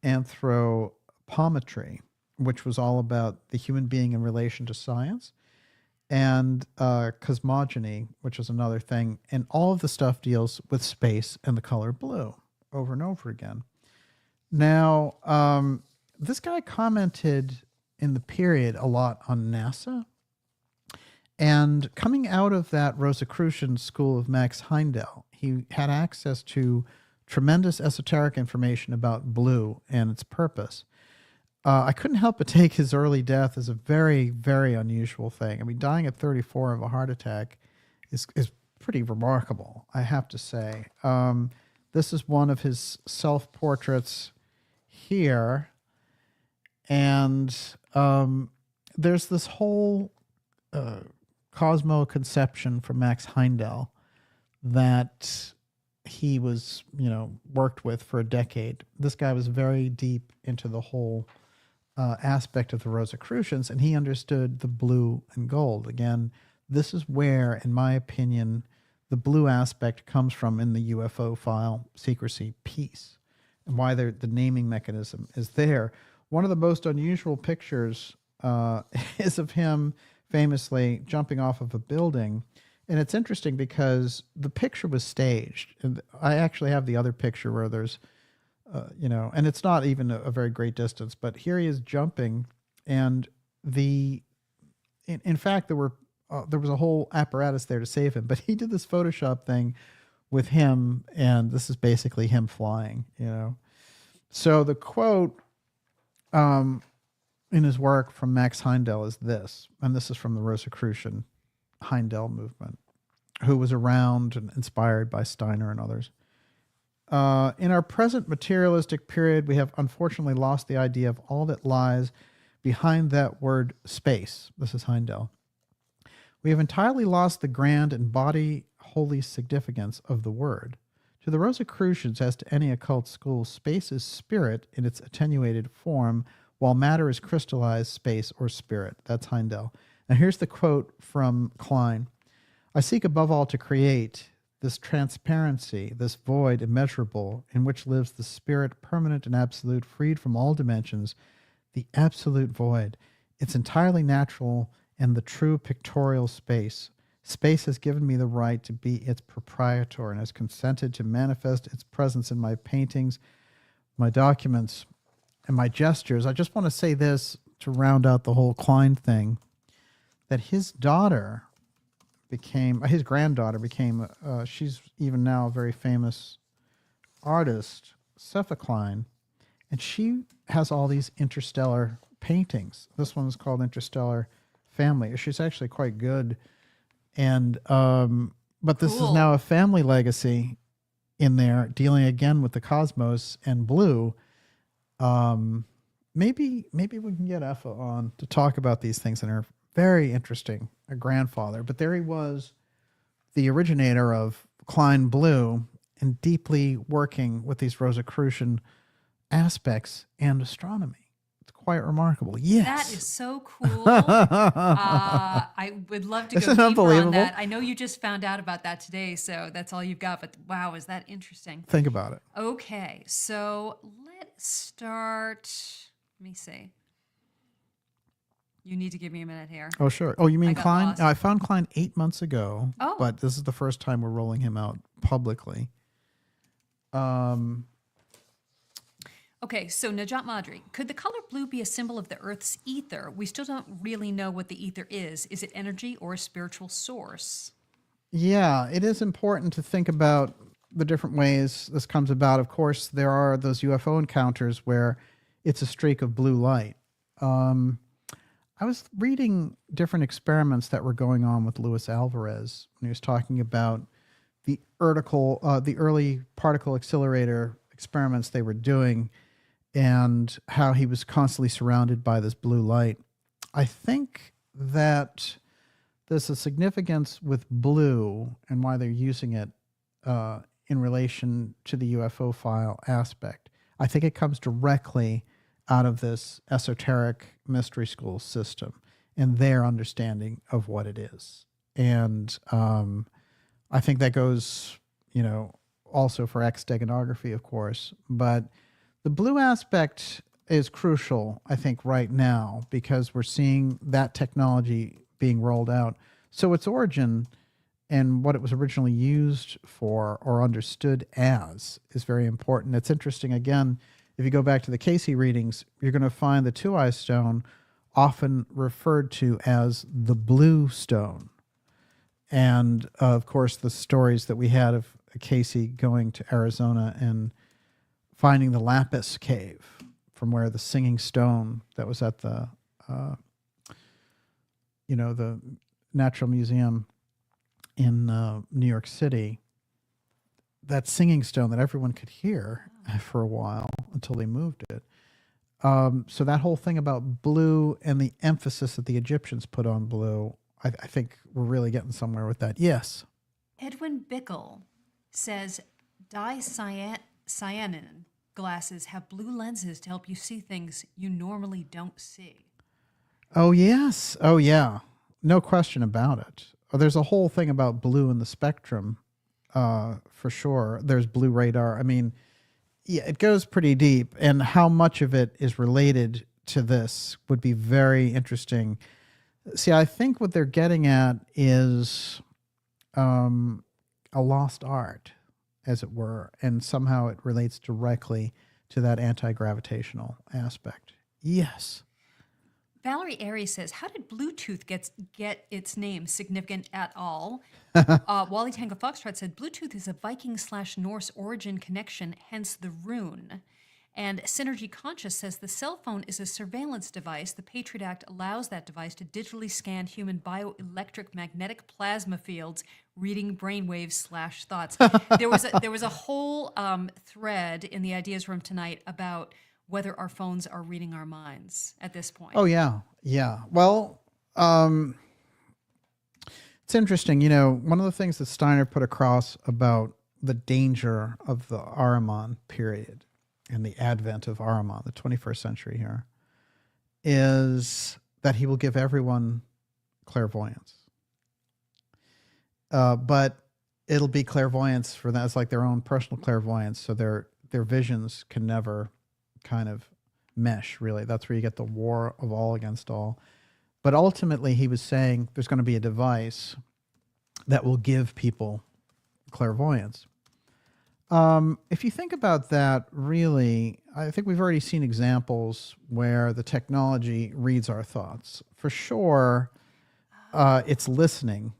anthropometry, which was all about the human being in relation to science, and cosmogony, which is another thing. And all of the stuff deals with space and the color blue over and over again. Now, this guy commented in the period a lot on NASA And coming out of that Rosicrucian school of Max Heindel, he had access to tremendous esoteric information about blue and its purpose. I couldn't help but take his early death as a very, very unusual thing. I mean, dying at 34 of a heart attack is pretty remarkable, I have to say. This is one of his self-portraits here. And there's this whole cosmo conception from Max Heindel that he was, worked with for a decade. This guy was very deep into the whole aspect of the Rosicrucians, and he understood the blue and gold. Again, this is where, in my opinion, the blue aspect comes from in the UFO file secrecy piece, and why the naming mechanism is there. One of the most unusual pictures is of him famously jumping off of a building. And it's interesting because the picture was staged. And I actually have the other picture where there's, and it's not even a very great distance, but here he is jumping. And in fact, there was a whole apparatus there to save him, but he did this Photoshop thing with him. And this is basically him flying, So the quote, in his work from Max Heindel is this, and this is from the Rosicrucian Heindel movement, who was around and inspired by Steiner and others. In our present materialistic period, we have unfortunately lost the idea of all that lies behind that word space. This is Heindel. We have entirely lost the grand and body holy significance of the word. To the Rosicrucians, as to any occult school, space is spirit in its attenuated form, while matter is crystallized space or spirit. That's Heindel. Now here's the quote from Klein. I seek above all to create this transparency, this void immeasurable, in which lives the spirit permanent and absolute, freed from all dimensions, the absolute void. It's entirely natural and the true pictorial space. Space has given me the right to be its proprietor and has consented to manifest its presence in my paintings, my documents, and my gestures. I just want to say this to round out the whole Klein thing, that his granddaughter became, she's even now a very famous artist, Cepha Klein, and she has all these interstellar paintings. This one's called Interstellar Family. She's actually quite good. And, but this is now a family legacy in there, dealing again with the cosmos and blue. Maybe we can get Effa on to talk about these things, and are very interesting. A grandfather, but there he was, the originator of Klein Blue, and deeply working with these Rosicrucian aspects and astronomy. It's quite remarkable. Yes, that is so cool. I would love to go deeper on that. I know you just found out about that today, so that's all you've got. But wow, is that interesting? Think about it. Okay, so let's start. Let me see. You need to give me a minute here. Oh, sure. Oh, you mean Klein? I found Klein 8 months ago. Oh. But this is the first time we're rolling him out publicly. Okay, so Najat Madri, could the color blue be a symbol of the Earth's ether? We still don't really know what the ether is. Is it energy or a spiritual source? Yeah, it is important to think about the different ways this comes about. Of course, there are those UFO encounters where it's a streak of blue light. I was reading different experiments that were going on with Luis Alvarez when he was talking about the early particle accelerator experiments they were doing, and how he was constantly surrounded by this blue light. I think that there's a significance with blue and why they're using it in relation to the UFO file aspect. I think it comes directly out of this esoteric mystery school system and their understanding of what it is. And I think that goes, also for X-steganography, of course. But the blue aspect is crucial, I think, right now, because we're seeing that technology being rolled out. So its origin and what it was originally used for or understood as is very important. It's interesting, again, if you go back to the Casey readings, you're going to find the two-eye stone often referred to as the blue stone. And of course, the stories that we had of Casey going to Arizona and finding the Lapis Cave, from where the singing stone that was at the, the Natural Museum in New York City, that singing stone that everyone could hear for a while until they moved it. So that whole thing about blue and the emphasis that the Egyptians put on blue, I think we're really getting somewhere with that. Yes. Edwin Bickle says cyanin glasses have blue lenses to help you see things you normally don't see. Oh, yes. Oh, yeah. No question about it. There's a whole thing about blue in the spectrum, for sure. There's blue radar. I mean, yeah, it goes pretty deep. And how much of it is related to this would be very interesting. See, I think what they're getting at is a lost art, as it were, and somehow it relates directly to that anti-gravitational aspect. Yes. Valerie Aries says, how did Bluetooth get its name significant at all? Wally Tango Foxtrot said, Bluetooth is a Viking/Norse origin connection, hence the rune. And Synergy Conscious says the cell phone is a surveillance device. The Patriot Act allows that device to digitally scan human bioelectric magnetic plasma fields, reading brainwaves/thoughts. There was a whole thread in the Ideas Room tonight about whether our phones are reading our minds at this point. Oh, yeah. Yeah. Well, it's interesting. One of the things that Steiner put across about the danger of the Ahriman period and the advent of Ahriman, the 21st century here, is that he will give everyone clairvoyance. But it'll be clairvoyance for them. It's like their own personal clairvoyance. So their visions can never kind of mesh, really. That's where you get the war of all against all. But ultimately, he was saying there's going to be a device that will give people clairvoyance. If you think about that, really, I think we've already seen examples where the technology reads our thoughts. For sure, it's listening.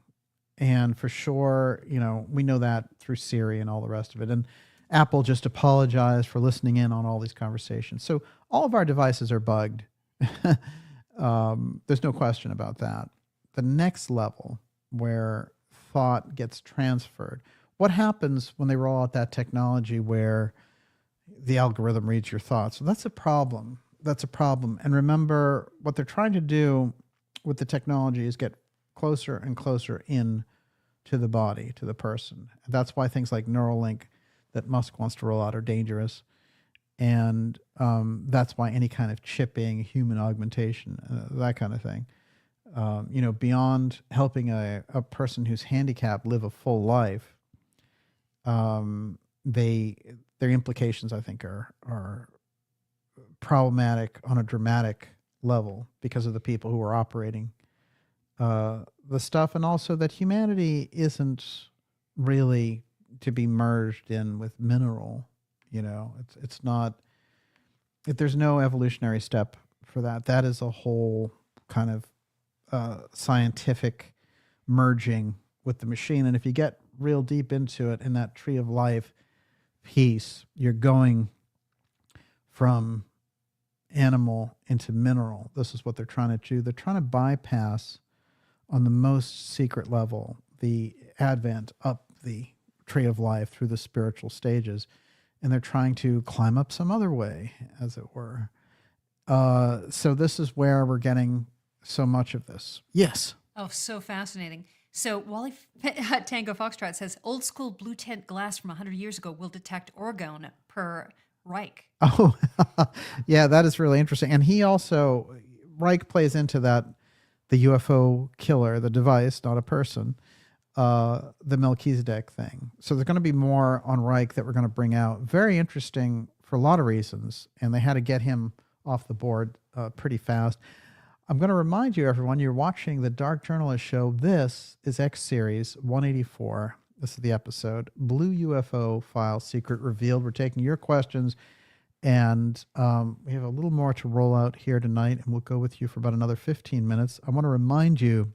And for sure, we know that through Siri and all the rest of it. And Apple just apologized for listening in on all these conversations. So all of our devices are bugged. There's no question about that. The next level where thought gets transferred. What happens when they roll out that technology where the algorithm reads your thoughts? Well, that's a problem. That's a problem. And remember, what they're trying to do with the technology is get closer and closer in to the body, to the person. And that's why things like Neuralink that Musk wants to roll out are dangerous. And that's why any kind of chipping, human augmentation, that kind of thing, beyond helping a person who's handicapped live a full life, their implications, I think, are problematic on a dramatic level because of the people who are operating the stuff, and also that humanity isn't really to be merged in with mineral. It's not. There's no evolutionary step for that. That is a whole kind of scientific merging with the machine. And if you get real deep into it in that tree of life piece, you're going from animal into mineral. This is what they're trying to do. They're trying to bypass on the most secret level the advent up the tree of life through the spiritual stages. And they're trying to climb up some other way, as it were. So this is where we're getting so much of this. Yes. Oh, so fascinating. So Wally Tango Foxtrot says, old school blue tint glass from 100 years ago will detect orgone per Reich. Oh, yeah, that is really interesting. And he also, Reich plays into that, the UFO killer, the device, not a person, the Melchizedek thing. So there's going to be more on Reich that we're going to bring out. Very interesting for a lot of reasons. And they had to get him off the board pretty fast. I'm going to remind you, everyone, you're watching the Dark Journalist Show. This is X Series 184. This is the episode, Blue UFO File Secret Revealed. We're taking your questions And we have a little more to roll out here tonight, and we'll go with you for about another 15 minutes. I want to remind you,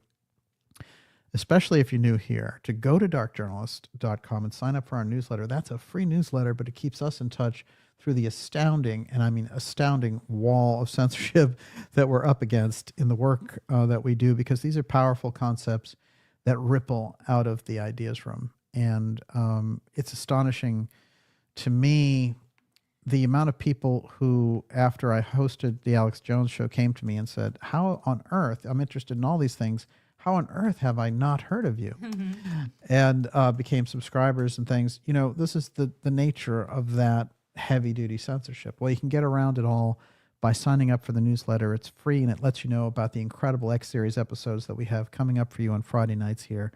especially if you're new here, to go to darkjournalist.com and sign up for our newsletter. That's a free newsletter, but it keeps us in touch through the astounding, and I mean astounding, wall of censorship that we're up against in the work that we do, because these are powerful concepts that ripple out of the ideas room. And it's astonishing to me the amount of people who, after I hosted the Alex Jones show, came to me and said, how on earth, I'm interested in all these things, how on earth have I not heard of you? And became subscribers and things. You know, this is the nature of that heavy-duty censorship. Well, you can get around it all by signing up for the newsletter. It's free, and it lets you know about the incredible X-Series episodes that we have coming up for you on Friday nights here,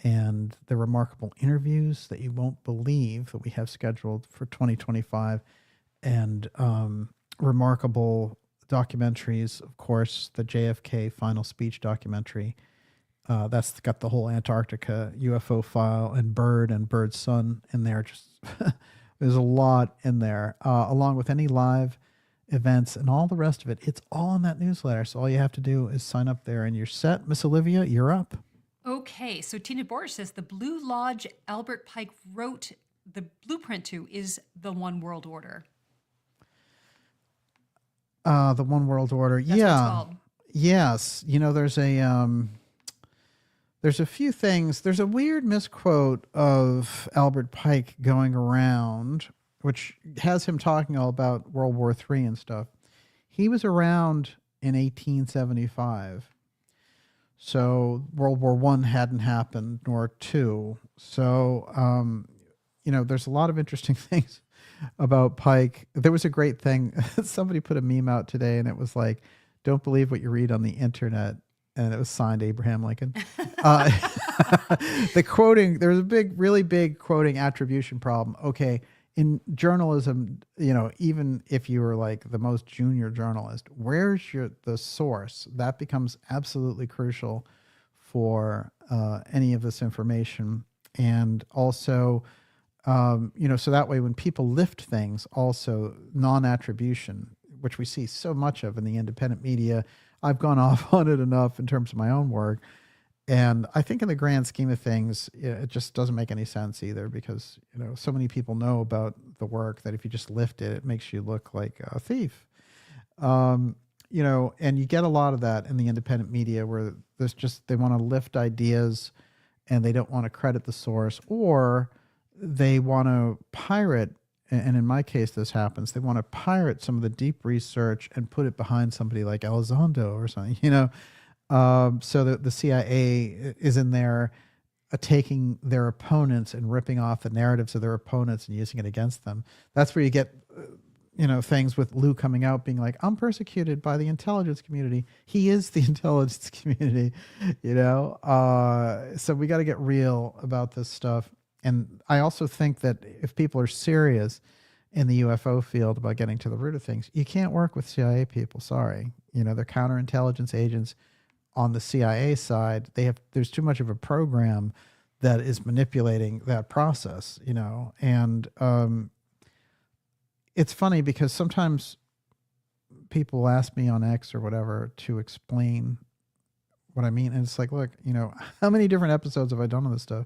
and the remarkable interviews that you won't believe that we have scheduled for 2025, and remarkable documentaries, of course, the JFK final speech documentary. That's got the whole Antarctica UFO file and Bird's son in there. Just there's a lot in there, along with any live events and all the rest of it. It's all in that newsletter. So all you have to do is sign up there, and you're set. Miss Olivia, you're up. Okay, so Tina Borch says the Blue Lodge Albert Pike wrote the blueprint to is the One World Order. The One World Order. That's what it's called. Yes. You know, there's a few things. There's a weird misquote of Albert Pike going around, which has him talking all about World War III and stuff. He was around in 1875. So World War I hadn't happened, nor II. So, you know, there's a lot of interesting things about Pike. There was a great thing. Somebody put a meme out today, and it was like, don't believe what you read on the internet. And it was signed Abraham Lincoln. The quoting, there's a really big quoting attribution problem. Okay, in journalism, you know, even if you were like the most junior journalist, where's the source? That becomes absolutely crucial for any of this information. And also, you know, so that way when people lift things, also non-attribution, which we see so much of in the independent media. I've gone off on it enough in terms of my own work. And I think in the grand scheme of things, it just doesn't make any sense either, because, you know, so many people know about the work that if you just lift it, it makes you look like a thief. You know, and you get a lot of that in the independent media where there's just, they want to lift ideas and they don't want to credit the source, or they want to pirate. And in my case, this happens. They want to pirate some of the deep research and put it behind somebody like Elizondo or something, you know. So that the CIA is in there taking their opponents and ripping off the narratives of their opponents and using it against them. That's where you get, you know, things with Lou coming out being like, I'm persecuted by the intelligence community. He is the intelligence community, you know. So we got to get real about this stuff. And I also think that if people are serious in the UFO field about getting to the root of things, you can't work with CIA people. Sorry. You know, they're counterintelligence agents. On the CIA side, there's too much of a program that is manipulating that process, you know. And it's funny because sometimes people ask me on X or whatever to explain what I mean. And it's like, look, you know, how many different episodes have I done on this stuff?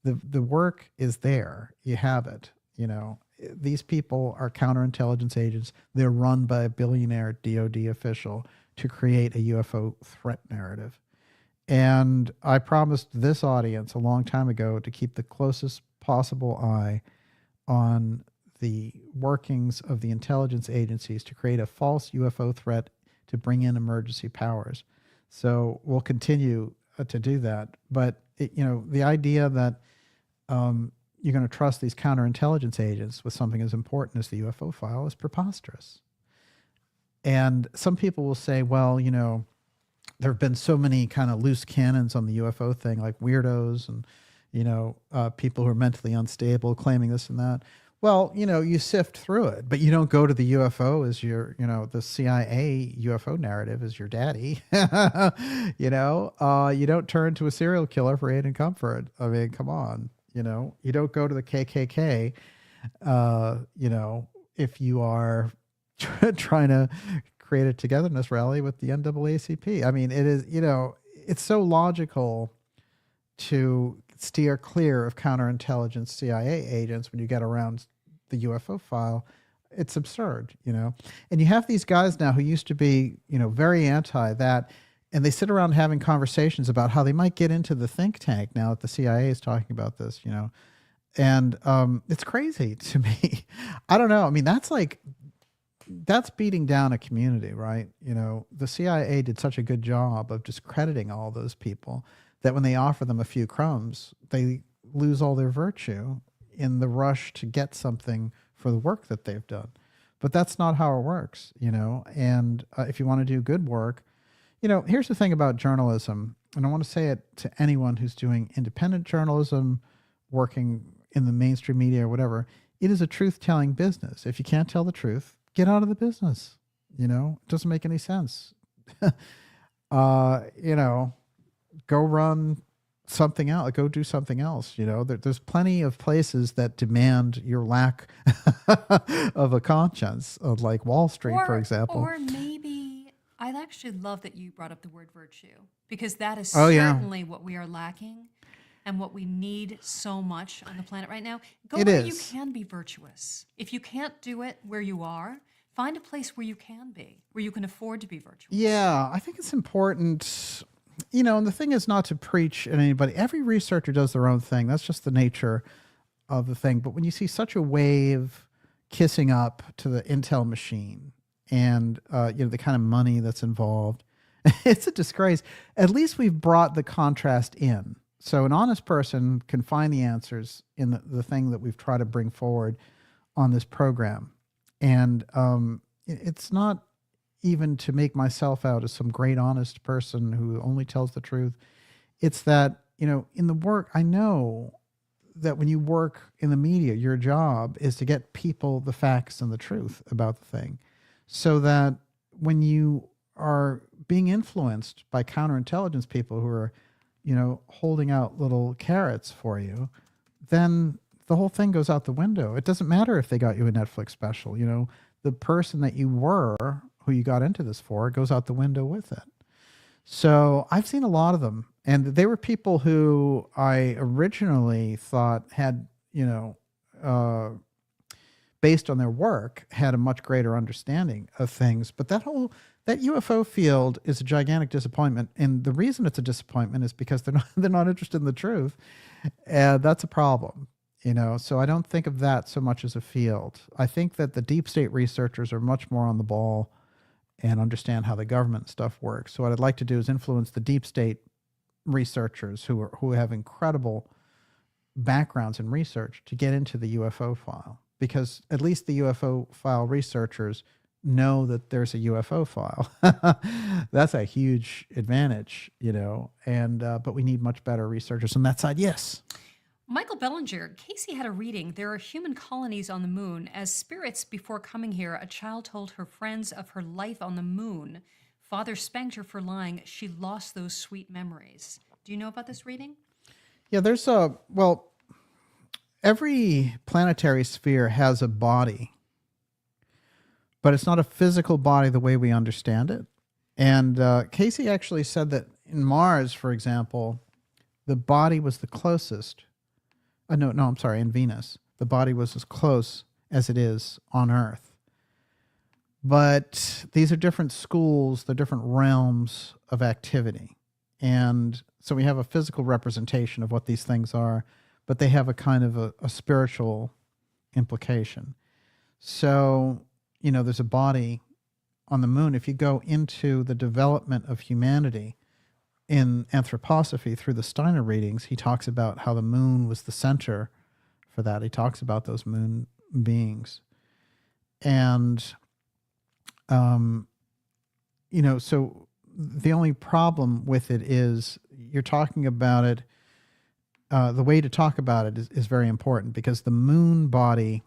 The work is there. You have it. You know, these people are counterintelligence agents. They're run by a billionaire DOD official to create a UFO threat narrative. And I promised this audience a long time ago to keep the closest possible eye on the workings of the intelligence agencies to create a false UFO threat to bring in emergency powers. So we'll continue to do that. But, you know, the idea that you're going to trust these counterintelligence agents with something as important as the UFO file is preposterous. And some people will say, well, you know, there have been so many kind of loose cannons on the UFO thing, like weirdos and, you know, people who are mentally unstable claiming this and that. Well, you know, you sift through it, but you don't go to the UFO as your, you know, the CIA UFO narrative is your daddy. You know, you don't turn to a serial killer for aid and comfort. I mean, come on, you know, you don't go to the KKK, you know, if you are trying to create a togetherness rally with the NAACP. I mean, it is, it's so logical to steer clear of counterintelligence CIA agents when you get around the UFO file. It's absurd, and you have these guys now who used to be, very anti that, and they sit around having conversations about how they might get into the think tank now that the CIA is talking about this, and it's crazy to me. I don't know. I mean, that's beating down a community, right? The CIA did such a good job of discrediting all those people that when they offer them a few crumbs, they lose all their virtue in the rush to get something for the work that they've done. But that's not how it works, and if you want to do good work, here's the thing about journalism, and I want to say it to anyone who's doing independent journalism, working in the mainstream media or whatever. It is a truth-telling business. If you can't tell the truth, get out of the business. It doesn't make any sense. Go run something else, go do something else. There's plenty of places that demand your lack of a conscience, like Wall Street, for example. Or maybe, I actually love that you brought up the word virtue, because that is yeah. certainly what we are lacking and what we need so much on the planet right now. Go where you can be virtuous. If you can't do it where you are, find a place where you can be, where you can afford to be virtuous. Yeah, I think it's important. And the thing is not to preach at anybody. Every researcher does their own thing. That's just the nature of the thing. But when you see such a wave kissing up to the intel machine and, the kind of money that's involved, it's a disgrace. At least we've brought the contrast in. So an honest person can find the answers in the thing that we've tried to bring forward on this program. And it's not even to make myself out as some great honest person who only tells the truth. It's that, in the work, I know that when you work in the media, your job is to get people the facts and the truth about the thing, so that when you are being influenced by counterintelligence people who are, holding out little carrots for you, then the whole thing goes out the window. It doesn't matter if they got you a Netflix special, the person that you were, who you got into this for, goes out the window with it. So I've seen a lot of them, and they were people who I originally thought had, based on their work, had a much greater understanding of things. But that UFO field is a gigantic disappointment, and the reason it's a disappointment is because they're not interested in the truth, and that's a problem. So I don't think of that so much as a field. I think that the deep state researchers are much more on the ball and understand how the government stuff works. So what I'd like to do is influence the deep state researchers who have incredible backgrounds in research to get into the UFO file, because at least the UFO file researchers know that there's a UFO file. That's a huge advantage, and but we need much better researchers on that side. Yes. Michael Bellinger, Casey had a reading. There are human colonies on the moon. As spirits before coming here, a child told her friends of her life on the moon. Father spanked her for lying. She lost those sweet memories. Do you know about this reading? Yeah, every planetary sphere has a body, but it's not a physical body the way we understand it. And Casey actually said that in Mars, for example, the body was the closest. In Venus, the body was as close as it is on Earth. But these are different schools, they're different realms of activity. And so we have a physical representation of what these things are, but they have a kind of a spiritual implication. So, there's a body on the moon. If you go into the development of humanity, in anthroposophy, through the Steiner readings, he talks about how the moon was the center for that. He talks about those moon beings. And, so the only problem with it is you're talking about it. The way to talk about it is very important, because the moon body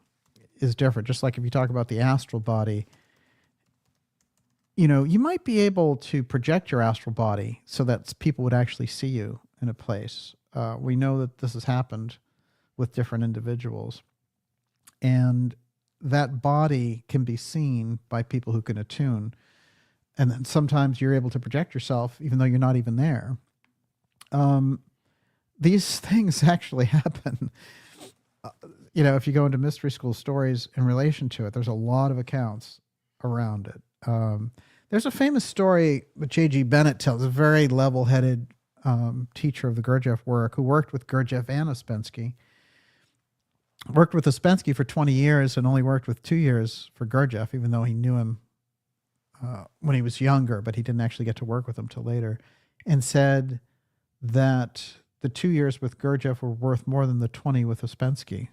is different. Just like if you talk about the astral body, you might be able to project your astral body so that people would actually see you in a place. We know that this has happened with different individuals. And that body can be seen by people who can attune. And then sometimes you're able to project yourself even though you're not even there. These things actually happen. If you go into mystery school stories in relation to it, there's a lot of accounts around it. There's a famous story that J.G. Bennett tells, a very level-headed teacher of the Gurdjieff work who worked with Gurdjieff and Ouspensky. Worked with Ouspensky for 20 years and only worked with 2 years for Gurdjieff, even though he knew him when he was younger, but he didn't actually get to work with him till later, and said that the 2 years with Gurdjieff were worth more than the 20 with Ouspensky,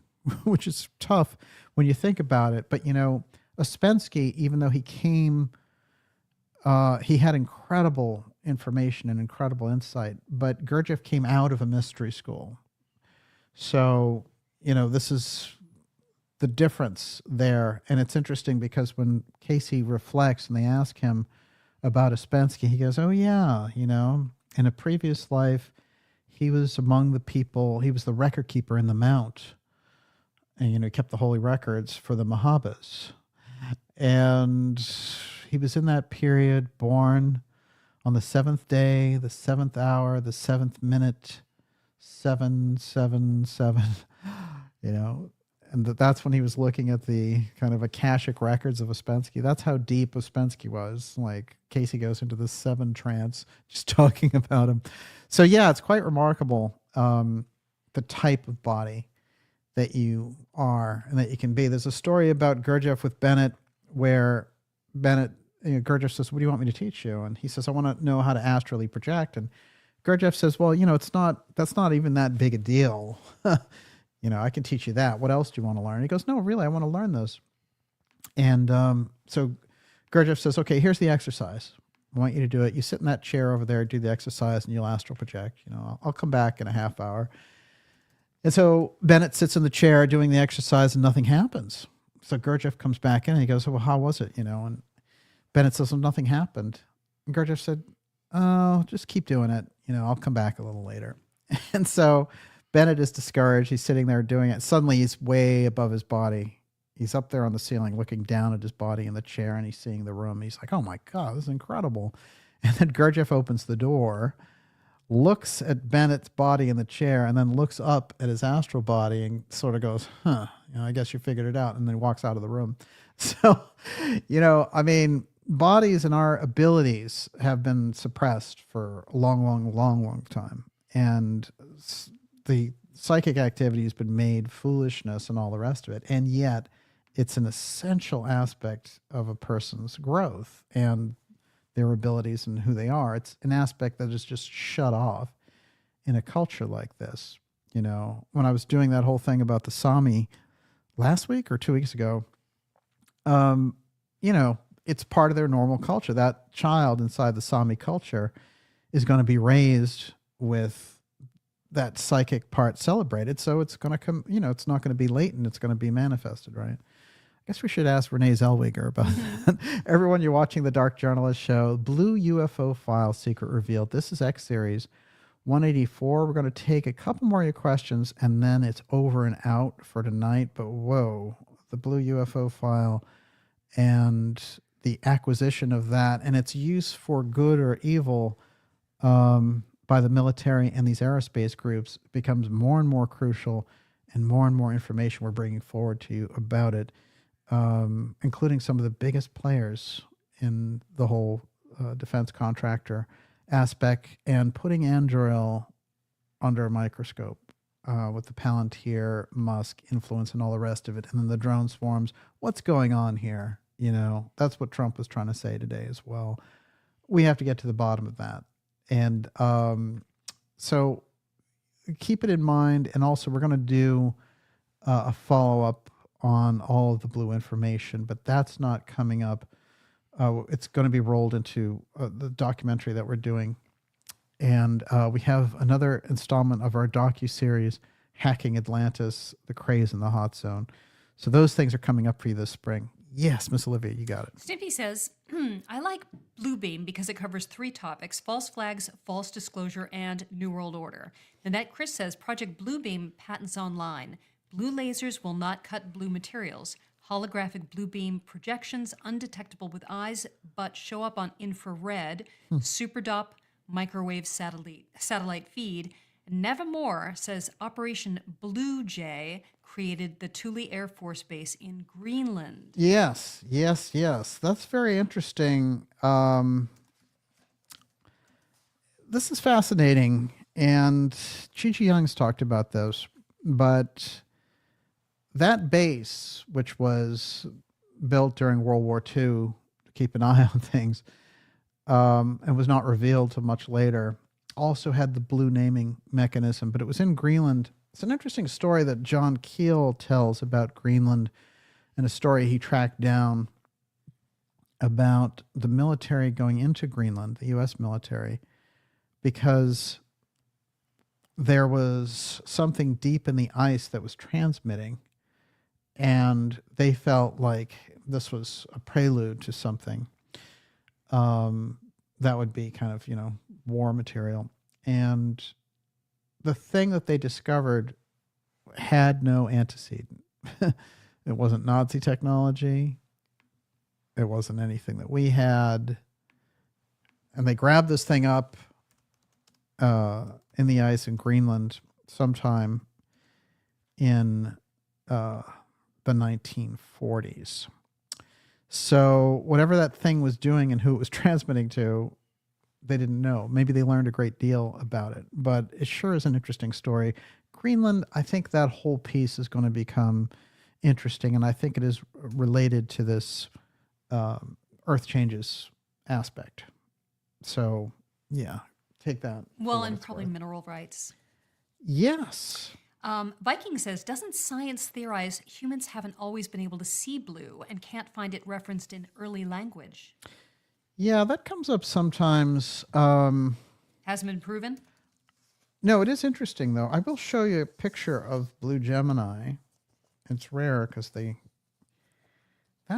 which is tough when you think about it. But, Ouspensky, even though he came, he had incredible information and incredible insight, but Gurdjieff came out of a mystery school. So, this is the difference there. And it's interesting because when Casey reflects and they ask him about Ouspensky, he goes, oh yeah, in a previous life, he was among the people, he was the record keeper in the Mount. And, he kept the holy records for the Mahabas. And he was in that period, born on the 7th day, the 7th hour, the 7th minute, 777, and that's when he was looking at the kind of Akashic records of Ouspensky. That's how deep Ouspensky was. Like Casey goes into the 7 trance just talking about him. So yeah, it's quite remarkable, the type of body that you are and that you can be. There's a story about Gurdjieff with Bennett where Bennett, Gurdjieff says, what do you want me to teach you? And he says, I want to know how to astrally project. And Gurdjieff says, well, that's not even that big a deal. I can teach you that. What else do you want to learn? He goes, no, really, I want to learn this. And so Gurdjieff says, okay, here's the exercise. I want you to do it. You sit in that chair over there, do the exercise, and you'll astral project. I'll come back in a half hour. And so Bennett sits in the chair doing the exercise and nothing happens. So Gurdjieff comes back in and he goes, well, how was it? And Bennett says, well, nothing happened. And Gurdjieff said, oh, just keep doing it. I'll come back a little later. And so Bennett is discouraged. He's sitting there doing it. Suddenly he's way above his body. He's up there on the ceiling looking down at his body in the chair and he's seeing the room. He's like, oh my God, this is incredible. And then Gurdjieff opens the door, looks at Bennett's body in the chair, and then looks up at his astral body and sort of goes, I guess you figured it out, and then walks out of the room. So, bodies and our abilities have been suppressed for a long time. And the psychic activity has been made foolishness and all the rest of it. And yet it's an essential aspect of a person's growth and their abilities and who they are. It's an aspect that is just shut off in a culture like this. When I was doing that whole thing about the Sami last week or 2 weeks ago, it's part of their normal culture. That child inside the Sami culture is going to be raised with that psychic part celebrated. So it's going to come, it's not going to be latent. It's going to be manifested, right? I guess we should ask Renee Zellweger about that. Everyone, you're watching the Dark Journalist Show. Blue UFO File Secret Revealed. This is X Series 184. We're going to take a couple more of your questions, and then it's over and out for tonight. But whoa, the Blue UFO File and the acquisition of that and its use for good or evil by the military and these aerospace groups becomes more and more crucial, and more information we're bringing forward to you about it. Including some of the biggest players in the whole defense contractor aspect, and putting Anduril under a microscope with the Palantir, Musk influence and all the rest of it. And then the drone swarms. What's going on here? That's what Trump was trying to say today as well. We have to get to the bottom of that. And so keep it in mind. And also we're going to do a follow-up on all of the blue information, but that's not coming up. It's going to be rolled into the documentary that we're doing. And we have another installment of our docuseries, Hacking Atlantis, the Craze and the Hot Zone. So those things are coming up for you this spring. Yes, Miss Olivia, you got it. Stimpy says, I like Bluebeam because it covers 3 topics: false flags, false disclosure, and New World Order. And that Chris says, Project Bluebeam patents online. Blue lasers will not cut blue materials. holographic blue beam projections undetectable with eyes but show up on infrared, superdop microwave satellite feed. Nevermore says Operation Blue Jay created the Thule Air Force Base in Greenland. Yes. That's very interesting. This is fascinating, and Chi-Chi Young's talked about this, but that base, which was built during World War II to keep an eye on things, and was not revealed till much later, also had the blue naming mechanism, but it was in Greenland. It's an interesting story that John Keel tells about Greenland, and a story he tracked down about the military going into Greenland, the U.S. military, because there was something deep in the ice that was transmitting, and they felt like this was a prelude to something that would be kind of, war material. And the thing that they discovered had no antecedent. It wasn't Nazi technology. It wasn't anything that we had. And they grabbed this thing up in the ice in Greenland sometime in the 1940s. So whatever that thing was doing and who it was transmitting to, they didn't know. Maybe they learned a great deal about it, but it sure is an interesting story. Greenland, I think that whole piece is going to become interesting, and I think it is related to this Earth changes aspect. So, yeah, take that. Well, and probably mineral rights. Yes. Viking says, doesn't science theorize humans haven't always been able to see blue and can't find it referenced in early language? Yeah, that comes up sometimes. Hasn't been proven? No, it is interesting, though. I will show you a picture of Blue Gemini. It's rare because that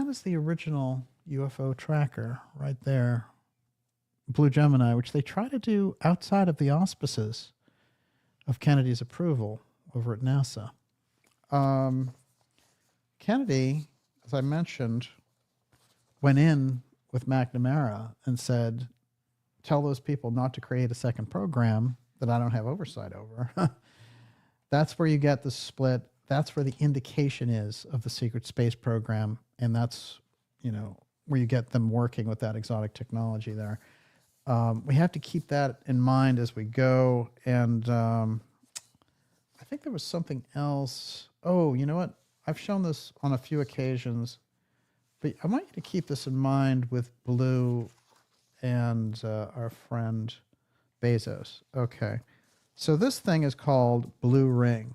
is the original UFO tracker right there. Blue Gemini, which they try to do outside of the auspices of Kennedy's approval over at NASA. Kennedy, as I mentioned, went in with McNamara and said, tell those people not to create a second program that I don't have oversight over. That's where you get the split. That's where the indication is of the secret space program. And that's, where you get them working with that exotic technology there. We have to keep that in mind as we go. And I think there was something else. Oh, you know what? I've shown this on a few occasions, but I want you to keep this in mind with Blue and our friend Bezos. Okay. So this thing is called Blue Ring.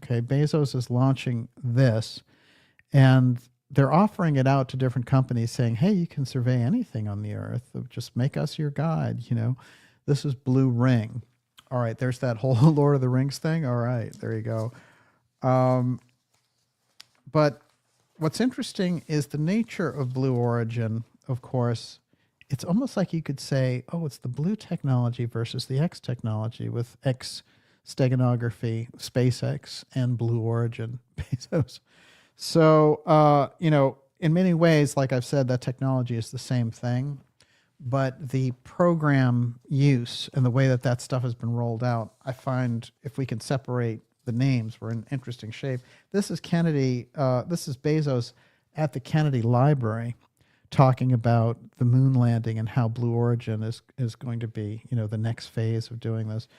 Okay. Bezos is launching this, and they're offering it out to different companies saying, hey, you can survey anything on the Earth. Just make us your guide. This is Blue Ring. All right. There's that whole Lord of the Rings thing. All right. There you go. But what's interesting is the nature of Blue Origin, of course. It's almost like you could say, oh, it's the Blue technology versus the X technology, with X steganography, SpaceX, and Blue Origin, Bezos. So, in many ways, like I've said, that technology is the same thing, but the program use and the way that stuff has been rolled out, I find if we can separate the names, we're in interesting shape. This is Kennedy. This is Bezos at the Kennedy Library talking about the moon landing and how Blue Origin is going to be, the next phase of doing this.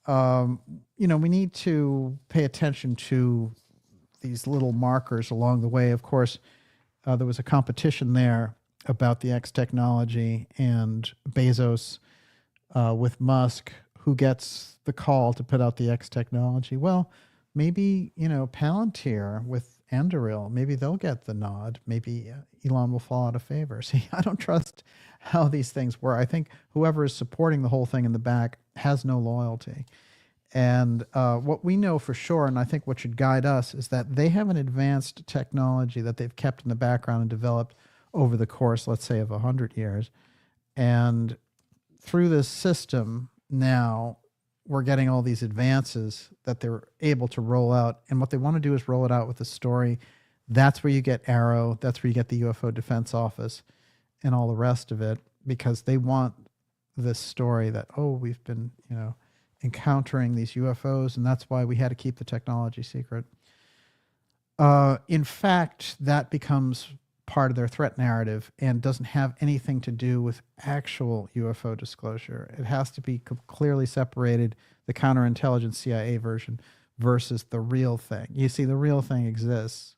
We need to pay attention to these little markers along the way. Of course, there was a competition there about the X technology, and Bezos with Musk, who gets the call to put out the X technology. Well, maybe, Palantir with Anduril, maybe they'll get the nod. Maybe Elon will fall out of favor. See, I don't trust how these things work. I think whoever is supporting the whole thing in the back has no loyalty. And what we know for sure, and I think what should guide us, is that they have an advanced technology that they've kept in the background and developed over the course, let's say, of 100 years. And through this system, now we're getting all these advances that they're able to roll out. And what they want to do is roll it out with a story That's where you get AARO. That's where you get the UFO Defense Office and all the rest of it, because they want this story that, oh, we've been, encountering these UFOs, and that's why we had to keep the technology secret. In fact, that becomes part of their threat narrative and doesn't have anything to do with actual UFO disclosure. It has to be clearly separated, the counterintelligence CIA version versus the real thing. You see, the real thing exists.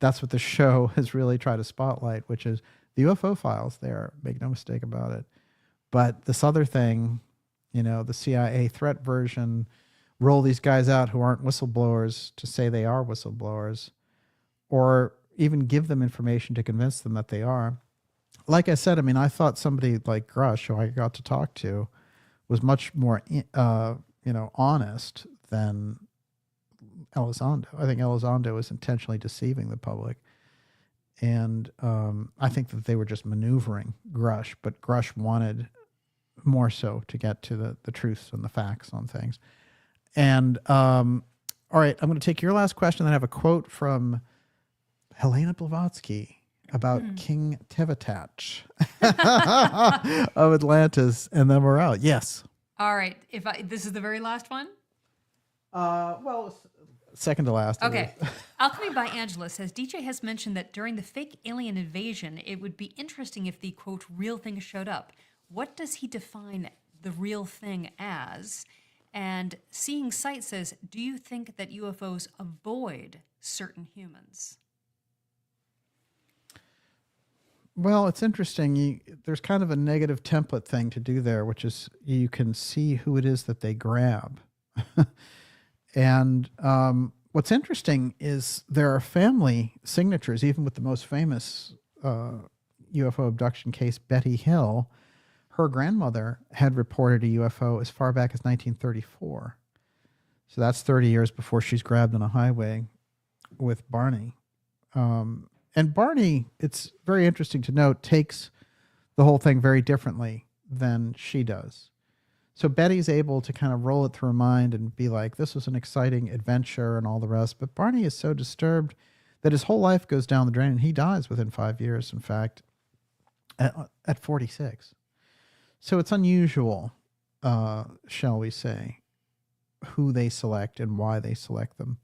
That's what the show has really tried to spotlight, which is the UFO files there. Make no mistake about it. But this other thing, the CIA threat version, roll these guys out who aren't whistleblowers to say they are whistleblowers, or even give them information to convince them that they are. Like I said, I thought somebody like Grush, who I got to talk to, was much more, honest than Elizondo. I think Elizondo was intentionally deceiving the public. And I think that they were just maneuvering Grush, but Grush wanted more so to get to the truths and the facts on things. And all right, I'm going to take your last question. Then I have a quote from Helena Blavatsky about King Tevatach of Atlantis, and then we're out. Yes. All right. This is the very last one? Well, second to last. Okay. Alchemy by Angela says, DJ has mentioned that during the fake alien invasion, it would be interesting if the, quote, real thing showed up. What does he define the real thing as? And Seeing Sight says, do you think that UFOs avoid certain humans? Well, it's interesting. There's kind of a negative template thing to do there, which is you can see who it is that they grab. And what's interesting is there are family signatures, even with the most famous UFO abduction case, Betty Hill. Her grandmother had reported a UFO as far back as 1934. So that's 30 years before she's grabbed on a highway with Barney. And Barney, it's very interesting to note, takes the whole thing very differently than she does. So Betty's able to kind of roll it through her mind and be like, this was an exciting adventure and all the rest. But Barney is so disturbed that his whole life goes down the drain, and he dies within 5 years, in fact, at 46. So it's unusual, shall we say, who they select and why they select them.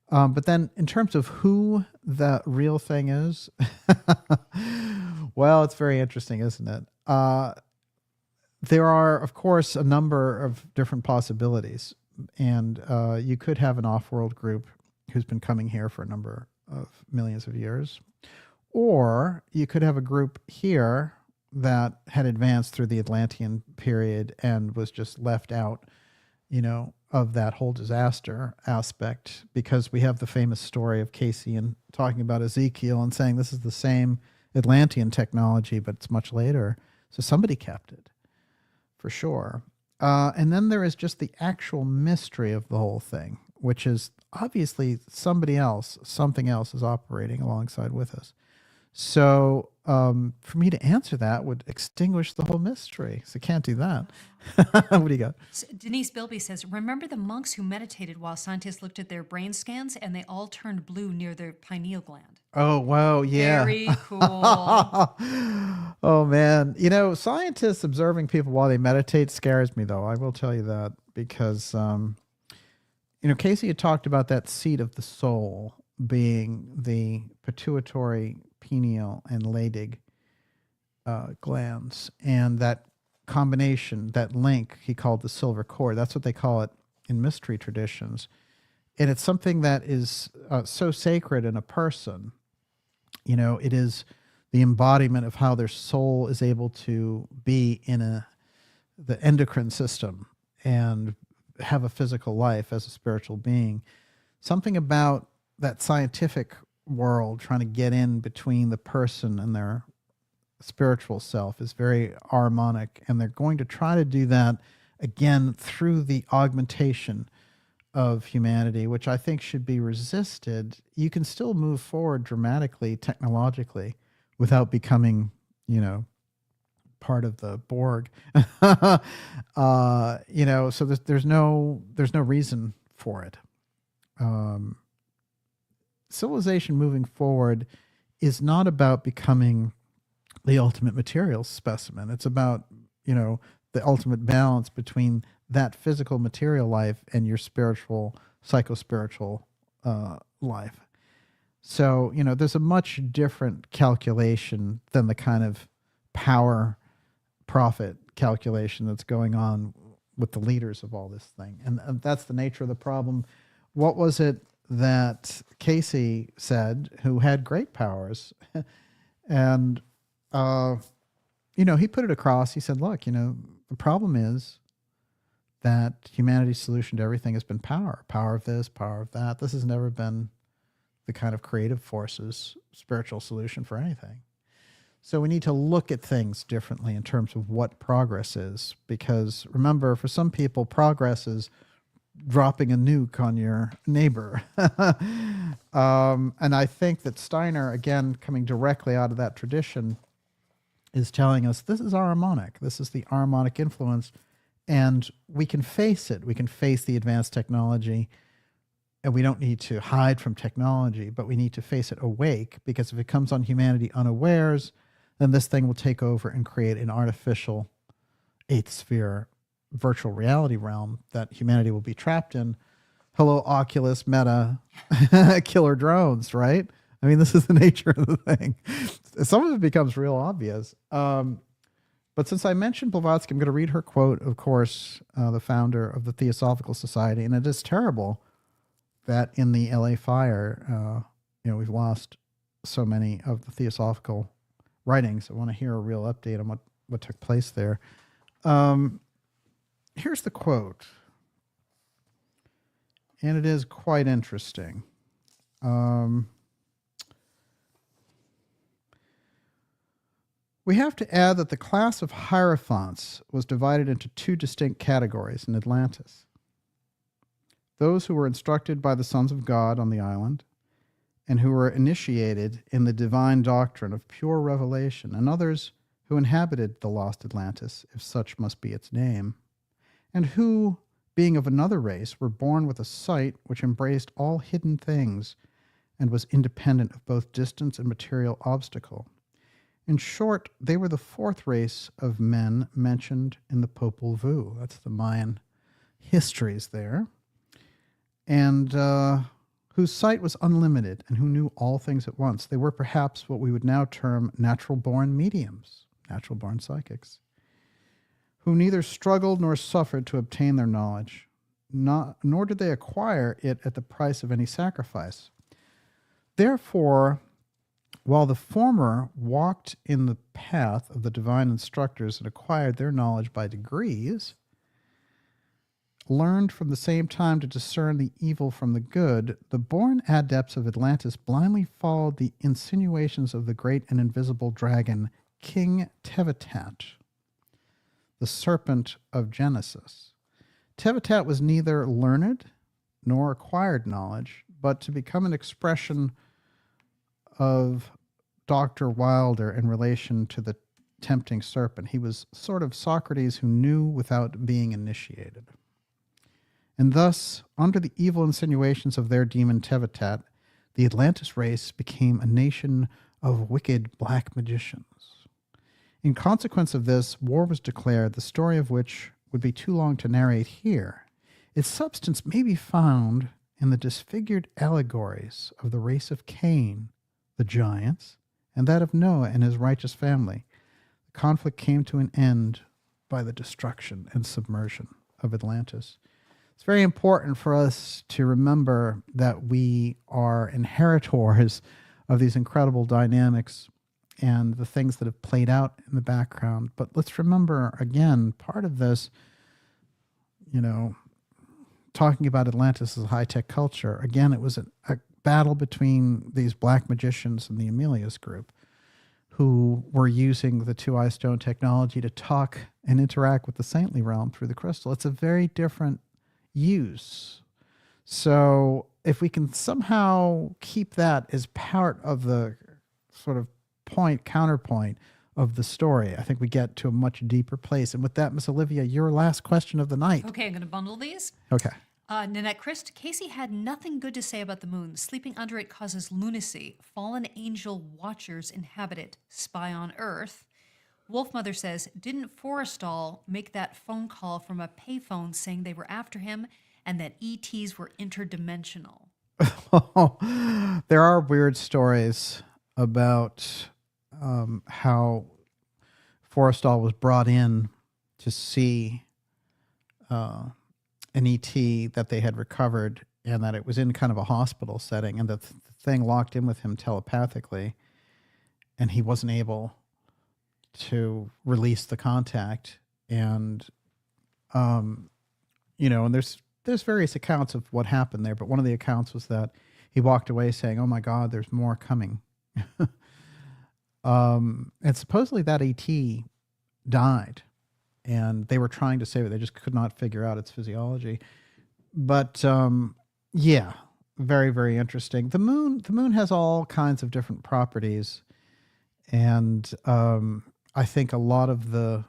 But then in terms of who the real thing is, well, it's very interesting, isn't it? There are, of course, a number of different possibilities. And you could have an off-world group who's been coming here for a number of millions of years. Or you could have a group here that had advanced through the Atlantean period and was just left out, of that whole disaster aspect, because we have the famous story of Casey and talking about Ezekiel and saying this is the same Atlantean technology, but it's much later. So somebody kept it, for sure. And then there is just the actual mystery of the whole thing, which is obviously something else is operating alongside with us. So for me to answer that would extinguish the whole mystery. So can't do that. What do you got? So Denise Bilby says, remember the monks who meditated while scientists looked at their brain scans and they all turned blue near their pineal gland? Oh, wow. Yeah. Very cool. Oh, man. Scientists observing people while they meditate scares me, though. I will tell you that because, Casey had talked about that seat of the soul being the pituitary, pineal, and Leydig glands, and that combination, that link, he called the silver cord. That's what they call it in mystery traditions. And it's something that is so sacred in a person. It is the embodiment of how their soul is able to be in the endocrine system and have a physical life as a spiritual being. Something about that scientific world trying to get in between the person and their spiritual self is very harmonic, and they're going to try to do that again through the augmentation of humanity, which I think should be resisted. You can still move forward dramatically technologically without becoming, part of the Borg. So there's no reason for it. civilization moving forward is not about becoming the ultimate material specimen. It's about, the ultimate balance between that physical material life and your spiritual, psychospiritual life. So, there's a much different calculation than the kind of power profit calculation that's going on with the leaders of all this thing. And that's the nature of the problem. What was it that Casey said, who had great powers? And, he put it across. He said, look, the problem is that humanity's solution to everything has been power. Power of this, power of that. This has never been the kind of creative forces, spiritual solution for anything. So we need to look at things differently in terms of what progress is. Because remember, for some people, progress is dropping a nuke on your neighbor. And I think that Steiner, again, coming directly out of that tradition, is telling us this is our harmonic. This is the harmonic influence. And we can face it. We can face the advanced technology. And we don't need to hide from technology, but we need to face it awake, because if it comes on humanity unawares, then this thing will take over and create an artificial eighth sphere virtual reality realm that humanity will be trapped in. Hello, Oculus, Meta, killer drones, right? I mean, this is the nature of the thing. Some of it becomes real obvious. But since I mentioned Blavatsky, I'm going to read her quote, of course, the founder of the Theosophical Society. And it is terrible that in the LA fire, we've lost so many of the theosophical writings. I want to hear a real update on what took place there. Here's the quote, and it is quite interesting. We have to add that the class of hierophants was divided into two distinct categories in Atlantis. Those who were instructed by the sons of God on the island, and who were initiated in the divine doctrine of pure revelation, and others who inhabited the lost Atlantis, if such must be its name, and who, being of another race, were born with a sight which embraced all hidden things and was independent of both distance and material obstacle. In short, they were the fourth race of men mentioned in the Popol Vuh. That's the Mayan histories there. And whose sight was unlimited and who knew all things at once. They were perhaps what we would now term natural-born mediums, natural-born psychics, who neither struggled nor suffered to obtain their knowledge, nor did they acquire it at the price of any sacrifice. Therefore, while the former walked in the path of the divine instructors and acquired their knowledge by degrees, learned from the same time to discern the evil from the good, the born adepts of Atlantis blindly followed the insinuations of the great and invisible dragon, King Tevitat, the serpent of Genesis. Tevitat was neither learned nor acquired knowledge, but to become an expression of Dr. Wilder in relation to the tempting serpent. He was sort of Socrates who knew without being initiated. And thus, under the evil insinuations of their demon Tevitat, the Atlantis race became a nation of wicked black magicians. In consequence of this, war was declared, the story of which would be too long to narrate here. Its substance may be found in the disfigured allegories of the race of Cain, the giants, and that of Noah and his righteous family. The conflict came to an end by the destruction and submersion of Atlantis. It's very important for us to remember that we are inheritors of these incredible dynamics and the things that have played out in the background. But let's remember, again, part of this, talking about Atlantis as a high-tech culture, again, it was a battle between these black magicians and the Amelius group, who were using the two-eye stone technology to talk and interact with the saintly realm through the crystal. It's a very different use. So if we can somehow keep that as part of the sort of counterpoint of the story, I think we get to a much deeper place. And with that, Miss Olivia, your last question of the night. Okay, I'm going to bundle these. Okay. Nanette Christ, Casey had nothing good to say about the moon. Sleeping under it causes lunacy. Fallen angel watchers inhabit it. Spy on Earth. Wolfmother says, didn't Forrestal make that phone call from a payphone saying they were after him and that ETs were interdimensional? There are weird stories about how Forrestal was brought in to see an ET that they had recovered, and that it was in kind of a hospital setting, and the thing locked in with him telepathically, and he wasn't able to release the contact. And and there's various accounts of what happened there, but one of the accounts was that he walked away saying, "Oh my God, there's more coming." And supposedly that ET died, and they were trying to save it. They just could not figure out its physiology. But yeah, very, very interesting. The moon has all kinds of different properties, and I think a lot of the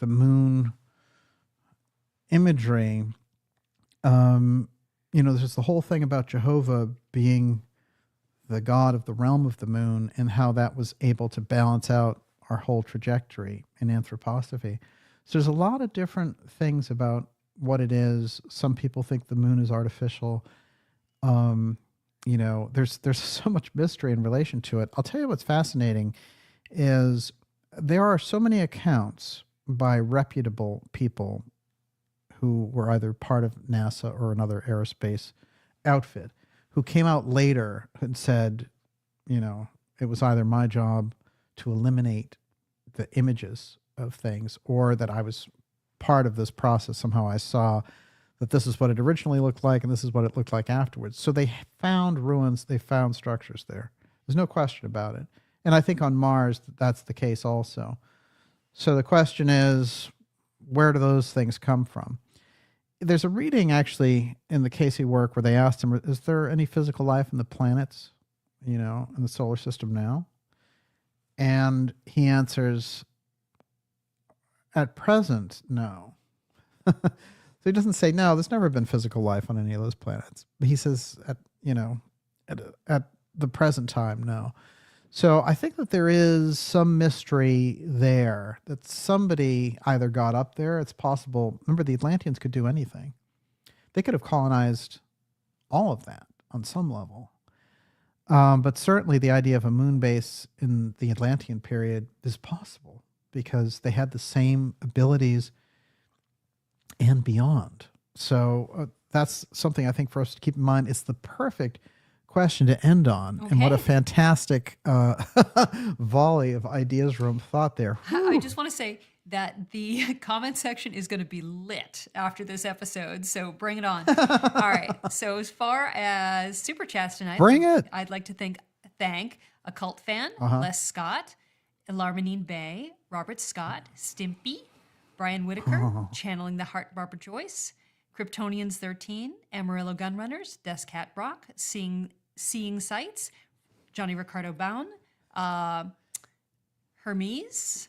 moon imagery. There's the whole thing about Jehovah being the god of the realm of the moon, and how that was able to balance out our whole trajectory in anthroposophy. So there's a lot of different things about what it is. Some people think the moon is artificial. There's so much mystery in relation to it. I'll tell you what's fascinating is there are so many accounts by reputable people who were either part of NASA or another aerospace outfit, who came out later and said, it was either my job to eliminate the images of things, or that I was part of this process. Somehow I saw that this is what it originally looked like, and this is what it looked like afterwards. So they found ruins, they found structures there. There's no question about it. And I think on Mars, that's the case also. So the question is, where do those things come from? There's a reading actually in the Casey work where they asked him, is there any physical life in the planets, in the solar system now? And he answers, at present, no. So he doesn't say, no, there's never been physical life on any of those planets. But he says, at the present time, no. So I think that there is some mystery there, that somebody either got up there. It's possible. Remember, the Atlanteans could do anything. They could have colonized all of that on some level. But certainly the idea of a moon base in the Atlantean period is possible, because they had the same abilities and beyond. So that's something I think for us to keep in mind. It's the perfect question to end on. Okay. And what a fantastic volley of ideas from thought there. Whew. I just want to say that the comment section is going to be lit after this episode, so bring it on. All right, so as far as super chats tonight, bring it. I'd like to thank Occult Fan, Les Scott, Elarminine Bay, Robert Scott, Stimpy, Brian Whitaker, Channeling the Heart, Barbara Joyce, Kryptonians 13, Amarillo Gunrunners, Descat Brock, Seeing Sights, Johnny Ricardo Bown, Hermes,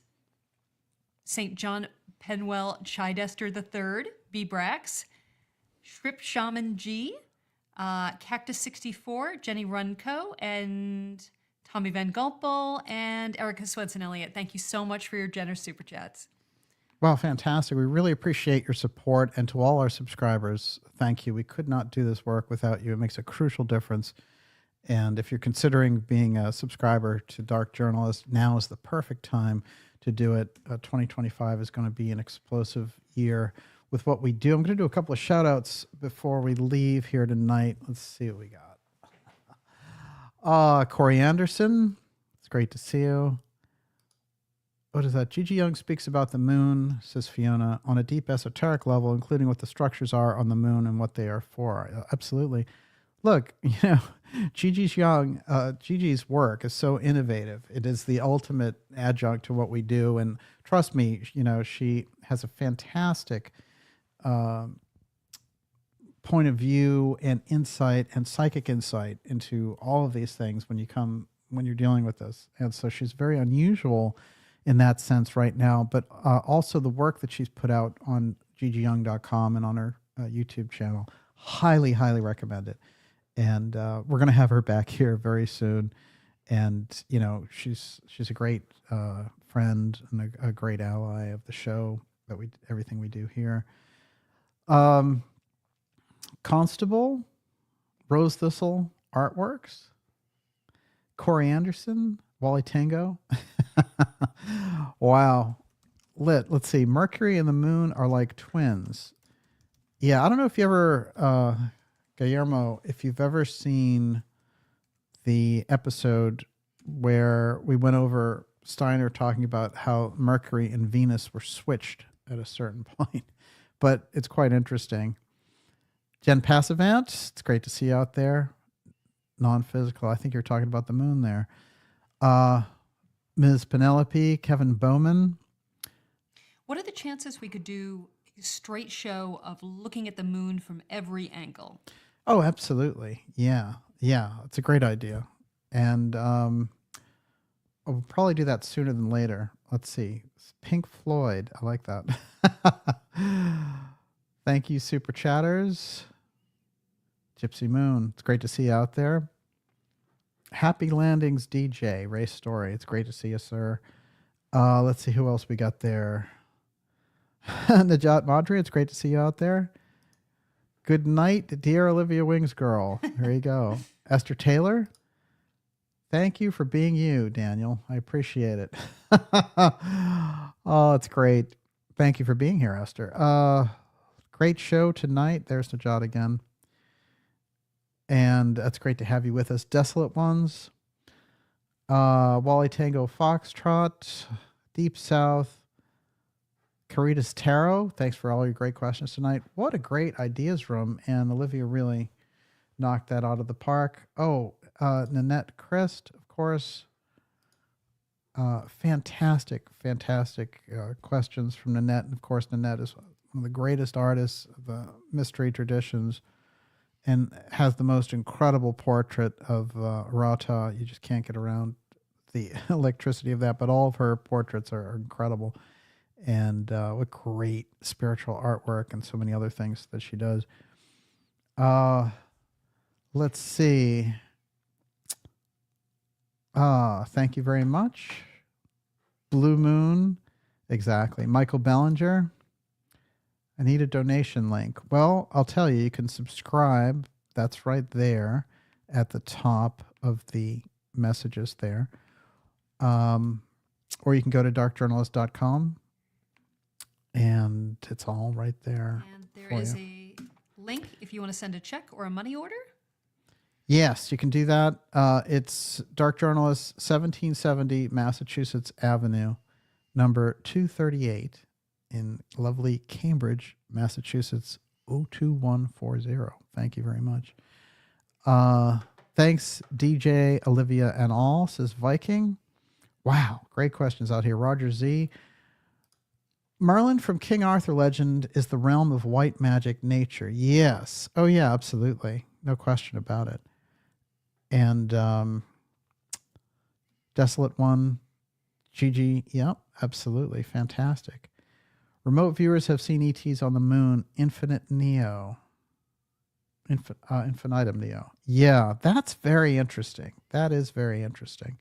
St. John Penwell Chidester III, B. Brax, Shrip Shaman G, Cactus 64, Jenny Runco, and Tommy Van Gulpel, and Erica Swedson Elliott. Thank you so much for your generous super chats. Well, fantastic. We really appreciate your support. And to all our subscribers, thank you. We could not do this work without you. It makes a crucial difference. And if you're considering being a subscriber to Dark Journalist, now is the perfect time to do it. 2025 is going to be an explosive year with what we do. I'm going to do a couple of shout outs before we leave here tonight. Let's see what we got. Corey Anderson, it's great to see you. What is that? Gigi Young speaks about the moon, says Fiona, on a deep esoteric level, including what the structures are on the moon and what they are for. Absolutely. Look, Gigi's work is so innovative. It is the ultimate adjunct to what we do. And trust me, she has a fantastic point of view and insight and psychic insight into all of these things when you're dealing with this. And so she's very unusual in that sense right now, but also the work that she's put out on GGYoung.com and on her YouTube channel. Highly, highly recommend it. And we're going to have her back here very soon. And you know, she's a great friend and a great ally of the show, that everything we do here. Constable, Rose Thistle Artworks, Corey Anderson, Wally Tango. Wow. Let's see. Mercury and the moon are like twins. Yeah, I don't know if you ever, Guillermo, if you've ever seen the episode where we went over Steiner talking about how Mercury and Venus were switched at a certain point, but it's quite interesting. Jen Passavant, it's great to see you out there. Non-physical. I think you're talking about the moon there. Ms. Penelope, Kevin Bowman. What are the chances we could do a straight show of looking at the moon from every angle? Oh, absolutely. Yeah. Yeah. It's a great idea. And we'll probably do that sooner than later. Let's see. Pink Floyd. I like that. Thank you, Super Chatters. Gypsy Moon. It's great to see you out there. Happy Landings DJ. Ray Story. It's great to see you, sir. Let's see who else we got there. Najat Madri. It's great to see you out there. Good night, dear Olivia Wings girl. There you go. Esther Taylor. Thank you for being you, Daniel. I appreciate it. Oh, it's great. Thank you for being here, Esther. Great show tonight. There's Najat again. And it's great to have you with us. Desolate Ones. Wally Tango Foxtrot. Deep South. Caritas Tarot. Thanks for all your great questions tonight. What a great ideas room. And Olivia really knocked that out of the park. Oh, Nanette Christ, of course. Fantastic questions from Nanette. And of course, Nanette is one of the greatest artists of the mystery traditions and has the most incredible portrait of Rata. You just can't get around the electricity of that, but all of her portraits are incredible. And what great spiritual artwork and so many other things that she does. Let's see. Thank you very much. Blue Moon. Exactly. Michael Bellinger. I need a donation link. Well, I'll tell you, you can subscribe. That's right there at the top of the messages there. Or you can go to darkjournalist.com and it's all right there. And there is a link if you want to send a check or a money order. Yes, you can do that. It's Dark Journalist, 1770 Massachusetts Avenue, number 238 in lovely Cambridge, Massachusetts, 02140. Thank you very much. Thanks, DJ, Olivia, and all, says Viking. Wow, great questions out here. Roger Z. Merlin from King Arthur legend is the realm of white magic nature. Yes. Oh, yeah, absolutely. No question about it. And Desolate One, Gigi, yep, absolutely, fantastic. Remote viewers have seen ETs on the moon, Infinitum Neo. Yeah, that's very interesting. That is very interesting.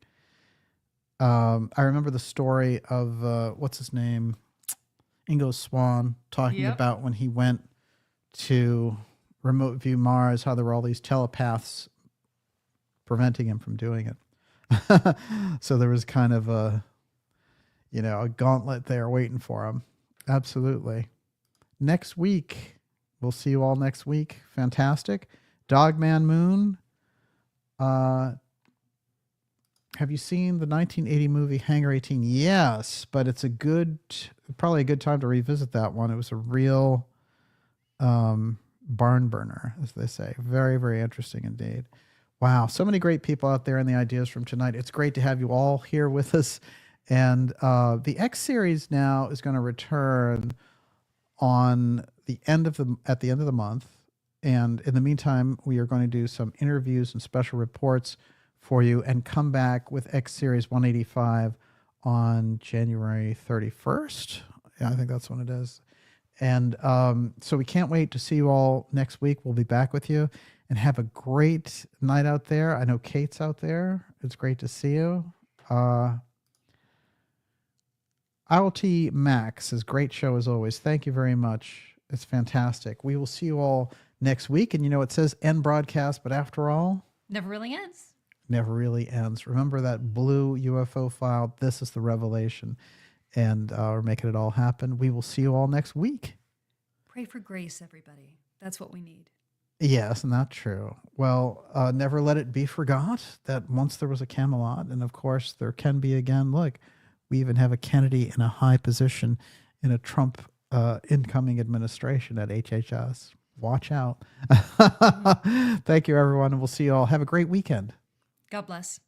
I remember the story of, what's his name? Ingo Swann talking about when he went to remote view Mars, how there were all these telepaths preventing him from doing it. So there was kind of a gauntlet there waiting for him. Absolutely. Next week, we'll see you all next week. Fantastic. Dogman Moon. Have you seen the 1980 movie Hangar 18? Yes, but it's probably a good time to revisit that one. It was a real barn burner, as they say. Very, very interesting indeed. Wow, so many great people out there in the ideas from tonight. It's great to have you all here with us. And the X series now is going to return at the end of the month. And in the meantime, we are going to do some interviews and special reports for you and come back with X Series 185 on January 31st. Yeah, I think that's when it is. And so we can't wait to see you all next week. We'll be back with you, and have a great night out there. I know Kate's out there. It's great to see you. IoT Max says, great show as always. Thank you very much. It's fantastic. We will see you all next week. And it says end broadcast, but after all, Never really ends. never really ends. Remember that blue UFO file. This is the revelation. And we're making it all happen. We will see you all next week. Pray for grace, everybody. That's what we need. Yes, not true. Well, never let it be forgot that once there was a Camelot, and of course there can be again. Look, we even have a Kennedy in a high position in a Trump incoming administration at HHS. Watch out. Thank you, everyone, and we'll see you all. Have a great weekend. God bless.